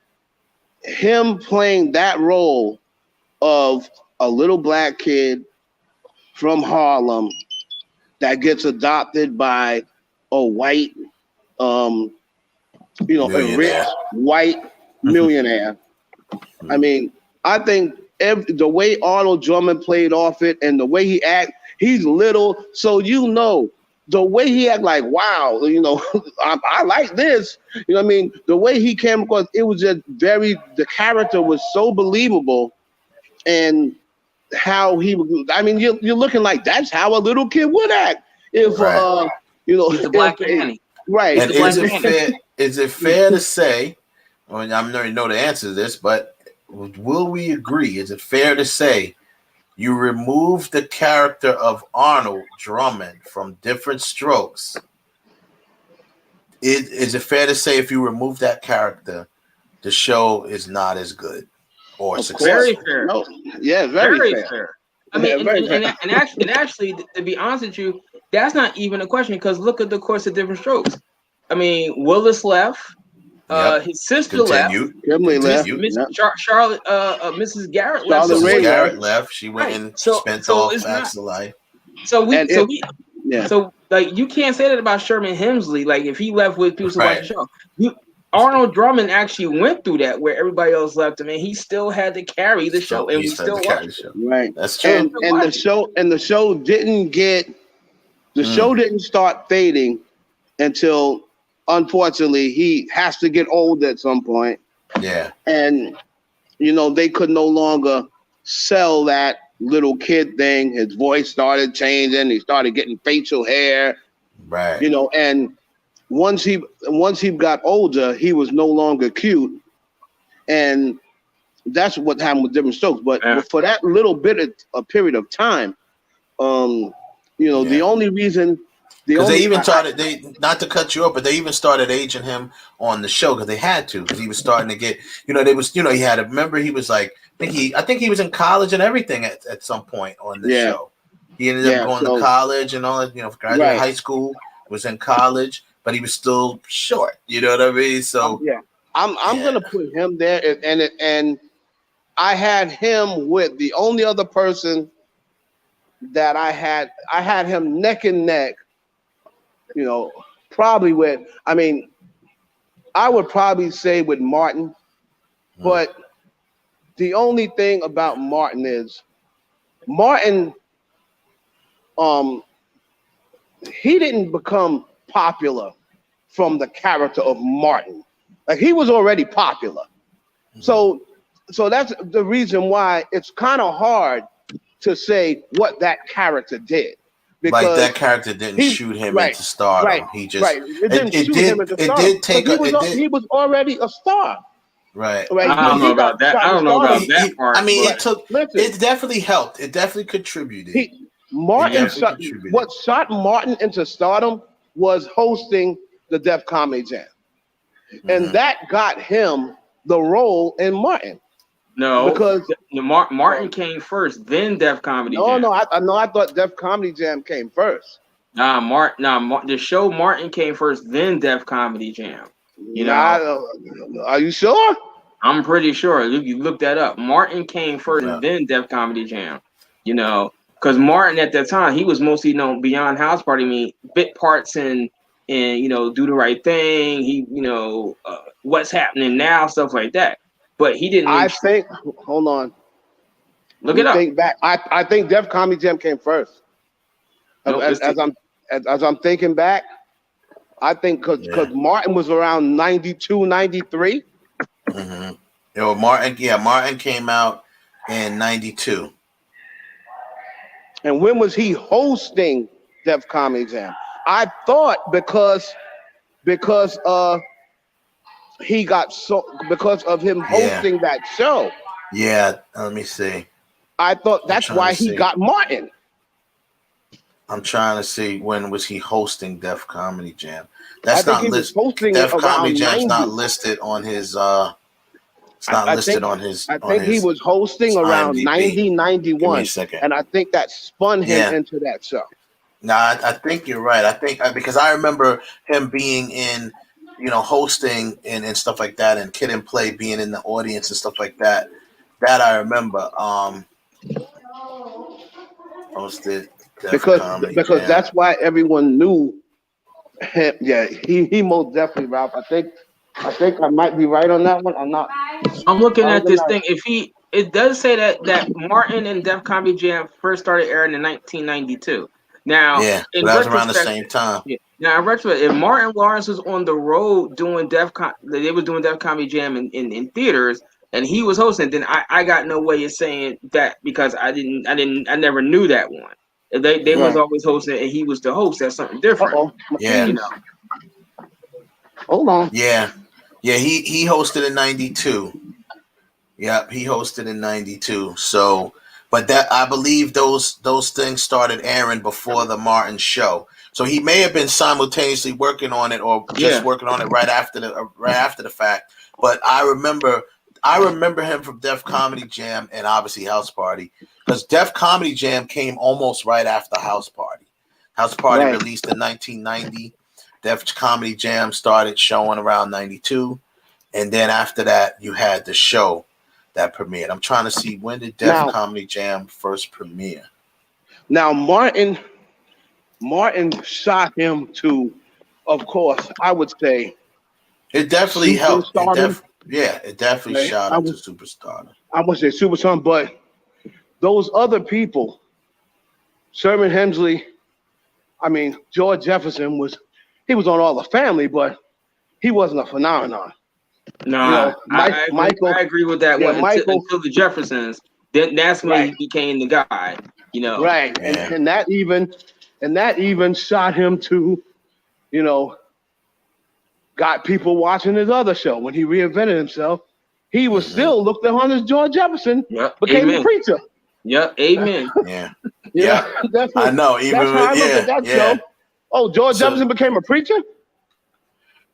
him playing that role of a little black kid from Harlem that gets adopted by a white, a rich white millionaire. I mean, I think the way Arnold Drummond played off it and the way he act, he's little, so the way he act, like, wow, I like this. You know what I mean? The way he came across, it was just the character was so believable, and how he would. I mean, you're looking like that's how a little kid would act if the Black Annie. Right. And is it fair to say? I mean, I don't know the answer to this, but will we agree? Is it fair to say you remove the character of Arnold Drummond from Different Strokes? Is it fair to say if you remove that character, the show is not as good? or Of successful. Very fair. No, yeah, very fair. I mean, Yeah, very fair. and actually, to be honest with you, that's not even a question because look at the course of Different Strokes. I mean, Willis left. His sister Continued. left. Kimberly left. Miss Yep. Charlotte, Mrs. Garrett left. Charlotte Ray Garrett left. left. She went and So spent all it's facts not. of life. So we, And so if- we, Yeah. so like you can't say that about Sherman Hemsley. Like if he left with people to watch Right. the show, Arnold Drummond actually went through that where everybody else left him, and he still had to carry the show, and we still watched it. Right. That's true. And the show didn't get show didn't start fading until unfortunately he has to get old at some point. Yeah. And they could no longer sell that little kid thing. His voice started changing. He started getting facial hair. Right. And once he got older, he was no longer cute. And that's what happened with Different Strokes. But for that little bit of a period of time, the only reason because they even started not to cut you off, but they even started aging him on the show because they had to because he was starting to get they was he had a remember he was like I think he was in college and everything at some point on the show. He ended up going to college and all that, graduated high school, was in college, but he was still short. You know what I mean? So I'm gonna put him there, and I had him with the only other person that I had him neck and neck. Probably with I would probably say with Martin, but the only thing about Martin is Martin, he didn't become popular from the character of Martin. Like he was already popular. So that's the reason why it's kind of hard to say what that character did. Because like that character didn't shoot him into stardom. Right, he just it didn't shoot him into stardom. It did take he was already a star. Right. I don't know about that. I don't know about that part. I mean, it definitely helped. It definitely contributed. What shot Martin into stardom was hosting the Def Comedy Jam. And that got him the role in Martin. No, because Martin came first, then Def Comedy Jam. I thought Def Comedy Jam came first. The show Martin came first, then Def Comedy Jam. Are you sure? I'm pretty sure. You look that up. Martin came first, then Def Comedy Jam. Because Martin at that time he was mostly known beyond House Party. I mean, bit parts and Do the Right Thing. He What's Happening Now, stuff like that. But he didn't. Hold on. Look it up. Think back. I think Def Comedy Jam came first. As I'm thinking back, I think because Martin was around 92, 93. Mm-hmm. Martin came out in 92. And when was he hosting Def Comedy Jam? I thought because he got because of him hosting that show. Yeah, let me see. I thought that's why he got Martin. I'm trying to see when was he hosting Def Comedy Jam. That's not listed. Def Comedy Jam's 90. not listed on his. It's not listed on his. I think he was hosting around IMDb. 90, 91. Give me a second. And I think that spun him into that show. No, I think you're right. I think because I remember him being in, hosting and stuff like that, and Kid and Play being in the audience and stuff like that. That I remember. Hosted because that's why everyone knew him. Yeah, he most definitely, Ralph. I think I might be right on that one. I'm not. I'm looking at this thing. It does say that Martin and Def Comedy Jam first started airing in 1992. Now, that was around the same time. Yeah. Now, in retrospect, if Martin Lawrence was on the road doing they were doing Def Comedy Jam in theaters, and he was hosting, then I got no way of saying that because I never knew that one. They was always hosting, and he was the host. That's something different. Yeah. Hold on. Yeah. He hosted in 92. Yep, he hosted in 92. So. But that I believe those things started airing before the Martin show, so he may have been simultaneously working on it or just working on it right after the fact. But I remember I remember him from Def Comedy Jam and obviously House Party, because Def Comedy Jam came almost right after House Party. House Party released in 1990. Def Comedy Jam started showing around 92. And then after that, you had the show that premiered. I'm trying to see, when did Def Comedy Jam first premiere? Now, Martin shot him to, of course, I would say, it definitely helped. It definitely shot him to superstar. I would say superstar, but those other people, Sherman Hemsley, I mean, George Jefferson was on All the Family, but he wasn't a phenomenon. No, I agree with that one. Until the Jeffersons, then that's when he became the guy. Right, and that even shot him to, got people watching his other show when he reinvented himself. He was still looked upon as George Jefferson, became a preacher. Yep, amen. Yeah, I know. Show. Oh, George Jefferson became a preacher.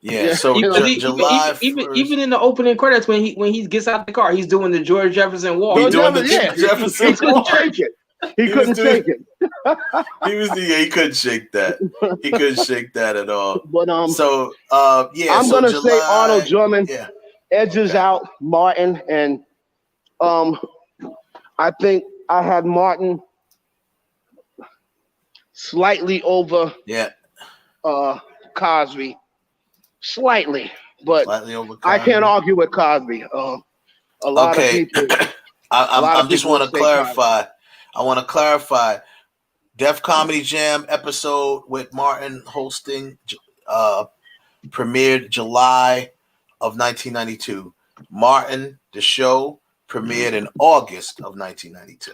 Yeah, so July even in the opening credits when he gets out the car, he's doing the George Jefferson walk. He's doing the Jefferson walk. He couldn't shake it. He couldn't shake that. He couldn't shake that at all. But I'm gonna say Arnold Drummond edges out Martin, and I think I had Martin slightly over Cosby. Slightly, but I can't argue with Cosby. A lot of people. I just want to clarify. I want to clarify. Def Comedy Jam episode with Martin hosting premiered July of 1992. Martin, the show, premiered in August of 1992.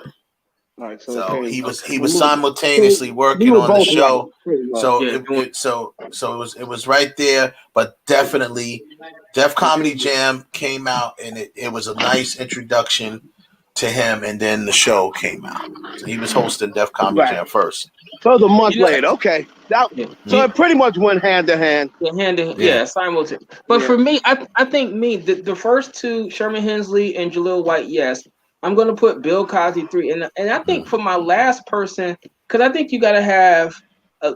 All right, so he was simultaneously working on the show. So it was right there, but definitely Def Comedy Jam came out, and it was a nice introduction to him, and then the show came out. So he was hosting Def Comedy Jam first. So it was a month later. Okay. So it pretty much went hand to hand. Simultaneously. But for me, I think the first two, Sherman Hemsley and Jaleel White, yes. I'm going to put Bill Cosby 3. And I think for my last person, because I think you got to have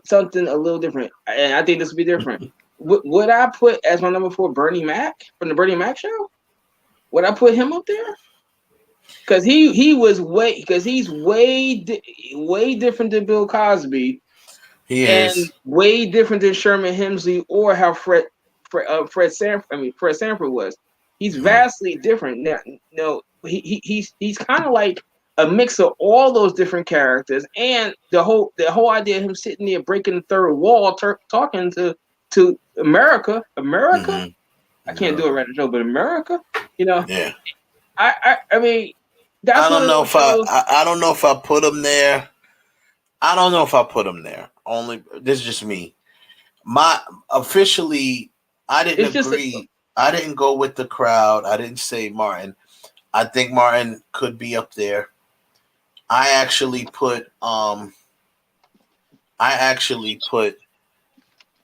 something a little different. And I think this would be different. Would I put as my number 4 Bernie Mac from the Bernie Mac show? Would I put him up there? Because he's way different than Bill Cosby. He is. And way different than Sherman Hemsley or how Fred Sanford was. He's vastly different. Now, he's kind of like a mix of all those different characters, and the whole idea of him sitting there breaking the third wall, talking to America. Mm-hmm. I can't do it right now, but America, Yeah. I mean, that's I don't know if I put him there. I don't know if I put him there. Only this is just me. I didn't agree. I didn't go with the crowd. I didn't say Martin. I think Martin could be up there. I actually put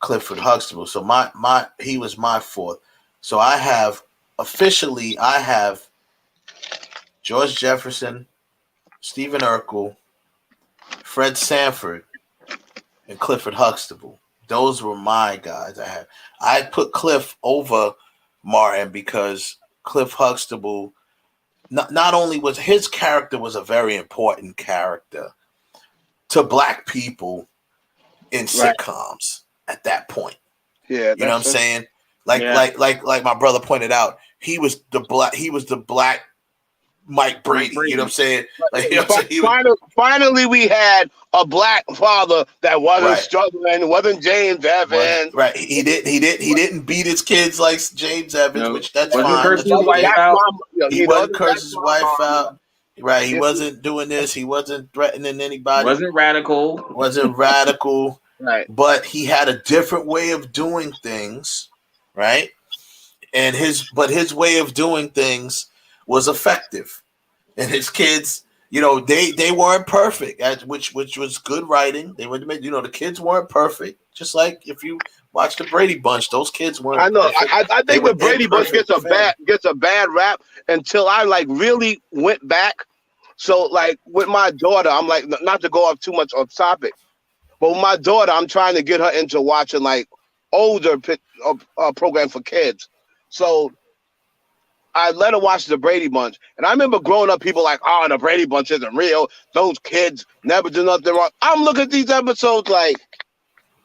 Clifford Huxtable. So he was my 4th. So I have George Jefferson, Stephen Urkel, Fred Sanford, and Clifford Huxtable. Those were my guys I had. I put Cliff over Martin because Cliff Huxtable, not only was his character was a very important character to Black people in sitcoms at that point. Yeah, you know what I'm saying? Like my brother pointed out, he was the black Mike Brady. You know what I'm saying? Finally, we had a Black father that wasn't struggling, wasn't James Evans. Right. He didn't beat his kids like James Evans, which that's fine. He wasn't cursing his wife out. Right. He wasn't doing this. He wasn't threatening anybody. Wasn't radical. Right. But he had a different way of doing things. Right. And his way of doing things was effective. And his kids, You know, they weren't perfect, which was good writing. They were, you know, the kids weren't perfect. Just like if you watch the Brady Bunch, those kids weren't. I know. Perfect. I think the Brady Bunch gets a bad rap until I like really went back. So like with my daughter, I'm like, not to go off too much off topic, but with my daughter, I'm trying to get her into watching like older programs for kids. So I let her watch the Brady Bunch. And I remember growing up, people like, oh, the Brady Bunch isn't real. Those kids never do nothing wrong. I'm looking at these episodes like,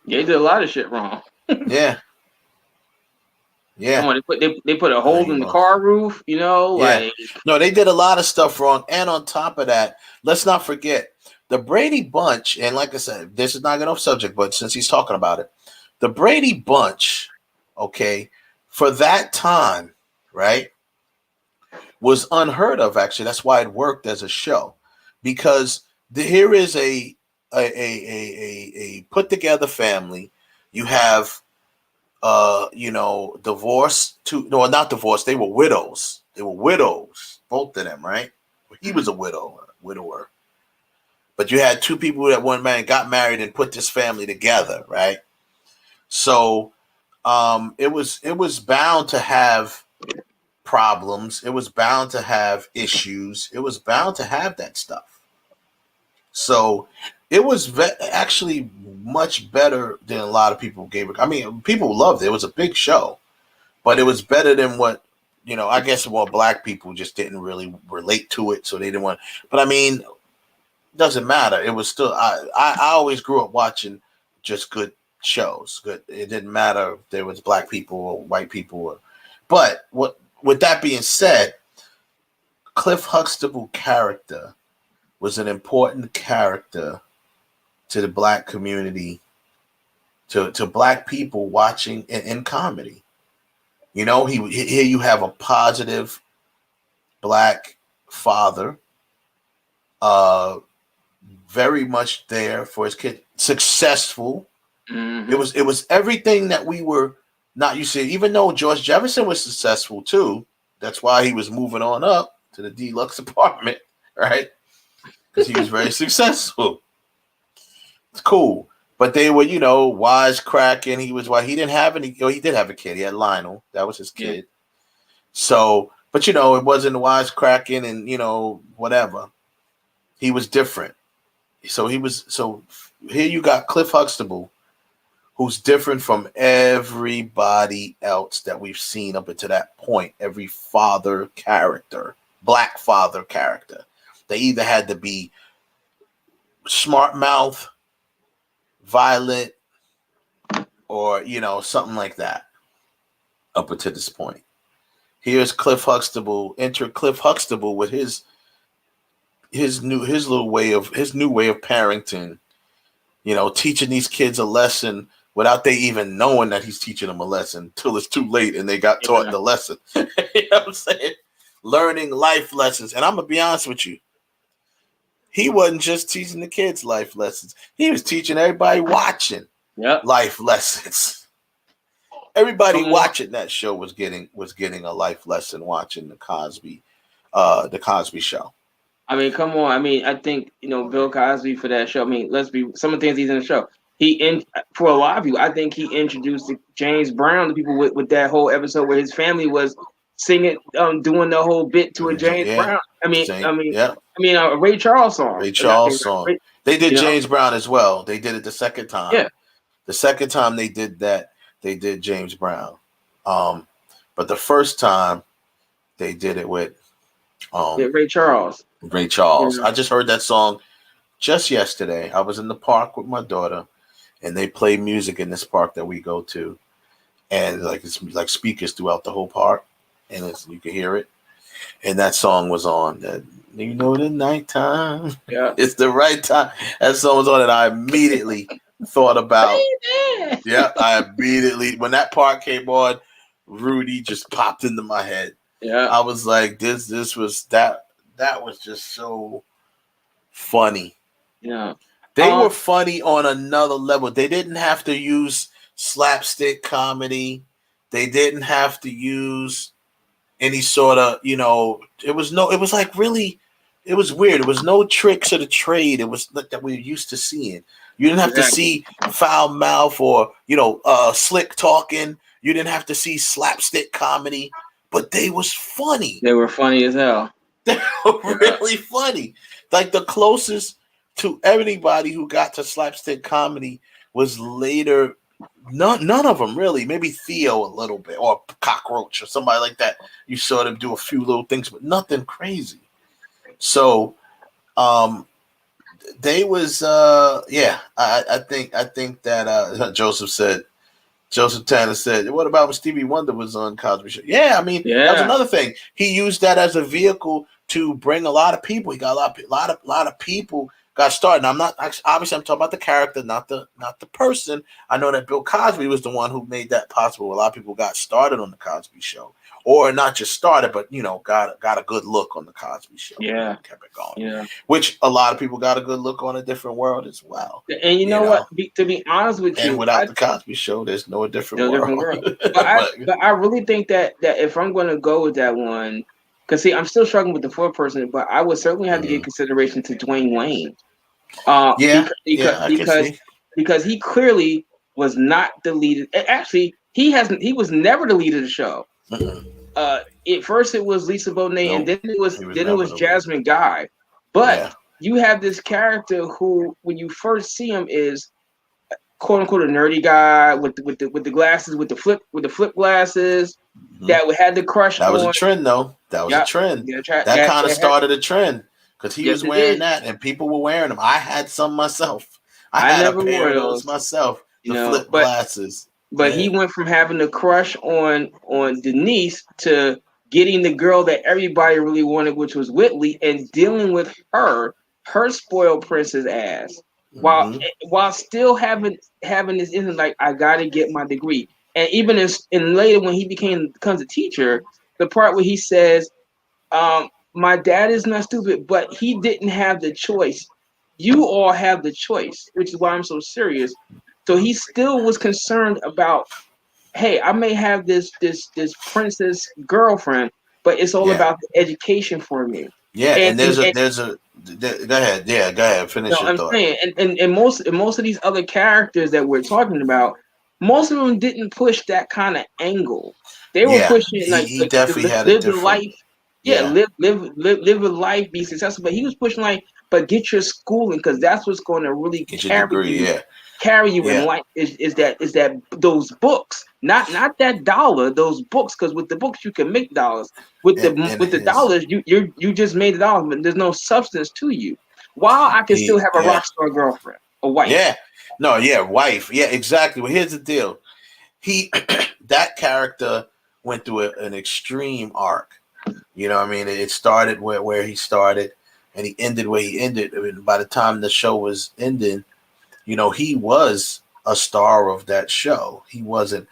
yeah, they did a lot of shit wrong. Yeah. Yeah. Come on, they put a hole in the car roof, you know? Yeah. Like, no, they did a lot of stuff wrong. And on top of that, let's not forget the Brady Bunch. And like I said, this is not getting off subject, but since he's talking about it, the Brady Bunch, okay, for that time, right, was unheard of. Actually, that's why it worked as a show, because here is a put together family. You have you know, not divorced. They were widows. Both of them, right? He was a widower. But you had two people that one man got married and put this family together, right? So it was bound to have problems. It was bound to have issues. It was bound to have that stuff. So it was actually much better than a lot of people gave it. I mean, people loved it. It was a big show, but it was better than what, you know, I guess what black people just didn't really relate to it. So they didn't want, but I mean, it doesn't matter. It was still, I always grew up watching just good shows. Good. It didn't matter if there was black people or white people. But with that being said, Cliff Huxtable character was an important character to the black community, to black people watching in comedy. You know, here you have a positive black father, very much there for his kid, successful. Mm-hmm. It was everything that we were not used to. Even though George Jefferson was successful too, that's why he was moving on up to the deluxe apartment, right? Because he was very successful. It's cool. But they were, you know, wisecracking. He didn't have any, he did have a kid. He had Lionel. That was his kid. Yeah. So, but you know, it wasn't wisecracking and, you know, whatever. He was different. So here you got Cliff Huxtable, who's different from everybody else that we've seen up until that point. Every father character, black father character. They either had to be smart mouth, violent, or, you know, something like that up until this point. Here's Cliff Huxtable. Enter Cliff Huxtable with his new way of parenting, you know, teaching these kids a lesson without they even knowing that he's teaching them a lesson till it's too late and they got taught the lesson. You know what I'm saying? Learning life lessons. And I'm going to be honest with you. He wasn't just teaching the kids life lessons. He was teaching everybody watching life lessons. Everybody watching that show was getting a life lesson watching the Cosby Show. I mean, come on. I mean, I think, you know, Bill Cosby for that show. I mean, some of the things he's in the show. For a lot of people, I think he introduced James Brown to people with that whole episode where his family was singing, doing the whole bit to a James Brown. I mean, a Ray Charles song. They did James Brown as well. They did it the second time. Yeah. The second time they did that, they did James Brown. But the first time they did it with Ray Charles. Yeah. I just heard that song just yesterday. I was in the park with my daughter, and they play music in this park that we go to, and it's like speakers throughout the whole park, and you can hear it. And that song was on. That, you know, the nighttime. Yeah, it's the right time. That song was on, and I immediately thought about. Yeah, when that part came on, Rudy just popped into my head. Yeah, I was like, this was that was just so funny. Yeah, they were funny on another level. They didn't have to use slapstick comedy. They didn't have to use any sort of, you know, it was like really It was weird. It was no tricks of the trade. It was that we're used to seeing. You didn't have to see foul mouth or slick talking. You didn't have to see slapstick comedy, but they was funny. They were funny as hell. They were really funny. Like the closest to everybody who got to slapstick comedy was later. None of them really. Maybe Theo a little bit, or Cockroach, or somebody like that. You saw them do a few little things, but nothing crazy. So, they was I think that Joseph Tanner said, what about when Stevie Wonder was on Cosby Show? Yeah, I mean, that was another thing. He used that as a vehicle to bring a lot of people. He got a lot of people got started. Now, I'm talking about the character, not the person. I know that Bill Cosby was the one who made that possible. A lot of people got started on the Cosby Show, or not just started, but got a good look on the Cosby Show. Yeah, kept it going. Yeah, which a lot of people got a good look on A Different World as well. And you know what? To be honest with you, and without the Cosby Show, there's no different world. But I really think that if I'm going to go with that one, because see, I'm still struggling with the fourth person, but I would certainly have to give consideration to Dwayne Wayne. Because he clearly was not the lead. Actually, he was never the lead of the show. At first it was Lisa Bonet, and then it was Jasmine Guy. But you have this character who, when you first see him, is quote unquote a nerdy guy with the glasses, with the flip glasses, that had the crush. That was a trend, though. That was a trend. That kind of started a trend. Because he was wearing that, and people were wearing them. I had some myself. I had a pair of those myself. The flip glasses. But he went from having a crush on Denise to getting the girl that everybody really wanted, which was Whitley, and dealing with her spoiled princess ass, while still having this isn't like, I gotta get my degree. And even in later when he becomes a teacher, the part where he says, my dad is not stupid, but he didn't have the choice. You all have the choice, which is why I'm so serious. So he still was concerned about, hey, I may have this princess girlfriend, but it's all about the education for me. Yeah, and there's a go ahead. Yeah, go ahead. Finish your thought. Saying, and most of these other characters that we're talking about, most of them didn't push that kind of angle. They were pushing he definitely had a different life. Live a life, be successful. But he was pushing but get your schooling, because that's what's going to really carry you in life. Is that those books, not that dollar, those books, because with the books you can make dollars. With the dollars, you just made the dollars, but there's no substance to you. While I can still have a rock star girlfriend, a wife. Wife. Yeah, exactly. Well, here's the deal. That character went through an extreme arc. You know what I mean? It started where he started, and he ended where he ended. I mean, by the time the show was ending, he was a star of that show. He wasn't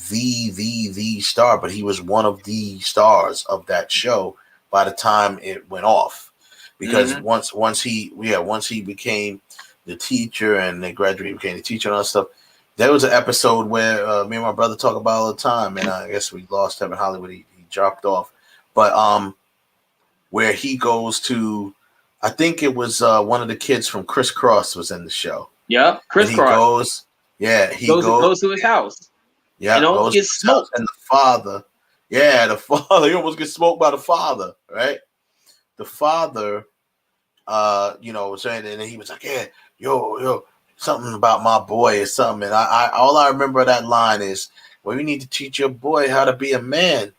the star, but he was one of the stars of that show by the time it went off. Because once he became the teacher, and they graduated, became the teacher and all that stuff, there was an episode where me and my brother talk about all the time, and I guess we lost him in Hollywood. He dropped off. But where he goes to, I think it was one of the kids from Criss Cross was in the show. Yep, Criss Cross. He goes to his house. Yeah, and almost gets smoked. And the father, he almost gets smoked by the father, right? The father, was saying, and he was like, "Yeah, yo, something about my boy or something." And all I remember that line is, "Well, you need to teach your boy how to be a man."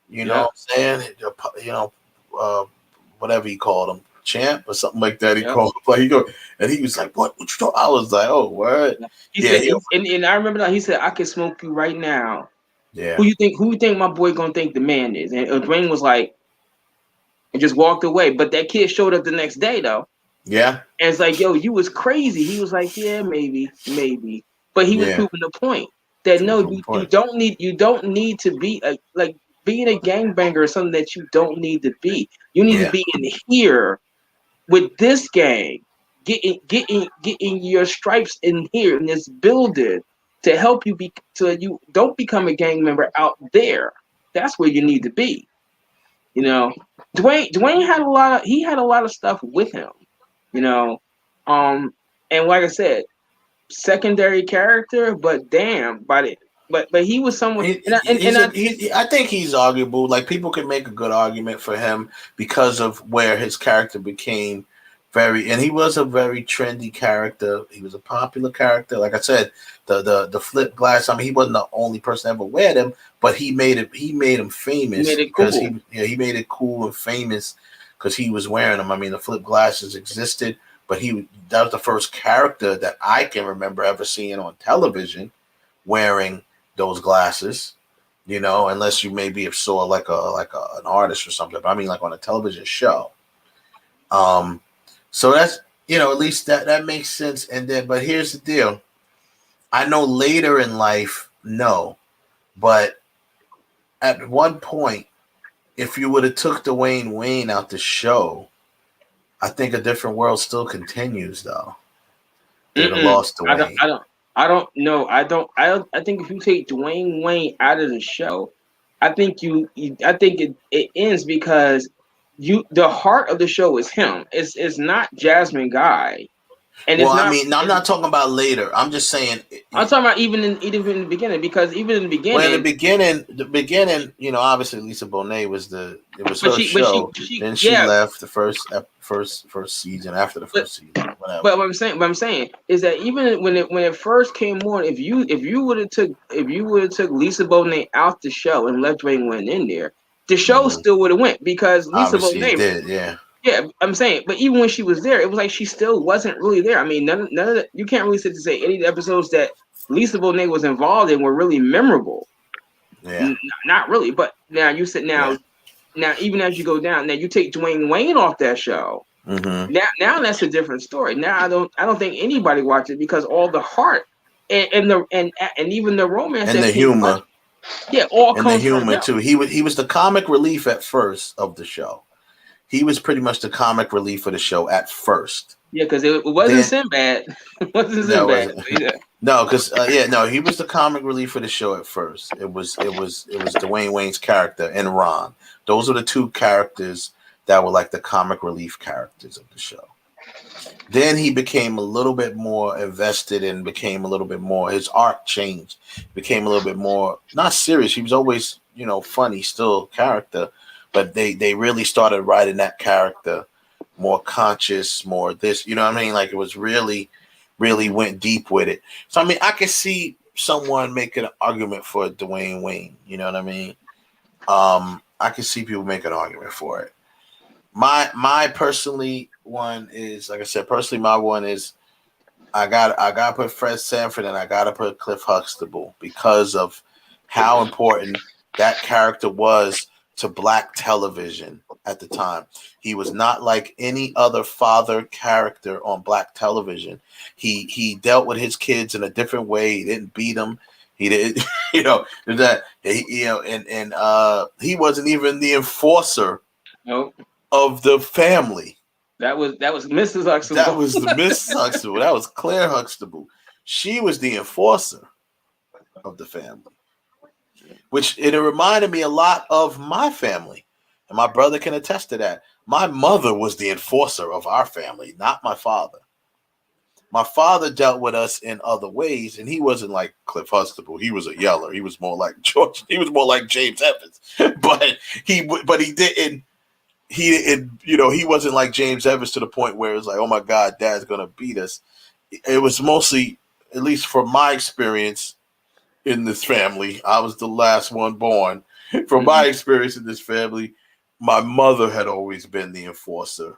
You know what I'm saying? Whatever he called him, champ or something like that. He called him. And he was like, "What you talking?" I was like, "Oh, word." He said, and I remember that he said, "I can smoke you right now." Yeah. Who you think my boy gonna think the man is? And Dwayne was like, and just walked away. But that kid showed up the next day though. Yeah. And it's like, yo, you was crazy. He was like, yeah, maybe. But he was proving the point that you don't need to be being a gangbanger is something that you don't need to be. You need to be in here with this gang, getting your stripes in here in this building to help you so you don't become a gang member out there. That's where you need to be. You know, Dwayne had a lot of stuff with him. You know, and like I said, secondary character, but damn, but he was someone. I think he's arguable. Like people could make a good argument for him because of where his character became and he was a very trendy character. He was a popular character. Like I said, the flip glass. I mean, he wasn't the only person to ever wear them, but he made him famous. He made it cool. Because he made it cool and famous because he was wearing them. I mean, the flip glasses existed, but that was the first character that I can remember ever seeing on television wearing those glasses. You know, unless you maybe have saw like an artist or something. But I mean, like on a television show. So that's, you know, at least that makes sense. And then, but here's the deal. I know later in life, no, but at one point, if you would have took Dwayne Wayne out the show, I think A Different World still continues though. They'd have lost Dwayne. I don't know. I think if you take Dwayne Wayne out of the show, I think it ends because the heart of the show is him. It's not Jasmine Guy. And I'm not talking about later. I'm just saying. I'm talking about even in the beginning, because even in the beginning. Well, in the beginning, you know, obviously Lisa Bonet was her show. Then she left the first season after the first season. Whatever. But what I'm saying is that even when it first came on, if you would have took Lisa Bonet out the show and left Dwayne Wayne in there, the show still would have went, because Lisa Bonet did, yeah. Yeah, I'm saying, but even when she was there, it was like she still wasn't really there. I mean, none of the, you can't really sit to say any of the episodes that Lisa Bonet was involved in were really memorable. Yeah, not really. But now you said now even as you go down, now you take Dwayne Wayne off that show. Mm-hmm. Now that's a different story. Now I don't think anybody watched it, because all the heart and even the romance and the humor, all and comes the humor from too. He was the comic relief at first of the show. He was pretty much the comic relief of the show at first. Yeah, because it wasn't Sinbad. It wasn't Sinbad. No, because he was the comic relief of the show at first. It was Dwayne Wayne's character and Ron. Those were the two characters that were like the comic relief characters of the show. Then he became a little bit more invested and became a little bit more. His art changed, became a little bit more not serious. He was always, you know, funny, still character. But they really started writing that character more conscious, more this, you know what I mean? Like it was really, really went deep with it. So, I mean, I could see someone making an argument for Dwayne Wayne, you know what I mean? I could see people make an argument for it. My personally one is, like I said, my one is I gotta put Fred Sanford and I gotta put Cliff Huxtable because of how important that character was to black television at the time. He was not like any other father character on black television. He dealt with his kids in a different way. He didn't beat them. He did, you know, that and he wasn't even the enforcer of the family. That was Mrs. Huxtable. That was the Mrs. Huxtable. That was Claire Huxtable. She was the enforcer of the family. Which it reminded me a lot of my family. And my brother can attest to that. My mother was the enforcer of our family, not my father. My father dealt with us in other ways, and he wasn't like Cliff Huxtable. He was a yeller. He was more like George. He was more like James Evans. But he didn't. You know, he wasn't like James Evans to the point where it was like, oh my God, Dad's gonna beat us. It was mostly, at least from my experience in this family, I was the last one born. From my experience in this family, my mother had always been the enforcer.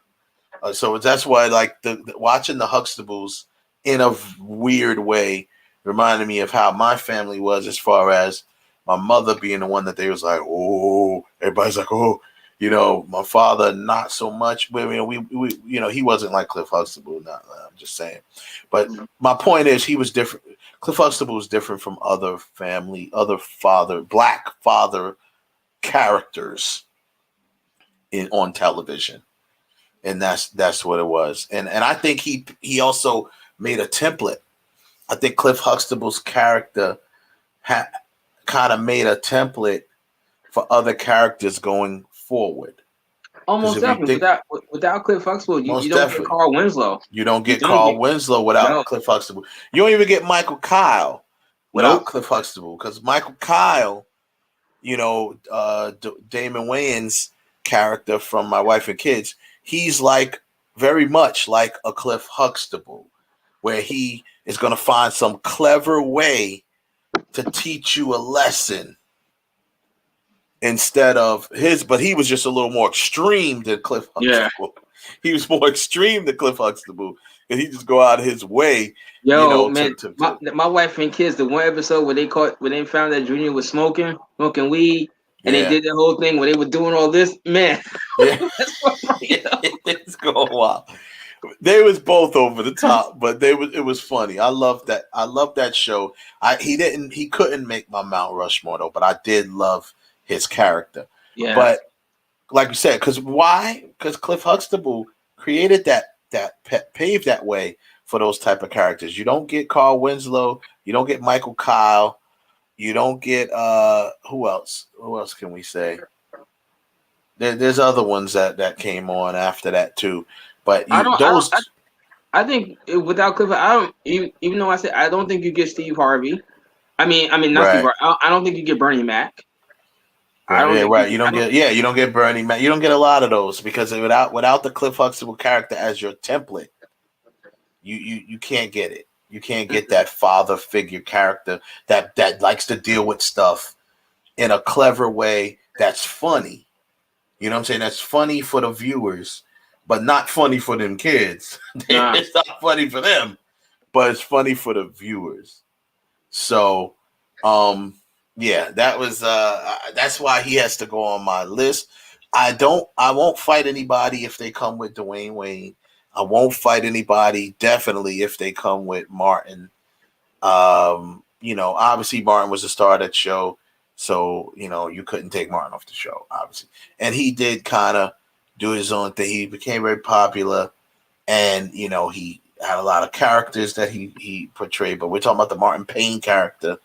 So that's why, like, watching the Huxtables in a weird way reminded me of how my family was, as far as my mother being the one that they was like, oh, everybody's like, oh, you know, my father not so much. But you know, we you know, he wasn't like Cliff Huxtable. I'm just saying. But my point is, he was different. Cliff Huxtable was different from other black father characters on television. And that's what it was. And I think he also made a template. I think Cliff Huxtable's character kind of made a template for other characters going forward. Almost definitely. Without Cliff Huxtable, you don't get Carl Winslow. You don't get Carl Winslow without Cliff Huxtable. You don't even get Michael Kyle without Cliff Huxtable, because Michael Kyle, Damon Wayans' character from My Wife and Kids, he's like very much like a Cliff Huxtable, where he is going to find some clever way to teach you a lesson. Instead of but he was just a little more extreme than Cliff Huxtable. Yeah. He was more extreme than Cliff Huxtable, and he just go out of his way. Man, my Wife and Kids, the one episode where they found that Junior was smoking weed, and they did the whole thing where they were doing all this. Man, it's going wild. They was both over the top, but it was funny. I love that. I love that show. He couldn't make my Mount Rushmore though, but I did love his character. Yeah. But like you said, because why? Because Cliff Huxtable created paved that way for those type of characters. You don't get Carl Winslow, you don't get Michael Kyle, you don't get who else? Who else can we say? There's other ones that came on after that too. But I think without Cliff, even though I said I don't think you get Steve Harvey. I mean not Steve Harvey. I don't think you get Bernie Mac. You don't get Bernie Mac. You don't get a lot of those because without the Cliff Huxtable character as your template, you can't get it. You can't get that father figure character that likes to deal with stuff in a clever way that's funny. You know what I'm saying? That's funny for the viewers, but not funny for them kids. It's not funny for them, but it's funny for the viewers. So, yeah, that was that's why he has to go on my list. I won't fight anybody if they come with Dwayne Wayne. I won't fight anybody definitely if they come with Martin. Obviously Martin was the star of that show, so you couldn't take Martin off the show, obviously. And he did kind of do his own thing. He became very popular, and he had a lot of characters that he portrayed. But we're talking about the Martin Payne character.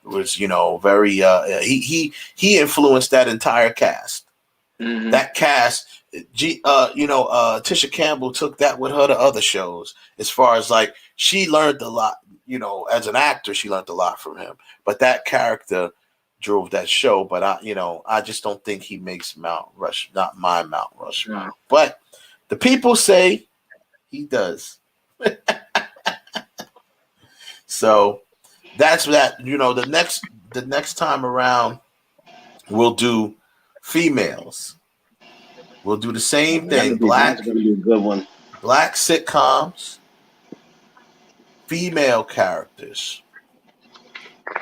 Was very he influenced that entire cast. Mm-hmm. That cast, Tisha Campbell took that with her to other shows. As far as like she learned a lot, as an actor, she learned a lot from him. But that character drove that show. But I just don't think he makes not my Mount Rushmore. Mm-hmm. But the people say he does. So. That's that. The next time around, we'll do females. We'll do the same thing. That's gonna be a good one. Black sitcoms, female characters.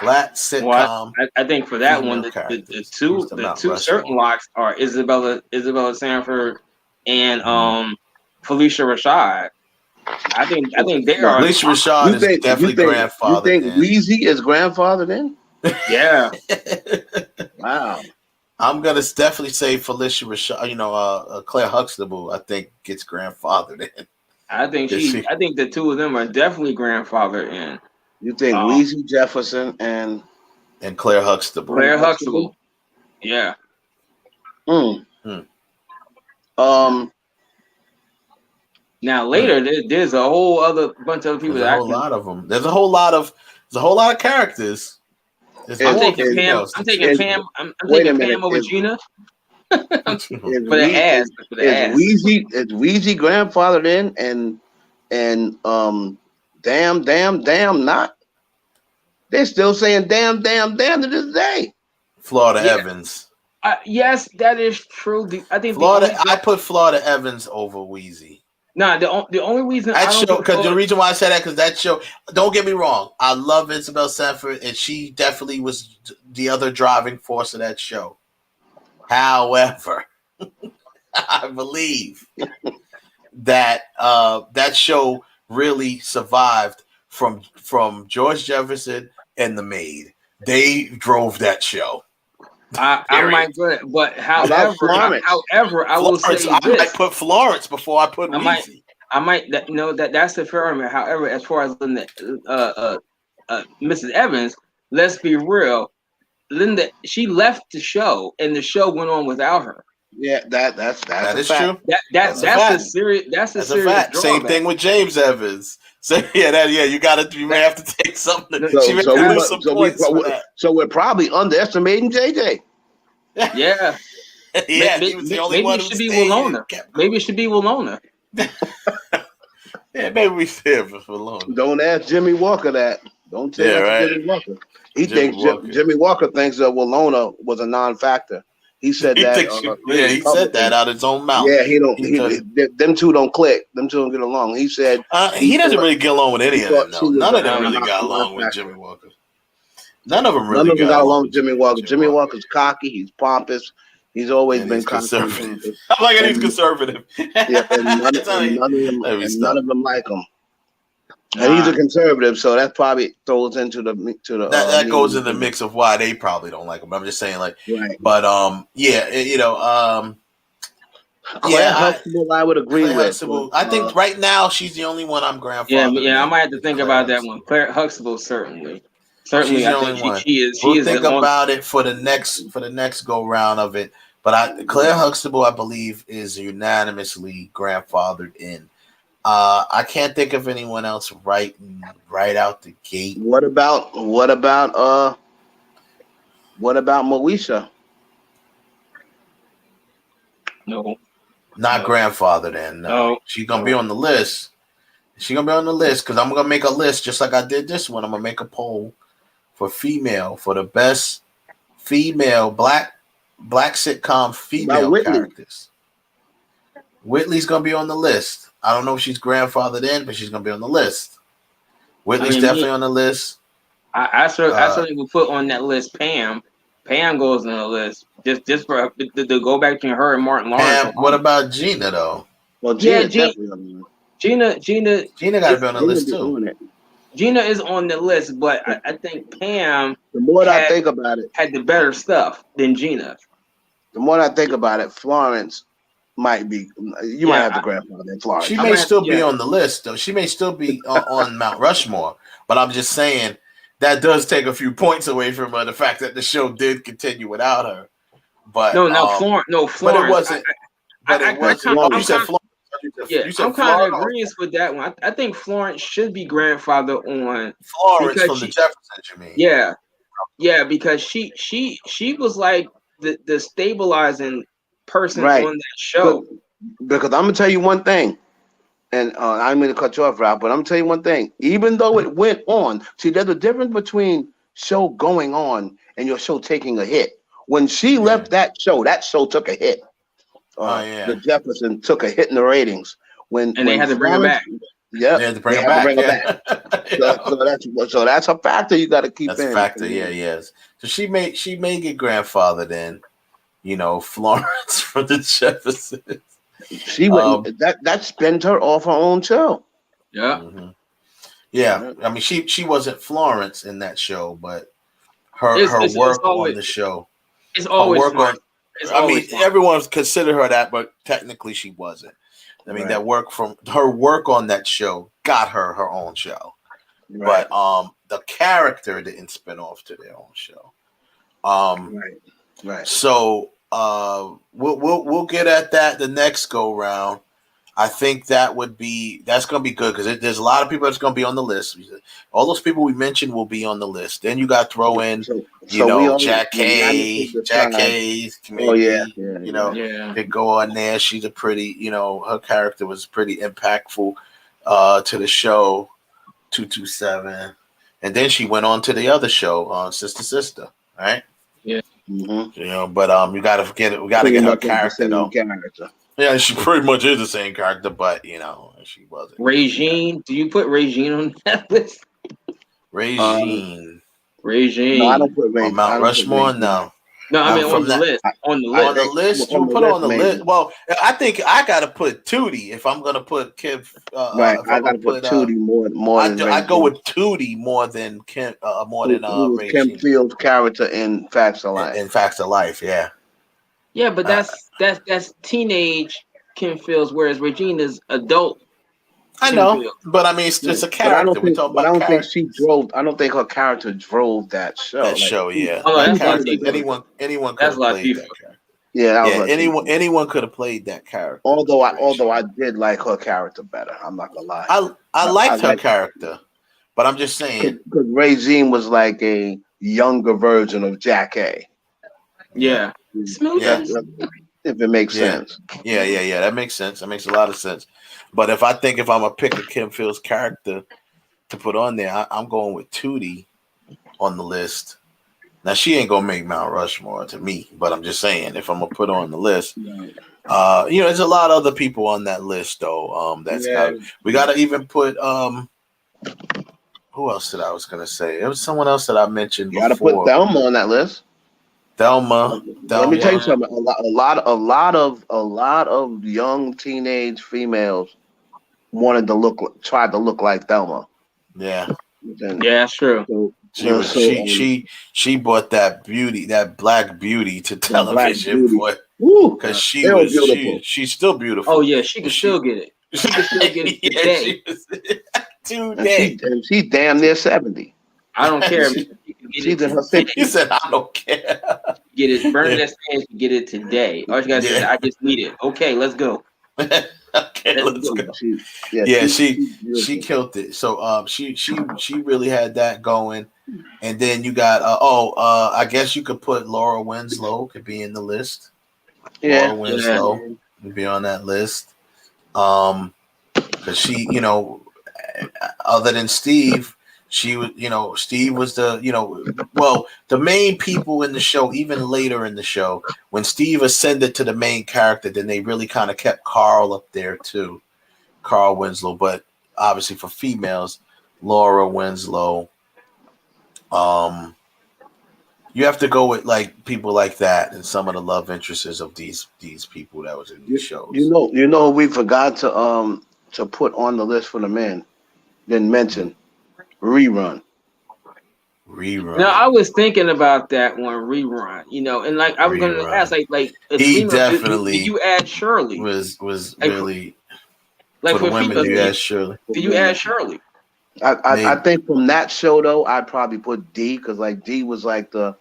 Black sitcom. Well, I think for that one, the two certain locks are Isabella Sanford and Felicia Rashad. I think they are. Felicia Rashad is definitely grandfather. You think Weezy is grandfather then? Yeah. Wow. I'm gonna definitely say Felicia Rashad. Claire Huxtable, I think, gets grandfathered in. I think the two of them are definitely grandfathered in. You think Weezy Jefferson and Claire Huxtable? Claire Huxtable. Yeah. Now later, there's a whole other bunch of people. There's a whole lot of them. There's a whole lot of characters. I'm taking Pam. I'm taking Pam over Gina. For the ass. Is Weezy grandfathered in and damn not? They're still saying damn to this day. Florida Evans. Yes, that is true. I think I put Florida Evans over Weezy. Nah, the only reason the reason why I said that because that show. Don't get me wrong, I love Isabel Sanford, and she definitely was the other driving force of that show. However, I believe that that show really survived from George Jefferson and the Maid. They drove that show. I might put it, but however, I will say this. I might put Florence before I put Weezy. That's the fair argument. However, as far as Linda, Mrs. Evans, let's be real. Linda, she left the show, and the show went on without her. Yeah, that's that a is fact. true. That's a serious. That's a serious fact. Same drawback. thing with James Evans. So you may have to take something. She may lose some points for that. So we're probably underestimating JJ. Yeah, Yeah. he was the only one who should be Willona. Maybe it should be Willona. Yeah, maybe we fair for Willona. Don't ask Jimmy Walker that. Don't tell Jimmy Walker. Jimmy Walker thinks that Willona was a non-factor. He said that. He said that out of his own mouth. Yeah, them two don't click. Them two don't get along. He said he doesn't really get along with any of them. No. None of them really got along with Jimmy Walker. None of them really got along with Jimmy Walker. Jimmy Walker's cocky. He's pompous. He's always been conservative. I like it. He's conservative. Yeah, and none of them like him. And he's a conservative, so that probably throws into the that goes in the mix of why they probably don't like him. I'm just saying, like, right. But Claire Huxtable, I would agree with. Huxtable, I think right now she's the only one I'm grandfathered. Yeah, I might have to think about that one. Claire Huxtable, certainly. She's the only one. She is. We'll think about it for the next go round of it. But Claire Huxtable, I believe, is unanimously grandfathered in. I can't think of anyone else right out the gate. What about Moesha? No. Not grandfathered in. No. She's gonna be on the list. She's gonna be on the list because I'm gonna make a list just like I did this one. I'm gonna make a poll for the best female black sitcom female characters. Whitley's gonna be on the list. I don't know if she's grandfathered in, but she's gonna be on the list. Whitley's definitely on the list. I certainly would put on that list Pam. Pam goes on the list just for to go back to her and Martin Lawrence. Pam, what about Gina though? Well, Gina Gina got to be on the list too. Gina is on the list, but I think Pam. The more I think about it, had the better stuff than Gina. The more I think about it, Florence might be. You might have the grandfather in Florence. She may still be on the list, though. She may still be on Mount Rushmore. But I'm just saying that does take a few points away from her. The fact that the show did continue without her. But Florence. But it wasn't. You said Florence. Yeah, I'm kind of agreeing with that one. I think Florence should be grandfather on Florence from the Jeffersons. You mean? Yeah, because she was like the stabilizing person on that show. Because I'm gonna tell you one thing, and I'm gonna cut you off, Ralph. But I'm gonna tell you one thing. Even though it went on, see, there's a difference between show going on and your show taking a hit. When she left that show took a hit. The Jefferson took a hit in the ratings when they had to bring her back. Yeah, they had to bring her back. So that's a factor you got to keep in. That's a factor. Yes. So she may get grandfathered in. Florence from the Jeffersons. She went that spent her off her own show. Yeah. Mm-hmm. Yeah. I mean, she wasn't Florence in that show, but her work on the show. It's always everyone's considered her that, but technically she wasn't. I mean, that work from her work on that show got her own show, but the character didn't spin off to their own show. Right. So we'll get at that the next go round. I think that's going to be good because there's a lot of people that's going to be on the list. All those people we mentioned will be on the list. Then you got to throw in, Jack Hayes, could go on there. She's a pretty, her character was pretty impactful to the show, 227, and then she went on to the other show, Sister, right? Yeah. Mm-hmm. But we got to get her character though. Yeah, she pretty much is the same character, but she wasn't. Regine, do you put Regine on that list? Regine. No, I don't put Regine. On Mount Rushmore, no. No, I mean on the list. On the list. You put her on the list. Well, I think I got to put Tootie if I'm going to put Kim. Right, I got to put Tootie more than I go with Tootie more than Kim. Regine. Kim Fields' character in Facts of Life. In Facts of Life, yeah. Yeah, but that's teenage Kim Fields, whereas Regina's adult. I know, but I mean, it's just a character. I don't think she drove. I don't think her character drove that show. That show, yeah. Oh, that character, anyone could have played that character. Yeah, that was anyone could have played that character. Although I did like her character better. I'm not gonna lie. I liked her character, but I'm just saying because Regine was like a younger version of Jack A. Yeah. Smooth. Yeah. If it makes sense. Yeah. That makes sense. That makes a lot of sense. But if I'm gonna pick a Kim Fields character to put on there, I'm going with Tootie on the list. Now she ain't gonna make Mount Rushmore to me, but I'm just saying if I'm gonna put her on the list, there's a lot of other people on that list though. We gotta even put who else did I was gonna say? It was someone else that I mentioned before. Gotta put Thelma on that list. Thelma. Let me tell you something. A lot of young teenage females tried to look like Thelma. Yeah. Yeah, that's true. She brought that black beauty to television, boy. Because she's still beautiful. Oh yeah, she can still get it. She can still get it today. She's damn near 70. I don't care. She's in her 50s. He said, "I don't care." Get it, burn that stand. Get it today. All you gotta say, I just need it. Okay, let's go. Okay, let's go. She killed it. So she really had that going. And then you got I guess you could put Laura Winslow could be in the list. Yeah, Laura Winslow would be on that list. Because she, other than Steve, she was, Steve was the main people in the show, even later in the show, when Steve ascended to the main character, then they really kind of kept Carl up there too, Carl Winslow. But obviously for females, Laura Winslow. You have to go with like people like that and some of the love interests of these people that was in these shows. We forgot to put on the list for the men. Didn't mention Rerun. Now I was thinking about that one Rerun, and like I was going to ask, like he definitely. Did you add Shirley? Was like, really like for the women? Did you add Shirley? Did you add Shirley? I think from that show though, I'd probably put D because like D was like the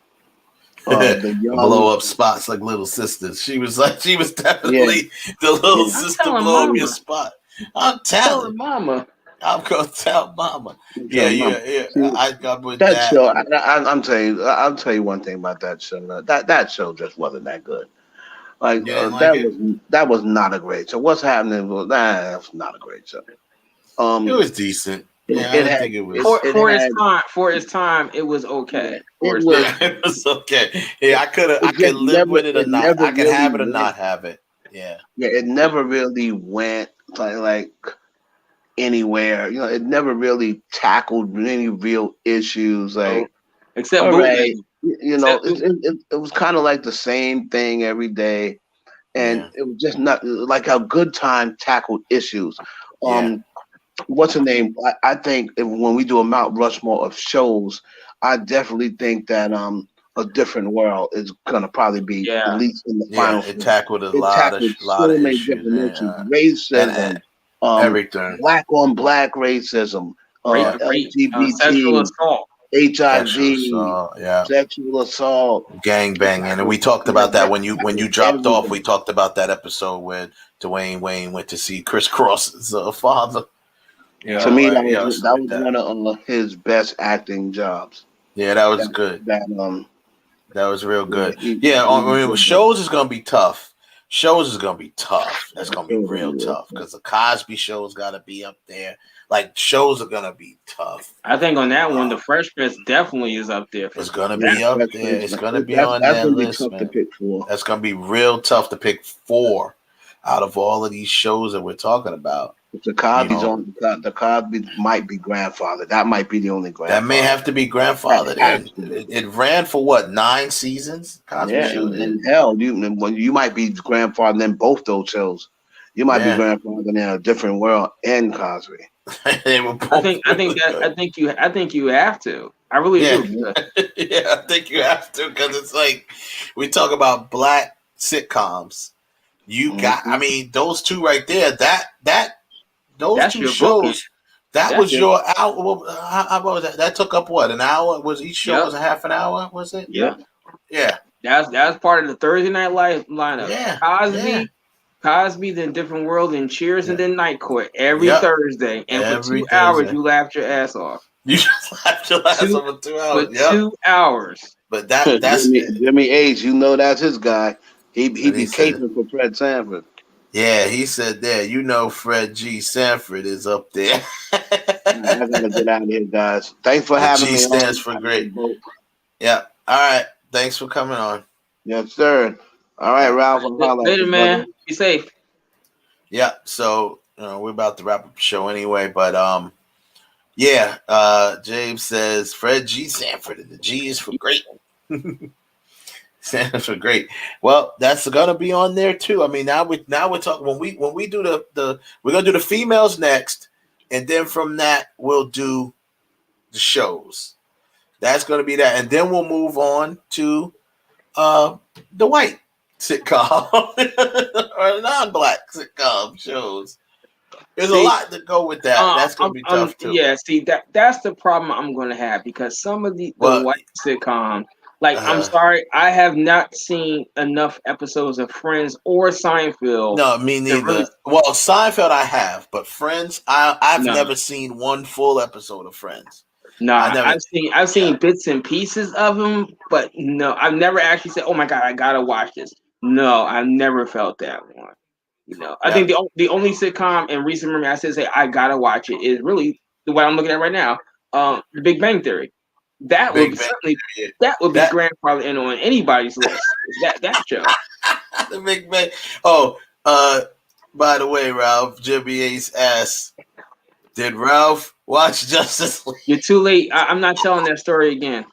young blow up spots like little sisters. She was definitely the little sister blow up your spot. I'm telling Mama. I'm gonna tell Mama. Yeah. I got with that show. I'll tell you one thing about that show. That show just wasn't that good. Like that was not a great show. What's happening? That's not a great show. It was decent. Yeah, I didn't think it was for its time. It was okay. It was okay. Yeah, I could live with it or not. I could have it or not have it. Yeah. Yeah, it never really went like anywhere. It never really tackled any real issues. Like except it was kind of like the same thing every day, and it was just not like a Good Time tackled issues. What's her name? I think when we do a Mount Rushmore of shows, I definitely think that A Different World is gonna probably be at least in the final. It tackled a lot of issues, racism, everything, black on black racism, LGBT, sexual assault, HIV, sexual assault, gang banging, and we talked about that when you dropped off. We talked about that episode when Dwayne Wayne went to see Chris Cross's father. To me, that was one of his best acting jobs. Yeah, that was good. That was real good. Shows is gonna be tough. That's gonna be real tough because the Cosby Show's got to be up there. Like shows are gonna be tough. I think on that one, the Fresh Prince definitely is up there. It's gonna be up there. It's gonna be on that list, man. That's gonna be real tough to pick 4 out of all of these shows that we're talking about. The Cosby's on the Cosby might be grandfather. That might be the only grandfather. That may have to be grandfathered. It ran for what, 9 seasons? Cosby and hell, you might be grandfather in both those shows. You might be grandfather in A Different World and Cosby. I think you have to. I really do. Yeah, I think you have to because it's like we talk about black sitcoms. You got, I mean, those two right there. Those two shows. That was your hour. How about that? That took up what, an hour? Was each show was a half an hour? Was it? Yeah. Yeah. That's part of the Thursday night lineup. Yeah. Cosby, then Different World, and Cheers, and then Night Court every Thursday. And Every for 2 hours, Thursday. you laughed your ass off. You just laughed your ass off for 2 hours. For 2 hours. But that's Jimmy H. You know that's his guy. He be caping for Fred Sanford. Yeah, he said there. You know, Fred G. Sanford is up there. I gotta get out of here, guys. Thanks for having me. G stands for great. Yeah. All right. Thanks for coming on. Yes, sir. All right, Ralph. Later, man. Be safe. Yeah. So we're about to wrap up the show anyway, but James says Fred G. Sanford, and the G is for great. Sanford for great. Well, that's gonna be on there too. I mean, now we're talking when we do the we're gonna do the females next, and then from that we'll do the shows. That's gonna be that, and then we'll move on to the white sitcom or non-black sitcom shows. There's a lot to go with that. That's gonna be tough too. Yeah, see that's the problem I'm gonna have, because some of the white sitcoms, like I'm sorry, I have not seen enough episodes of Friends or Seinfeld. No, me neither. Well, Seinfeld I have, but Friends, I've never seen one full episode of Friends. No, I've seen bits and pieces of them, but no, I've never actually said, "Oh my god, I gotta watch this." No, I've never felt that one. I think the only sitcom in recent memory I say I gotta watch it is really the one I'm looking at right now, The Big Bang Theory. That would be grandfathered in on anybody's list. That show. The Big Bang. Oh, by the way, Ralph, Jimmy Ace asked, did Ralph watch Justice League? You're too late. I'm not telling that story again.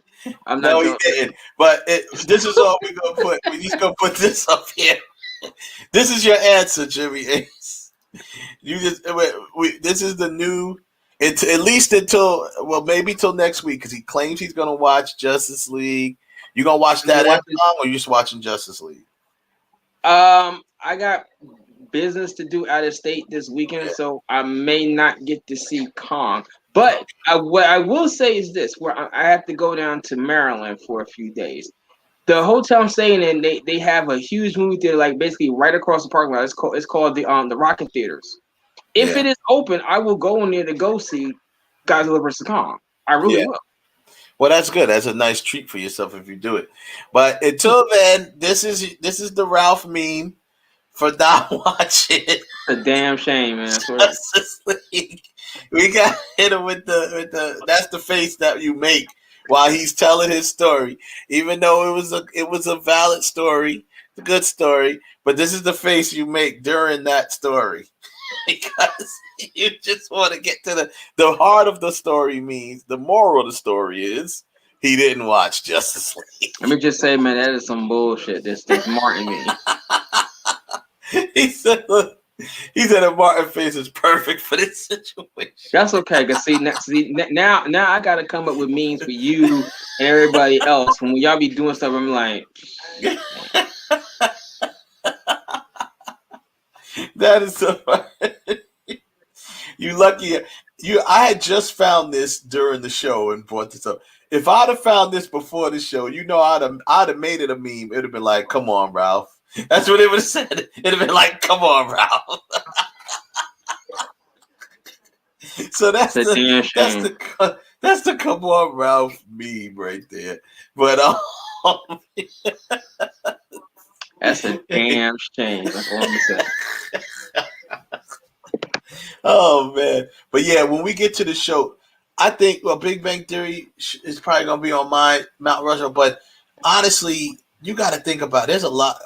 No, he didn't. But this is all we're gonna put. We're just gonna put this up here. This is your answer, Jimmy Ace. This is the new. It's at least maybe till next week, because he claims he's gonna watch Justice League. You gonna watch that or you just watching Justice League? I got business to do out of state this weekend, so I may not get to see Kong. But what I will say is this: where I have to go down to Maryland for a few days. The hotel I'm staying in, they have a huge movie theater, like basically right across the parking lot. It's called the Rocket Theaters. If it is open, I will go in there to go see Godzilla vs Kong. I really will. Well, that's good. That's a nice treat for yourself if you do it. But until then, this is the Ralph meme for not watching. It's a damn shame, man. Justice League. We got to hit him with the. That's the face that you make while he's telling his story, even though it was a valid story, a good story. But this is the face you make during that story, because you just want to get to the heart of the story. Means the moral of the story is he didn't watch Justice League. Let me just say, man, that is some bullshit. This Martin meme. He said a Martin face is perfect for this situation. That's okay, cause now I gotta come up with memes for you and everybody else. When y'all be doing stuff, I'm like, that is so funny. You lucky. I had just found this during the show and brought this up. If I'd have found this before the show, I'd have made it a meme. It'd have been like, "Come on, Ralph." That's what it would have said. It'd have been like, "Come on, Ralph." So that's the "Come on, Ralph" meme right there. But that's a damn shame. That's all I'm saying. Oh man, but yeah, when we get to the show, I think Big Bang Theory is probably gonna be on my Mount Rushmore. But honestly, you got to think about there's a lot.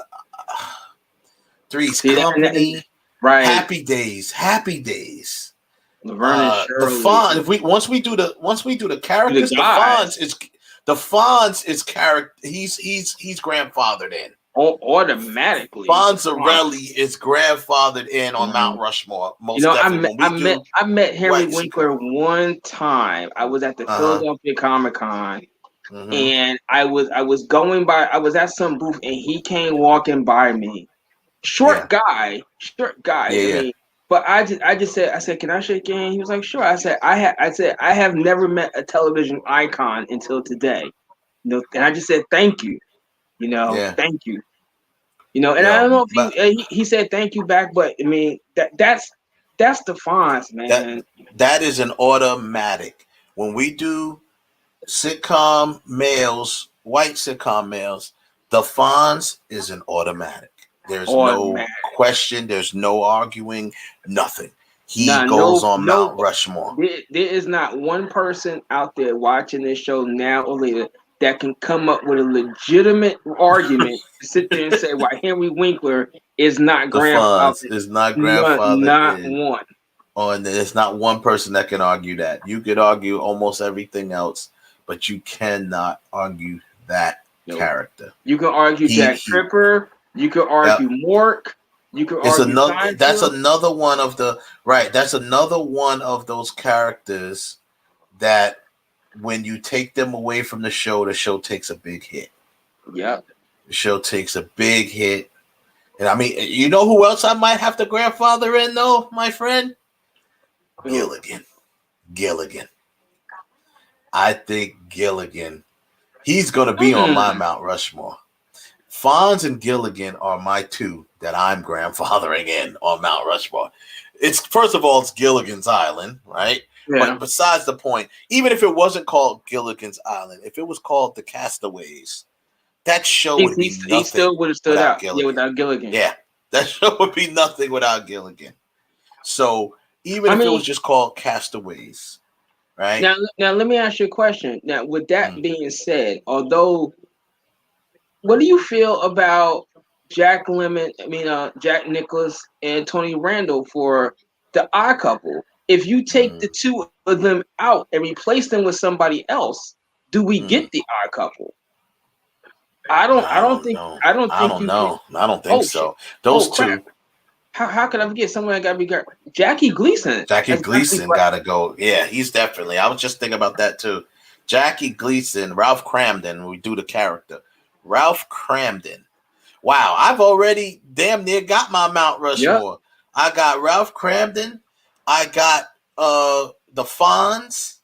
Three's Company, right? Happy Days. Laverne and Shirley. The Fonz. Once we do the characters, the Fonz is character. He's grandfathered in. Automatically. Fonzarelli is grandfathered in on Mount Rushmore. Most definitely. I met Henry Winkler one time. I was at the Philadelphia Comic-Con. Mm-hmm. And I was going by. I was at some booth, and he came walking by me. Short guy. Yeah. But I just said, "Can I shake your hand?" He was like, "Sure." I said, "I have never met a television icon until today." And I just said, "Thank you." Thank you. And I don't know if he said thank you back, but I mean that's the Fonz, man. That is an automatic. When we do sitcom males, white sitcom males, the Fonz is an automatic. There's no question. There's no arguing. Nothing. He goes on Mount Rushmore. There is not one person out there watching this show now or later that can come up with a legitimate argument to sit there and say why Henry Winkler is not grandfathered. Is not grandfathered. Not one. There's not one person that can argue that. You could argue almost everything else, but you cannot argue that character. You can argue Jack Tripper. You can argue Mork. You can argue that's another one of the That's another one of those characters that when you take them away from the show takes a big hit. Yep. The show takes a big hit. And I mean, you know who else I might have to grandfather in though, my friend? Gilligan. I think Gilligan, he's going to be on my Mount Rushmore. Fonz and Gilligan are my two that I'm grandfathering in on Mount Rushmore. First of all, it's Gilligan's Island, right? Yeah. But besides the point, even if it wasn't called Gilligan's Island, if it was called The Castaways, that show would be nothing. He still would have stood out without Gilligan. Yeah, that show would be nothing without Gilligan. So even if it was just called Castaways, right? Now let me ask you a question. Now, with that being said, what do you feel about Jack Nicklaus and Tony Randall for The Odd Couple? If you take the two of them out and replace them with somebody else, do we get The Odd Couple? I don't think so. Those two. How could I forget someone that got to be Jackie Gleason? Jackie Gleason got to go. Yeah, he's definitely. I was just thinking about that too. Jackie Gleason, Ralph Cramden. We do the character. Ralph Cramden. Wow, I've already damn near got my Mount Rushmore. Yep. I got Ralph Cramden. I got the Fonz,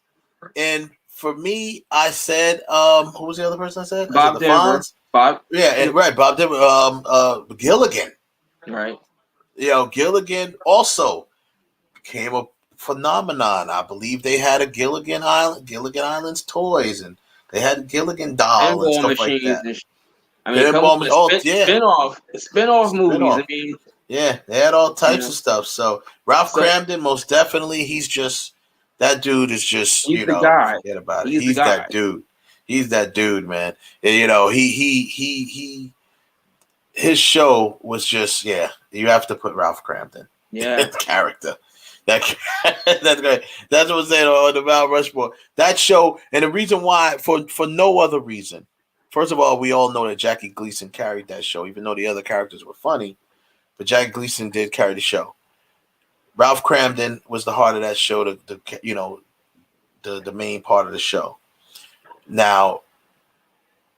and for me, I said who was the other person I said? Bob Denver. Bob. Yeah, and Bob Denver. Gilligan. Right. Gilligan also became a phenomenon. I believe they had a Gilligan Island's toys, and they had a Gilligan doll and stuff like that. Spin-off movies. I mean, yeah, they had all types of stuff. So Ralph Cramden, most definitely, he's just that dude. Is just he's the guy. Forget about it. He's that dude. He's that dude, man. And, he his show was just You have to put Ralph Cramden. Yeah, character. That's great. That's what I'm saying on the Mount Rushmore. That show, and the reason why, for no other reason. First of all, we all know that Jackie Gleason carried that show, even though the other characters were funny. But Jackie Gleason did carry the show. Ralph Cramden was the heart of that show, the main part of the show. Now,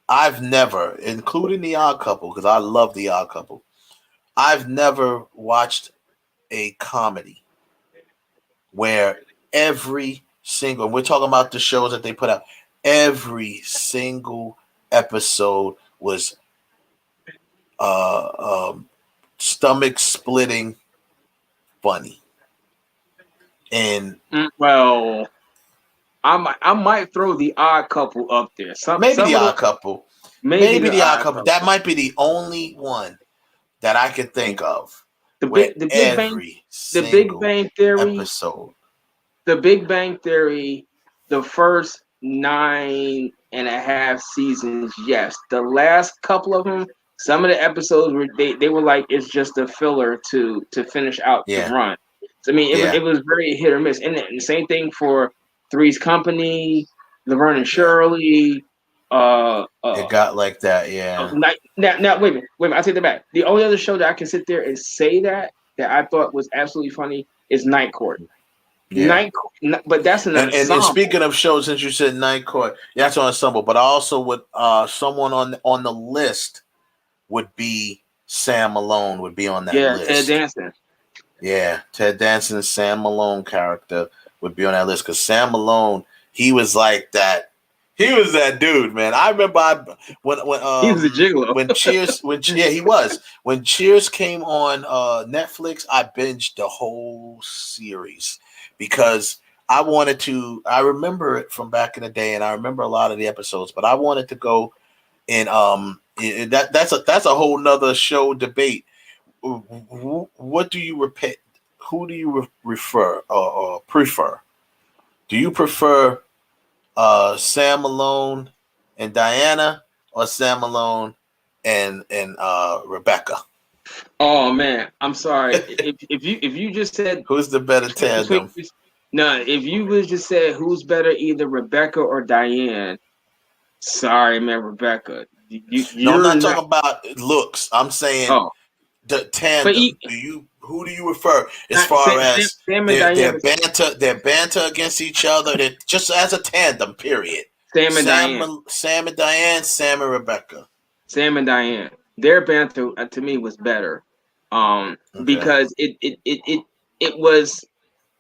I've never, including The Odd Couple, because I love The Odd Couple, I've never watched a comedy where we're talking about the shows that they put out, every single episode was stomach splitting funny. And I might throw The Odd Couple up there. Maybe The Odd Couple. That might be the only one that I could think of. The Big Bang Theory episode. The Big Bang Theory, the first 9.5 seasons, yes. The last couple of them, some of the episodes were they were like it's just a filler to finish out the run. So, I mean, it was very hit or miss. And the same thing for Three's Company, Laverne and Shirley. It got like that, yeah. Now, wait a minute. I take that back. The only other show that I can sit there and say that I thought was absolutely funny is Night Court. Yeah. But that's an ensemble. And speaking of shows, since you said Night Court, that's an ensemble. But I also would someone on the list would be Sam Malone would be on that list. Ted Danson. Yeah, Ted Danson's Sam Malone character would be on that list because Sam Malone, he was like that. He was that dude, man. I remember when he was a gigolo. He was. When Cheers came on Netflix, I binged the whole series because I wanted to. I remember it from back in the day, and I remember a lot of the episodes. But I wanted to go and that's a whole nother show debate. What do you repeat? Who do you refer or prefer? Do you prefer Sam Malone and Diana, or Sam Malone and Rebecca? Oh man, I'm sorry. if you just said who's the better tandem? No, if you was just said who's better, either Rebecca or Diane. Sorry, man, Rebecca. No, I'm not talking about looks. I'm saying the tandem. Who do you refer as far as their banter against each other? Just as a tandem, period. Sam and Diane, Sam and Rebecca. Sam and Diane. Their banter to me was better, because it was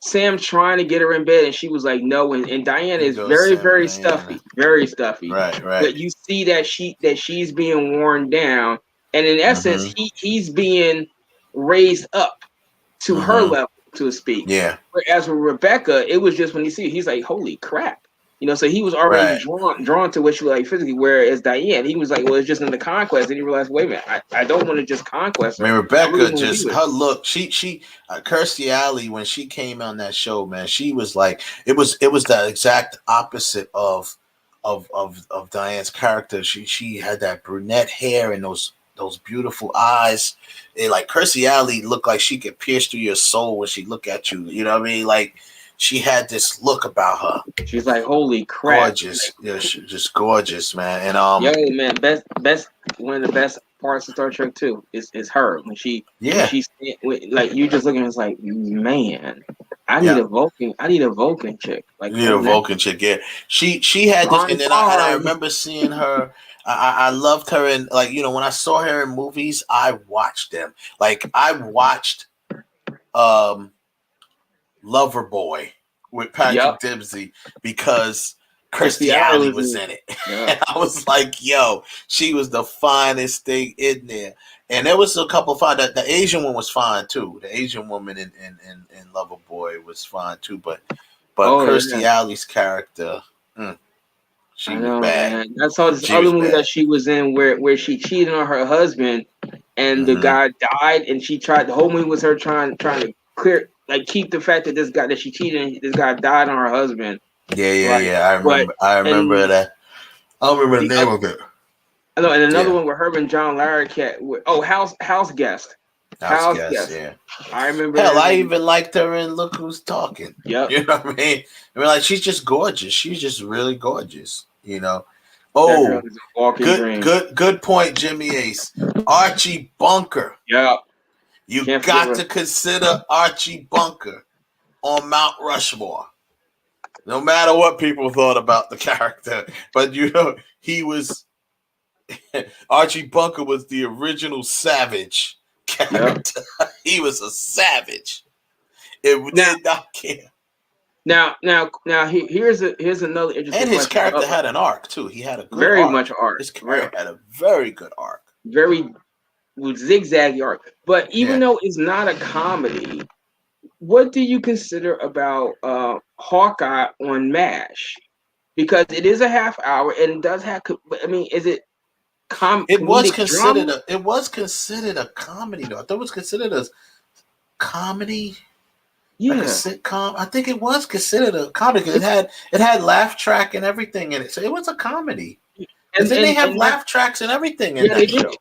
Sam trying to get her in bed, and she was like, no. And Diane is very stuffy, very stuffy. Right. But you see that she's being worn down, and in essence, he's being raised up to her level, so to speak. Yeah. Whereas with Rebecca, it was just when you see it, he's like, holy crap. So he was already drawn to what she was like physically. Whereas Diane, he was like, well, it's just in the conquest. And he realized, wait a minute, I don't want to just conquest her. I mean, Rebecca, just her look. She Kirstie Alley, when she came on that show, man, she was like, it was the exact opposite of Diane's character. She had that brunette hair and those beautiful eyes. Like Kirstie Alley looked like she could pierce through your soul when she look at you. You know what I mean? Like, she had this look about her. She's like, holy crap. Gorgeous. Yeah, she's just gorgeous, man. And yo, man, best one of the best parts of Star Trek 2 is her. When she's like, you just looking at it, it's like, man, I need a Vulcan chick. Like, you need a Vulcan chick, yeah. She had this, and then I remember seeing her. I loved her, and like, when I saw her in movies, I watched them. Like, I watched Loverboy with Patrick Dempsey because Kirstie Alley was in it. And I was like, yo, she was the finest thing in there. And there was a couple fine. The Asian one was fine too. The Asian woman in Loverboy was fine too. But Kirstie Alley's character, she was bad. Man. That's all this other movie that she was in where she cheated on her husband and the guy died, and she tried. The whole movie was her trying to keep the fact that this guy that she cheated and this guy died on her husband. Yeah. I remember that. I don't remember the name of it. I know, and another one with her and John Larroquette. House Guest. House Guest. Yeah. I remember. Hell, I even liked her in Look Who's Talking. Yep. You know what I mean? Like, she's just gorgeous. She's just really gorgeous. Oh, good point, Jimmy Ace. Archie Bunker. Yeah. You got to consider Archie Bunker on Mount Rushmore. No matter what people thought about the character. But he was Archie Bunker was the original savage character. Yep. He was a savage. It did not care. Now, here's another interesting. And his character had an arc too. He had a good very arc. much arc. His character had a very good arc. Very zigzag arc. But even though it's not a comedy, what do you consider about Hawkeye on MASH? Because it is a half hour and it does have. I mean, is it? It was considered a comedy though. I thought it was considered a comedy. Yeah, like a sitcom. I think it was considered a comedy because it had laugh track and everything in it, so it was a comedy. And then they have laugh tracks and everything in that show.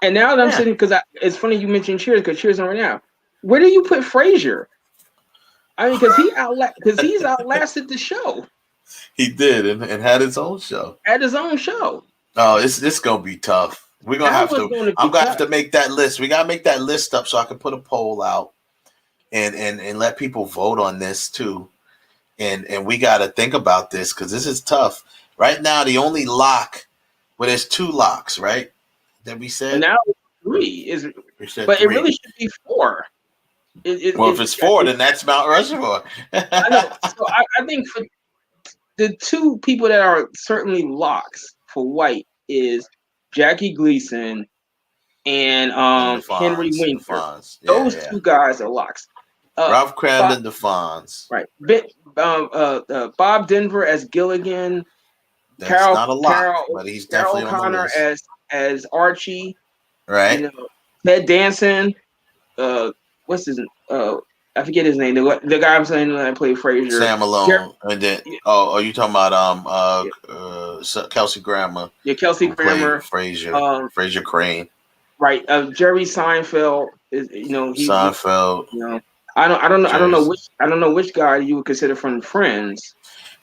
And now that I'm sitting, because it's funny you mentioned Cheers, because Cheers on right now. Where do you put Frasier? I mean, because he's outlasted the show. He did, and had his own show. Oh, this gonna be tough. We're gonna have to. I'm gonna have to make that list. We gotta make that list up so I can put a poll out. And let people vote on this too, and we got to think about this because this is tough right now. The only lock, there's 2 locks, right? That we said. And now 3 but 3. It really should be 4. If it's 4, then that's Mount Rushmore. I know. So I think the two people that are certainly locks for white is Jackie Gleason and Henry Winkler. Those two guys are locks. Ralph Cramden, DeFons. Right. Bob Denver as Gilligan. That's not a lock, but he's definitely Carol on the Connor list. as Archie. Right. You know, Ted Danson. What's his? I forget his name. The guy I'm saying that played Frasier. Sam Malone. And then, are you talking about Kelsey Grammer? Yeah, Kelsey Grammer. Frasier. Frasier Crane. Right. Jerry Seinfeld is. Seinfeld. I don't know which guy you would consider from Friends.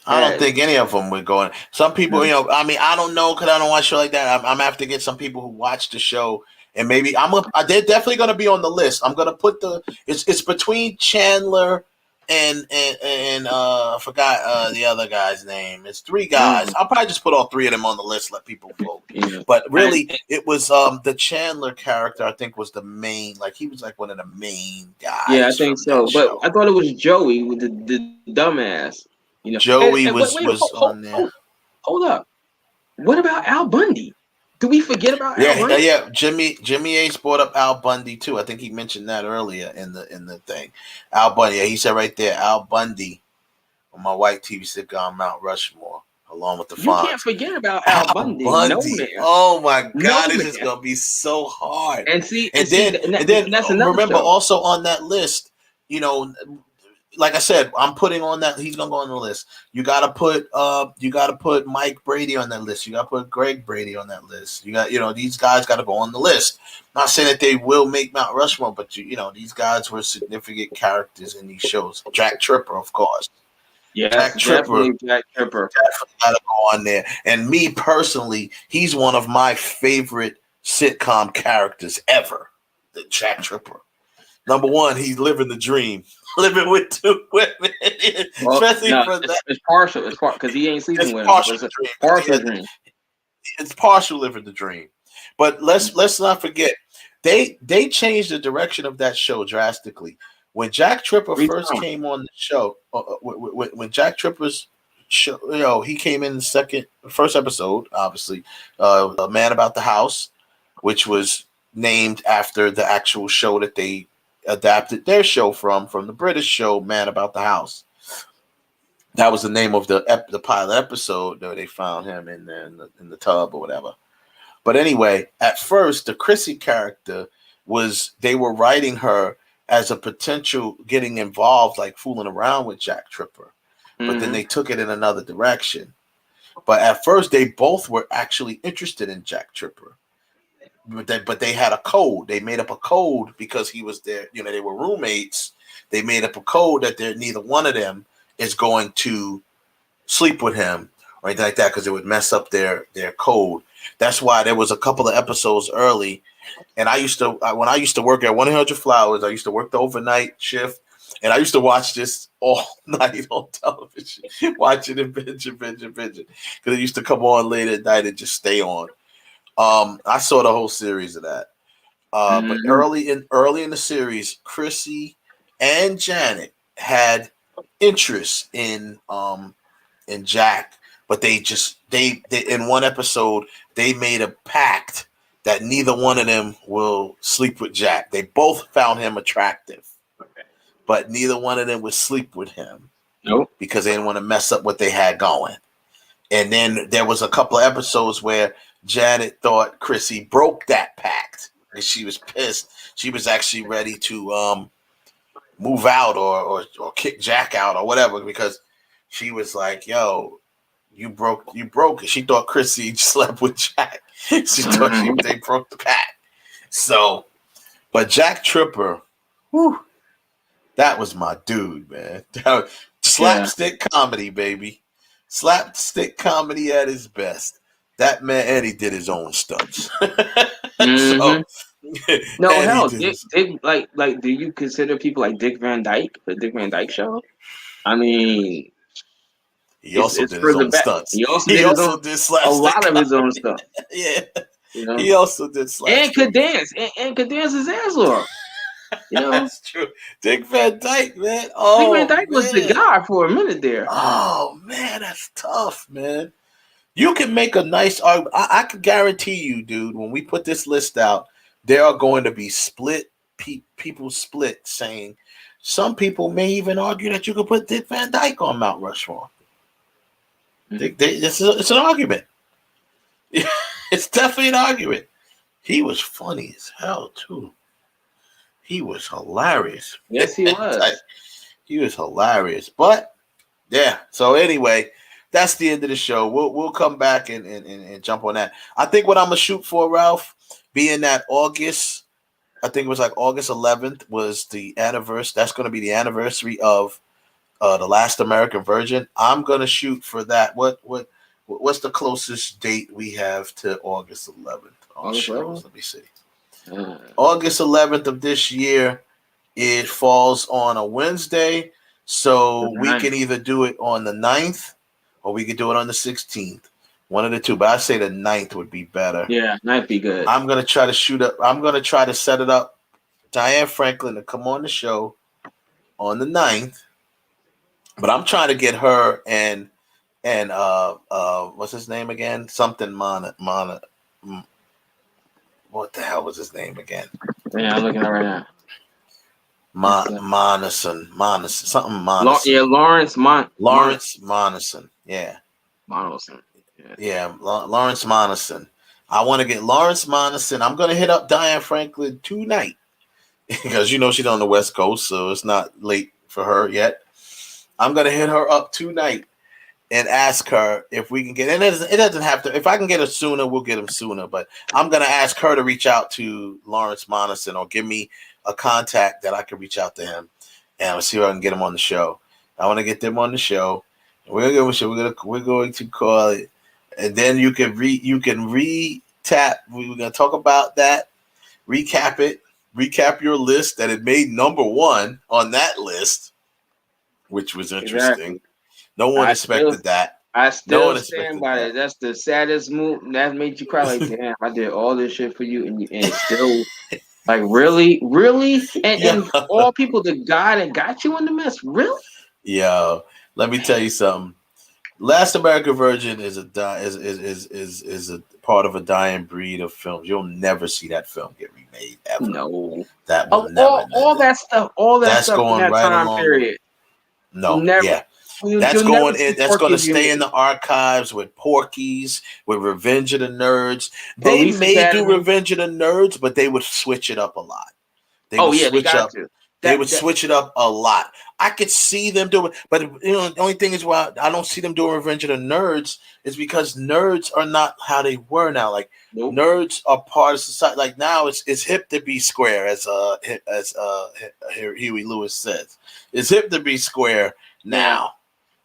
I don't think any of them would go in. Some people, I mean, I don't know because I don't watch a show like that. I'm gonna have to get some people who watch the show, and maybe they're definitely gonna be on the list. I'm gonna put it's between Chandler and I forgot the other guy's name. It's three guys. I'll probably just put all three of them on the list, let people vote. Yeah. But really, it was the Chandler character. I think was the main. Like he was like one of the main guys. Yeah, I think so. But I thought it was Joey with the dumbass. Joey was on there. Hold up. What about Al Bundy? Do we forget about Al Bundy? Yeah. Jimmy Ace brought up Al Bundy too. I think he mentioned that earlier in the thing. Al Bundy. Yeah, he said right there, Al Bundy on my white TV sitcom Mount Rushmore, along with the Fonz. You can't forget about Al Bundy. No, man. Oh my God, this is gonna be so hard. And then that's remember show. Also on that list, like I said, I'm putting on that. He's gonna go on the list. You gotta put Mike Brady on that list. You gotta put Greg Brady on that list. You got, these guys gotta go on the list. I'm not saying that they will make Mount Rushmore, but these guys were significant characters in these shows. Jack Tripper, of course. Yeah, Jack Tripper definitely gotta go on there. And me personally, he's one of my favorite sitcom characters ever. The Jack Tripper. Number one, he's living the dream. Living with two women, especially for that. It's partial. It's because he ain't sleeping with partial them. Dream. Partial dream. It's partial living the dream. But let's not forget they changed the direction of that show drastically. When Jack Tripper first came on the show, when Jack Tripper's show, he came in the first episode, obviously, A Man About the House, which was named after the actual show that they adapted their show from the British show Man About the House. That was the name of the pilot episode that they found him in the tub or whatever. But anyway, at first the Chrissy character they were writing her as a potential getting involved, like fooling around with Jack Tripper. But then they took it in another direction. But at first they both were actually interested in Jack Tripper. But they had a code. They made up a code because he was there. They were roommates. They made up a code that neither one of them is going to sleep with him or anything like that because it would mess up their code. That's why there was a couple of episodes early. And when I used to work at 100 Flowers, I used to work the overnight shift, and I used to watch this all night on television, watching it, binging, because it used to come on late at night and just stay on. I saw the whole series of that. But early in the series, Chrissy and Janet had interest in Jack, but they in one episode they made a pact that neither one of them will sleep with Jack. They both found him attractive, but neither one of them would sleep with him. Nope. Because they didn't want to mess up what they had going. And then there was a couple of episodes where Janet thought Chrissy broke that pact, and she was pissed. She was actually ready to move out or kick Jack out or whatever, because she was like, "Yo, you broke it." She thought Chrissy slept with Jack. She thought they broke the pact. So, but Jack Tripper, whew, that was my dude, man. Slapstick comedy, baby. Slapstick comedy at his best. That man, and he did his own stunts. So, no, hell, Dick, like, do you consider people like Dick Van Dyke, the Dick Van Dyke Show? I mean, he also did his own stunts. He also did a lot of his own stuff. Yeah, he also did slapstick. And could dance, and could dance his ass off. You know, that's true. Dick Van Dyke, man. Dick Oh, Van Dyke was the guy for a minute there. Oh man, that's tough, man. You can make a nice argument. I can guarantee you, dude, when we put this list out, there are going to be people split saying some people may even argue that you could put Dick Van Dyke on Mount Rushmore. It's an argument. It's definitely an argument. He was funny as hell, too. He was hilarious. Yes, he was. He was hilarious. But, yeah. So, anyway, that's the end of the show. We'll come back and jump on that. I think what I'm going to shoot for, Ralph, being that August, I think it was like August 11th was the anniversary. That's going to be the anniversary of The Last American Virgin. I'm going to shoot for that. What's the closest date we have to August 11th? August 11th? Let me see. August 11th of this year, it falls on a Wednesday, so we can either do it on the 9th or we could do it on the 16th. One of the two, but I say the 9th would be better. Yeah, 9th be good. I'm going to try to set it up, Diane Franklin, to come on the show on the 9th, but I'm trying to get her and what's his name again? Something what the hell was his name again? Yeah, I'm looking at it right now. Monison. Yeah, Lawrence Monison. Yeah. Monison. Yeah, Lawrence Monison. I want to get Lawrence Monison. I'm going to hit up Diane Franklin tonight because she's on the West Coast, so it's not late for her yet. I'm going to hit her up tonight and ask her if we can get, and it doesn't have to, if I can get her sooner, we'll get him sooner, but I'm going to ask her to reach out to Lawrence Monison or give me a contact that I can reach out to him and I'll see if I can get him on the show. I want to get them on the show. We're going to call it, and then you can recap. We're going to talk about that, recap your list that it made number one on that list, which was interesting. Exactly. No one expected that. I still stand by it. That's the saddest move. That made you cry. Like, damn, I did all this shit for you, and still, like, really, and all people, the guy that got you in the mess, really? Yo, let me tell you something. Last American Virgin is a part of a dying breed of films. You'll never see that film get remade ever. No, that will never. All that stuff going in that right time along. period. No, never. Yeah. That's going in. That's going to stay in the archives with Porky's, with Revenge of the Nerds. They may do Revenge of the Nerds, but they would switch it up a lot. They would switch it up a lot. I could see them doing, but the only thing is why I don't see them doing Revenge of the Nerds is because nerds are not how they were now. Like nerds are part of society. Like now, it's hip to be square, as Huey Lewis says. It's hip to be square now.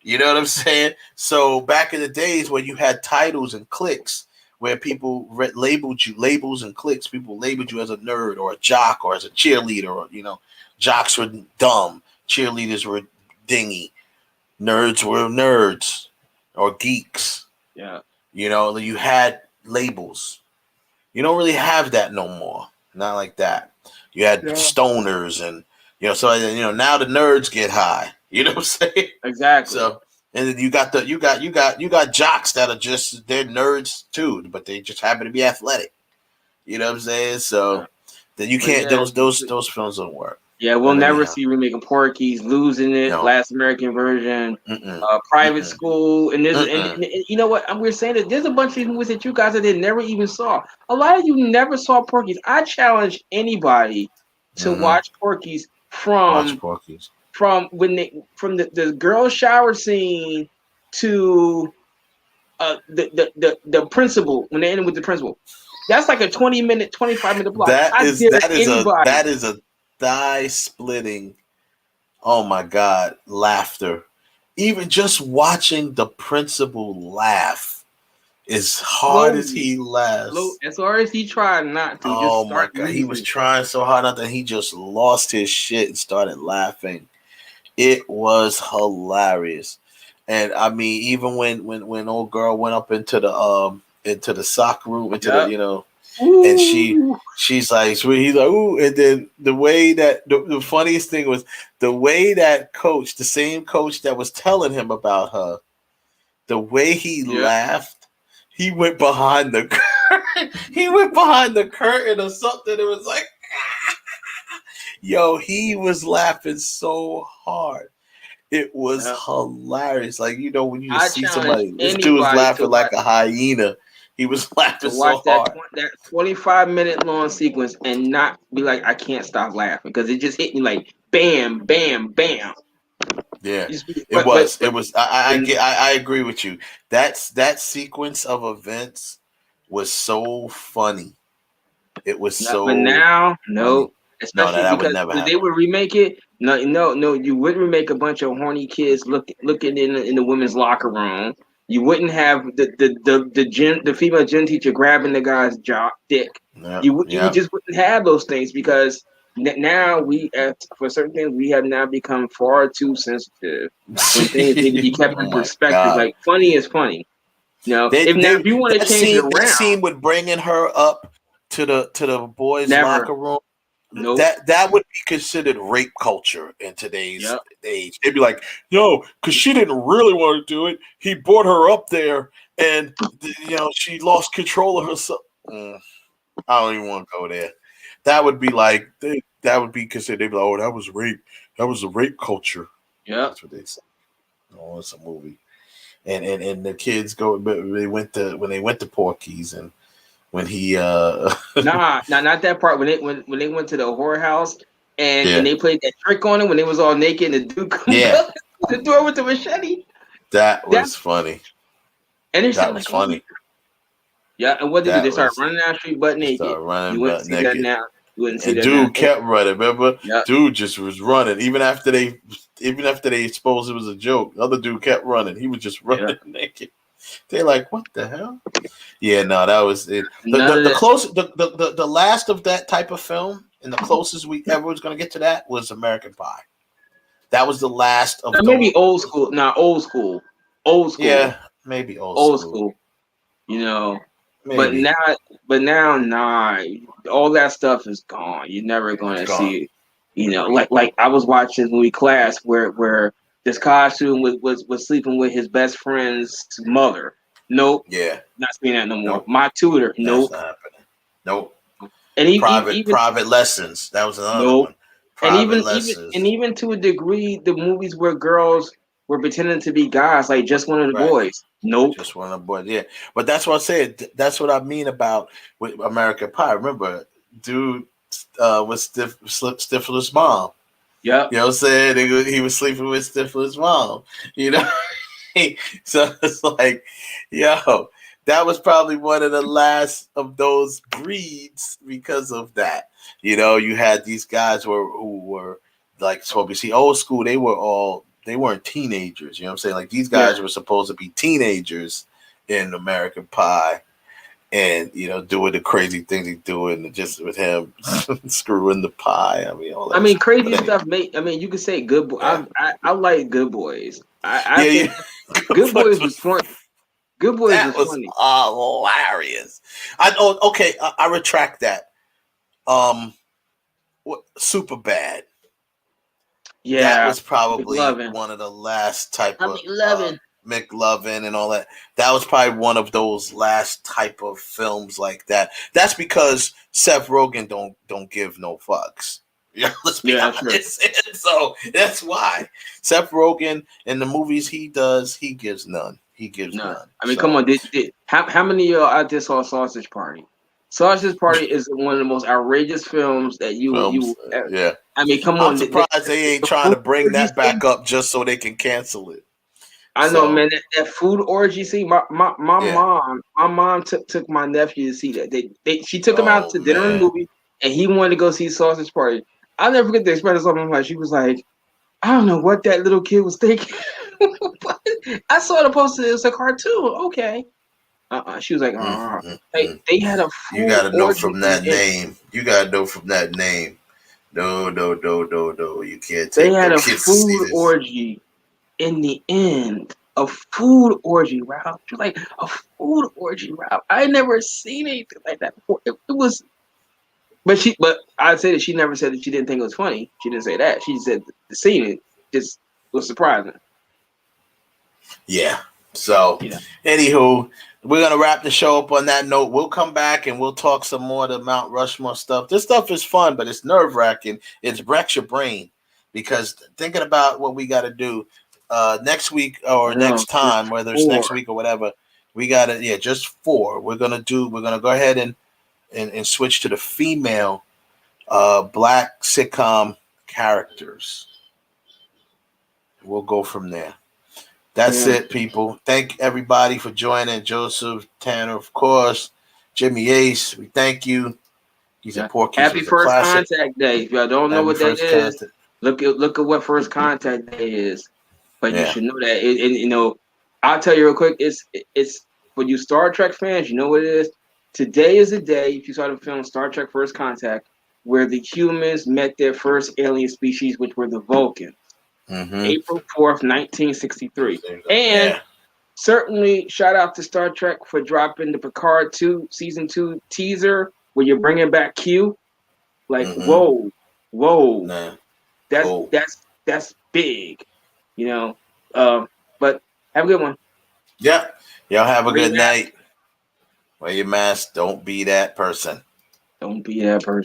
You know what I'm saying? So back in the days when you had titles and cliques, where people labels and cliques, people labeled you as a nerd or a jock or as a cheerleader, or jocks were dumb, cheerleaders were dingy, nerds were nerds or geeks. Yeah. You had labels. You don't really have that no more. Not like that. You had stoners and so now the nerds get high. You know what I'm saying? Exactly. So, and then you got jocks that are they're nerds too, but they just happen to be athletic. You know what I'm saying? So then you can't. Those films don't work. Yeah, we'll never see remake of Porky's, Losing It, Last American Virgin, Private School, and there's and you know what? We're saying that there's a bunch of movies that you guys that never even saw. A lot of you never saw Porky's. I challenge anybody to watch Porky's from the girl shower scene to the principal, when they ended with the principal. That's like a 20-minute, 25-minute block. That is a thigh splitting. Oh my God, laughter. Even just watching the principal laugh, as hard as he laughs. As hard as he tried not to. Oh my God, he was trying so hard not to. He just lost his shit and started laughing. It was hilarious. And I mean, even when old girl went up into the sock room, and she's like, he's like, ooh, and then the way that the funniest thing was the way that coach, the same coach that was telling him about her, the way he laughed, he went behind the curtain. He went behind the curtain or something. It was like, yo, he was laughing so hard. It was hilarious. Like, you know, when you just see somebody, this dude was laughing like a hyena. He was laughing so hard. That 25-minute long sequence and not be like, I can't stop laughing because it just hit me like bam, bam, bam. Yeah, it was. I agree with you. That sequence of events was so funny. It was so. But now, no. Especially that because would never if they would remake it, no, you wouldn't remake a bunch of horny kids looking in the women's locker room. You wouldn't have the female gym teacher grabbing the guy's dick. You just wouldn't have those things because now for certain things we have now become far too sensitive when things need to be kept in perspective. Like funny is funny. You know, if you want to change it around, that scene with bringing her up to the boys' locker room. Nope. That would be considered rape culture in today's age. They'd be like, yo, because she didn't really want to do it. He brought her up there and, she lost control of herself. I don't even want to go there. That would be like, that would be considered, they'd be like, oh, that was rape. That was a rape culture. Yeah. That's what they say. Oh, it's a movie. And the kids when they went to Porky's and when he not that part when they went to the whorehouse and they played that trick on him when they was all naked and the dude come up the door with the machete. That was funny. And that was funny. Yeah, and what did they start running down the street butt naked? You wouldn't see that now. You wouldn't see that now. Dude kept running, remember? Yep. Dude just was running. Even after they exposed it was a joke. The other dude kept running. He was just running naked. They're like, what the hell? Yeah, no, that was it. The last of that type of film, and the closest we ever was going to get to that was American Pie. That was the last of maybe old school. Not old school. Old school. Yeah, maybe old school. You know, maybe. but now, nah. All that stuff is gone. You're never going to see it. You know, like I was watching this movie Class where this costume was sleeping with his best friend's mother. Nope. Yeah. Not seeing that no more. Nope. My tutor. Nope. That's not happening. Nope. And private lessons. That was another one. And even to a degree, the movies where girls were pretending to be guys, like Just One of the Boys. Nope. Just One of the Boys. Yeah. But that's what I said. That's what I mean about with American Pie. Remember, dude was Stifler's mom. Yeah, you know what I'm saying? He was sleeping with Stifler's mom, you know? So it's like, yo, that was probably one of the last of those breeds because of that. You know, you had these guys who were like, so we see old school, they weren't teenagers, you know what I'm saying? Like these guys were supposed to be teenagers in American Pie. And doing the crazy things he's doing, just with him screwing the pie. I mean, all that. I mean, crazy stuff. You could say Good Boy. Yeah. I like Good Boys. I think Good Boys was funny. Good Boys was funny. Hilarious. I retract that. Super Bad. Yeah, that was probably one of the last type of McLovin and all that. That was probably one of those last type of films like that. That's because Seth Rogen don't give no fucks. Yeah, let's be honest. So that's why Seth Rogen in the movies he does, he gives none. He gives none. I mean, come on. How many of y'all out there saw Sausage Party? Sausage Party is one of the most outrageous films that you. Yeah. I mean, come on. I'm surprised they ain't trying to bring that back up just so they can cancel it. I know, man. That food orgy scene. My mom took my nephew to see that. She took him out to dinner in the movie, and he wanted to go see Sausage Party. I'll never forget the expression of my she was like, I don't know what that little kid was thinking. I saw the poster. It was a cartoon. Okay. She was like, they had a food You gotta know orgy from that name. You gotta know from that name. No. You can't take They had a kids food orgy in the end. a food orgy, Ralph. She was like, a food orgy, Ralph. I never seen anything like that before. It was, but I'd say that she never said that she didn't think it was funny. She didn't say that. She said the scene just was surprising. Yeah. So, anywho, we're gonna wrap the show up on that note. We'll come back and we'll talk some more of the Mount Rushmore stuff. This stuff is fun, but it's nerve-wracking. It wrecks your brain because thinking about what we got to do next week or next time, whether it's next week or whatever, we got to just 4. We're gonna go ahead and switch to the female black sitcom characters. We'll go from there. That's it, people. Thank everybody for joining. Joseph, Tanner, of course. Jimmy Ace, we thank you. He's a Porky's. Happy First Contact Day. If y'all don't know what that is, look at what First Contact Day is. But you should know that. I'll tell you real quick. It's for you Star Trek fans. You know what it is. Today is the day, if you saw the film Star Trek First Contact, where the humans met their first alien species, which were the Vulcans. April 4th, 1963. And certainly shout out to Star Trek for dropping the Picard 2 season 2 teaser where you're bringing back Q. Like, whoa. That's big, but have a good one. Yeah. Y'all have a good night. Wear your mask. Don't be that person. Don't be that person.